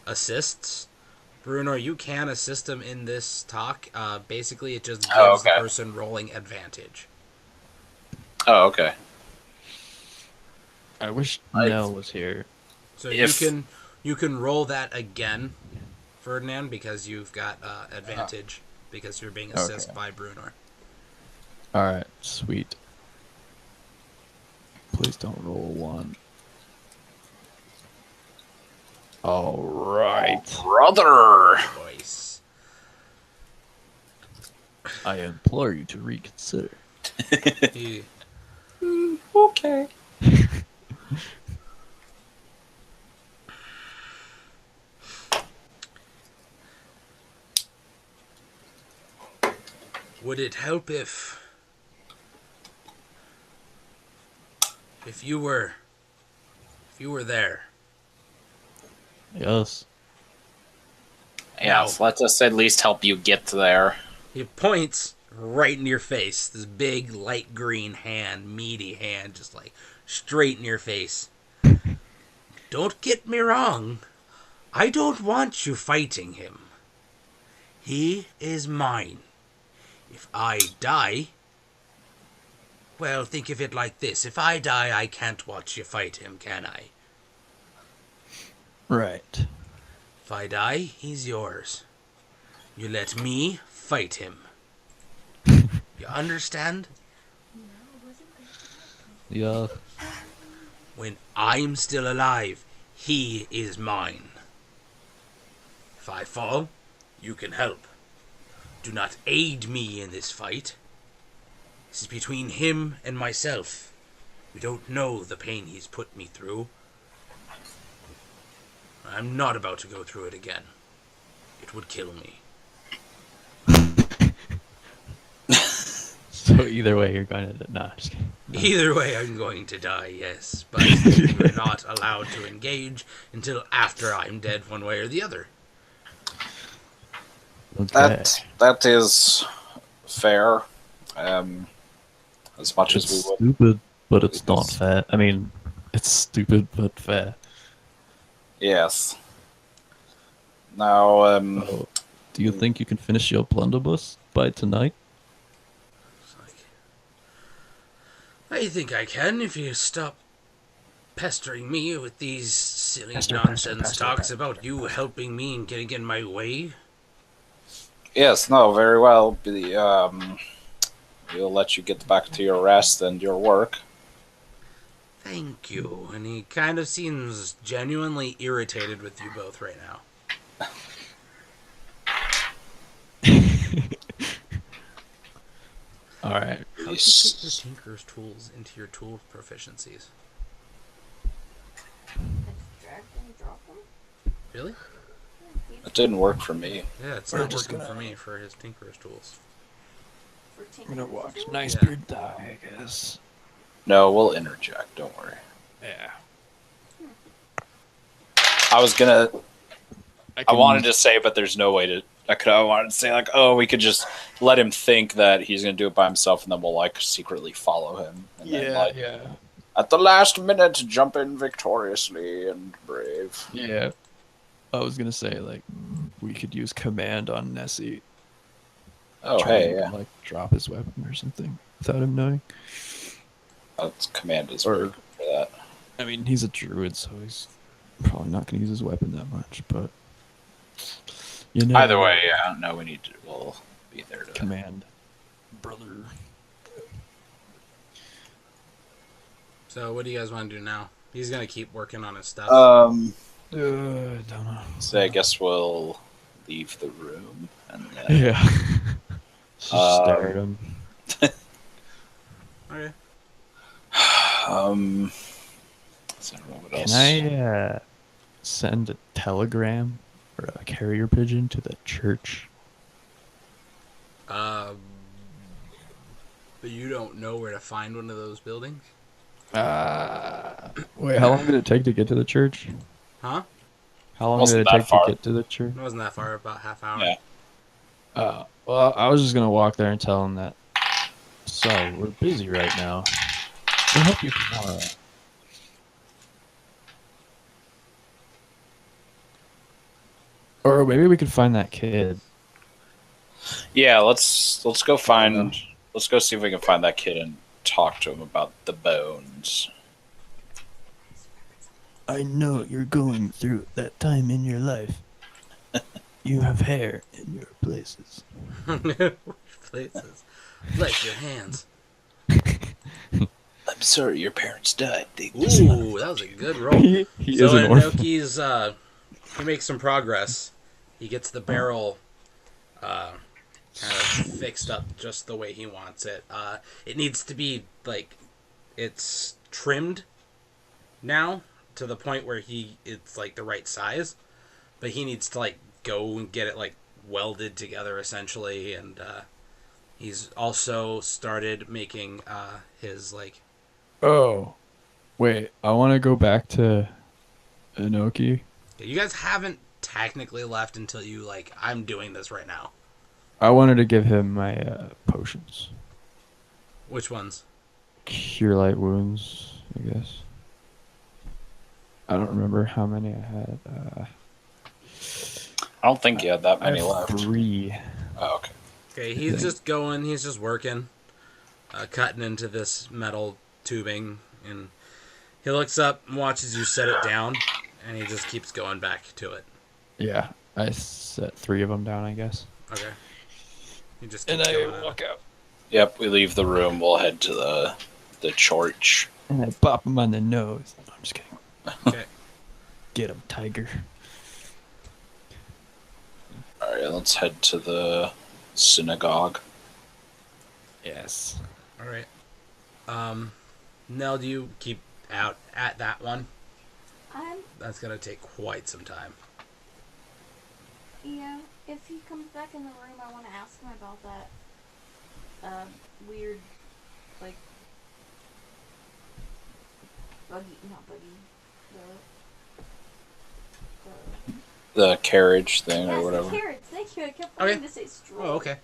assists. Bruno, you can assist him in this talk. Basically, it just gives the person rolling advantage. Oh, okay. I wish Nell was here. So If- you can roll that again, Ferdinand, because you've got advantage because you're being assisted by Bruno. Alright, sweet. Please don't roll one. Alright. Brother! Voice. I implore you to reconsider. He, Okay. would it help if you were there? Yes. Yes, let us at least help you get there. He points right in your face. This big light green hand, meaty hand, just like straight in your face. Don't get me wrong. I don't want you fighting him. He is mine. If I die, well, think of it like this. If I die, I can't watch you fight him, can I? Right. If I die, he's yours. You let me fight him. You understand? Yeah. When I'm still alive, he is mine. If I fall, you can help. Do not aid me in this fight. This is between him and myself. We don't know the pain he's put me through. I'm not about to go through it again. It would kill me. So either way, you're going to... Nah, just kidding. Either way, I'm going to die, yes. But you're not allowed to engage until after I'm dead one way or the other. Okay. That is fair. As much as It's we would. stupid, but it's not fair. I mean, it's stupid, but fair. Yes. Now, Oh, do you think you can finish your blunderbuss by tonight? I think I can if you stop pestering me with these silly Pester, nonsense pester, talks pester, about you helping me and getting in my way. Yes, no, very well. We'll let you get back to your rest and your work. Thank you. And he kind of seems genuinely irritated with you both right now. All right. How do you get your tinker's tools into your tool proficiencies? Extract and drop them. Really? It didn't work for me. Yeah, it's We're not just working gonna- for me for his tinker's tools. For I'm gonna watch tinkering. Nice Yeah. Beard die, I guess. No, we'll interject. Don't worry. Yeah. I was gonna. I can- wanted to say, but there's no way to. I wanted to say like, oh, we could just let him think that he's gonna do it by himself, and then we'll like secretly follow him. And then, like, Yeah. at the last minute, jump in victoriously and brave. Yeah. I was gonna say like we could use command on Nessie. Oh, Try hey, and, yeah. like drop his weapon or something without him knowing. That's command is Or- very good for that. I mean, he's a druid, so he's probably not gonna use his weapon that much. But you know, Either way, yeah. No, we need to. We'll be there to. command, brother. So what do you guys want to do now? He's gonna keep working on his stuff. I don't know. So I guess we'll leave the room and then. Yeah. Just stare at him. Okay. So I don't know what Can else. I send a telegram or a carrier pigeon to the church? But you don't know where to find one of those buildings? Wait, how long did it take to get to the church? Huh? How long Wasn't did it that take far. to get to the church? It wasn't that far, about half hour. Yeah. Well, I was just gonna walk there and tell him that. So we're busy right now. We'll help you tomorrow. Or maybe we could find that kid. Yeah, let's go find. Let's go see if we can find that kid and talk to him about the bones. I know you're going through that time in your life. You have hair in your places. Places. Like your hands. I'm sorry, your parents died. Ooh, that was a good roll. He So is an orphan. Inoki's, he makes some progress. He gets the barrel kind of fixed up just the way he wants it. It needs to be, like, it's trimmed now to the point where it's, like, the right size. But he needs to, like, go and get it, like, welded together, essentially. And he's also started making his, like... Oh. Wait, I want to go back to Inoki. You guys haven't technically left until you, like, I'm doing this right now. I wanted to give him my potions. Which ones? Cure light wounds, I guess. I don't remember how many I had. I don't think you had that I many have left. 3. Oh, okay. Okay, he's just going, he's just working, cutting into this metal tubing, and he looks up and watches you set it down, and he just keeps going back to it. Yeah, I set 3 of them down, I guess. Okay. He just keeps going at it. out. Yep, we leave the room. We'll head to the church. And I pop him on the nose. No, I'm just kidding. Okay. Get him, tiger. All right, let's head to the synagogue. Yes. All right. Nell, do you keep out at that one? That's gonna take quite some time. Yeah, if he comes back in the room, I want to ask him about that weird, like, not buggy, The carriage thing yes, or whatever. the carrots. Thank you. I kept Okay. wanting to say straw. Oh, okay.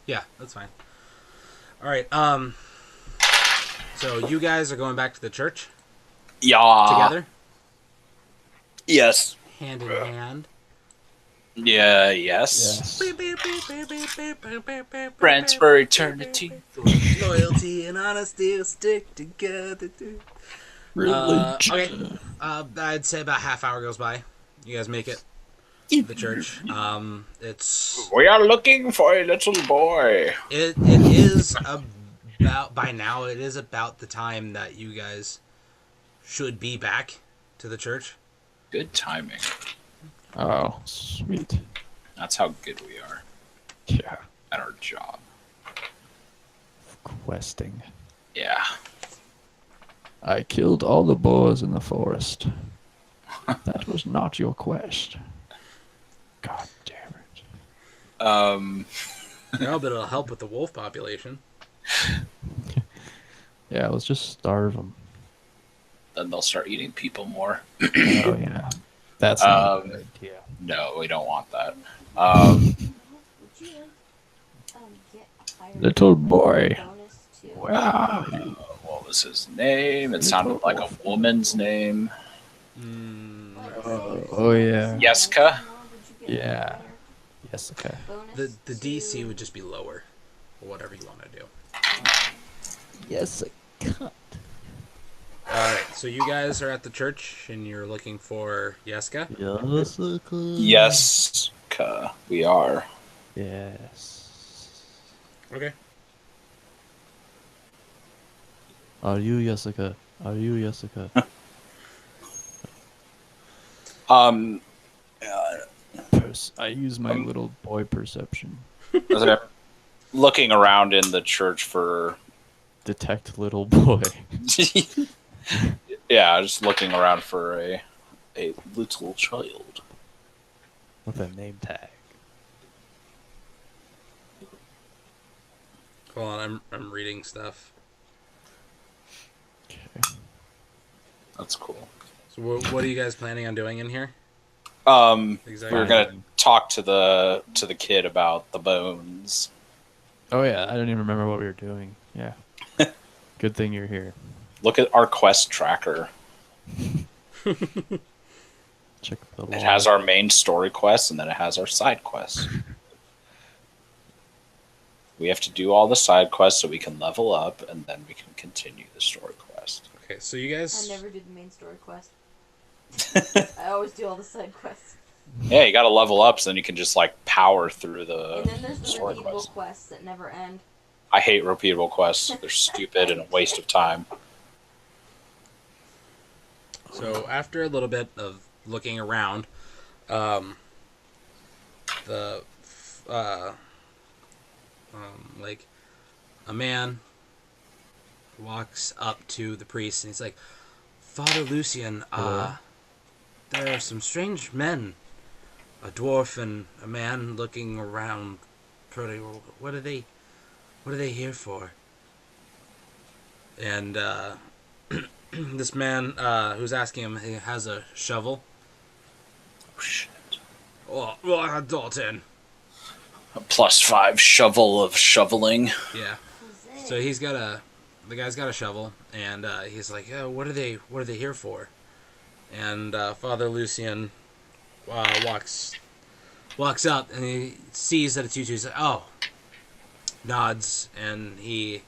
Yeah, that's fine. All right. So you guys are going back to the church Yeah. together, Yes. hand in hand. Yeah, yes. Yes. Friends for eternity. Loyalty and honesty will stick together. Okay. I'd say about half hour goes by. You guys make it to the church. It's We are looking for a little boy. it is about by now. It is about the time that you guys should be back to the church. Good timing. Oh, sweet. That's how good we are Yeah. at our job. Questing. Yeah. I killed all the boars in the forest. That was not your quest. God damn it. No, but it'll help with the wolf population. Yeah, let's just starve them. Then they'll start eating people more. Oh, yeah. That's not a Um, good idea. No, we don't want that. Would you get a higher Little boy. bonus too? Wow. What was his name? It sounded like a woman's name. Oh, yeah. Yeska? Yeah. Jessica. The DC would just be lower, or whatever you want to do. Jessica. All right, so you guys are at the church and you're looking for Yeska. Jessica. Yeska. We are. Yes. Okay. Are you Jessica? Are you Jessica? I use my little boy perception. Looking around in the church for. Detect little boy. Yeah, just looking around for a little child. With a name tag. Hold on, I'm reading stuff. Okay. That's cool. So what are you guys planning on doing in here? We Exactly. were gonna talk to the kid about the bones. Oh yeah, I don't even remember what we were doing. Yeah. Good thing you're here. Look at our quest tracker. Check the log. It has our main story quests, and then it has our side quests. We have to do all the side quests so we can level up, and then we can continue the story quest. Okay, so you guys. I never do the main story quest. I always do all the side quests. Yeah, you got to level up, so then you can just like power through And the then there's the story repeatable quest. quests that never end. I hate repeatable quests. They're stupid and a waste of time. So after a little bit of looking around, like a man walks up to the priest and he's like, "Father Lucian, there are some strange men, a dwarf and a man looking around. Pretty. What are they here for?" And this man who's asking him, he has a shovel. Oh, shit. Oh, Dalton. A +5 shovel of shoveling. Yeah. So the guy's got a shovel, and he's like, "Oh, what are they here for?" And Father Lucian walks up, and he sees that it's you two. He's like, "Oh," nods, and he.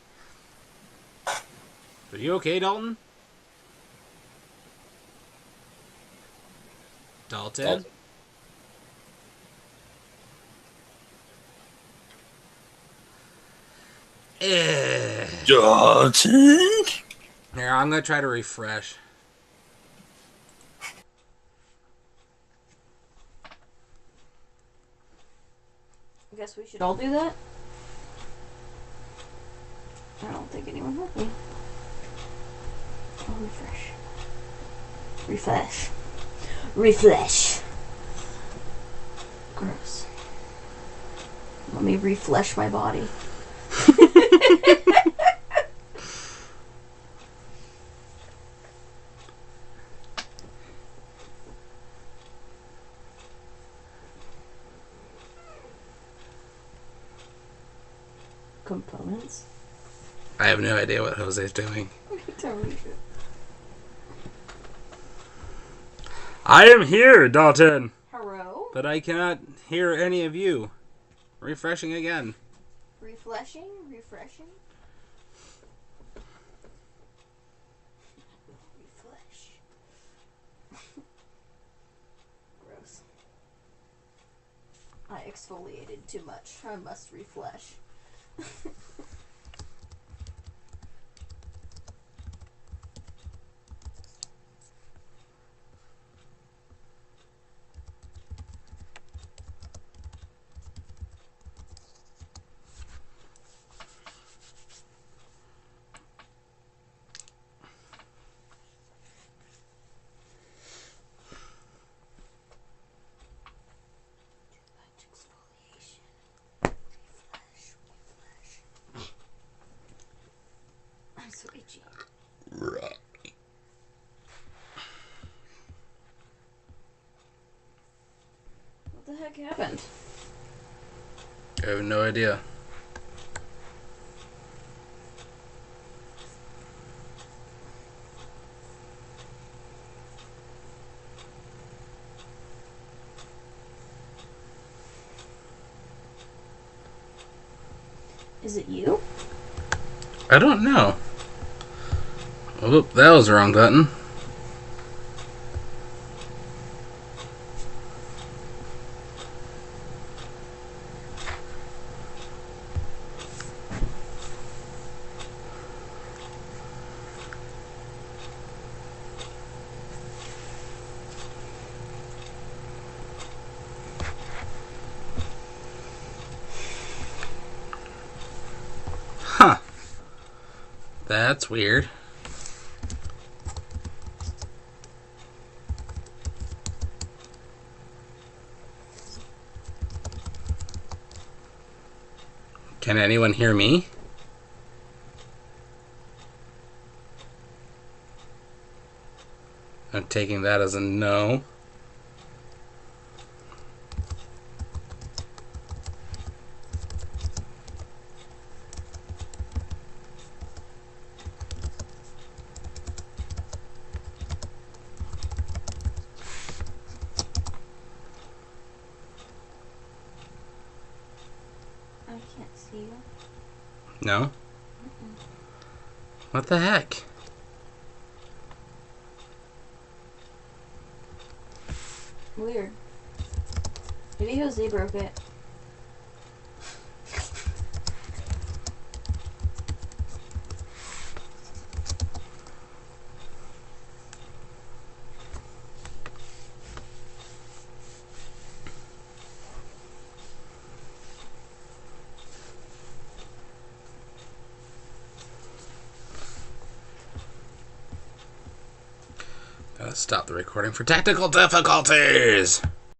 Are you okay, Dalton? Dalton? Dalton? Here, I'm gonna try to refresh. I guess we should all do that. I don't think anyone will be. I'll refresh. Refresh. Refresh. Gross. Let me refresh my body. Components? I have no idea what Jose's doing. Totally true. I am here, Dalton, Hello? but I cannot hear any of you. Refreshing again. Refreshing? Refresh. Gross. I exfoliated too much. I must refresh. I'm so itchy. What the heck happened? I have no idea. Is it you? I don't know. Oh, that was the wrong button. Huh. That's weird. Can anyone hear me? I'm taking that as a no. I can't see you. No? What the heck? Weird. Maybe Jose broke it. Gotta stop the recording for technical difficulties!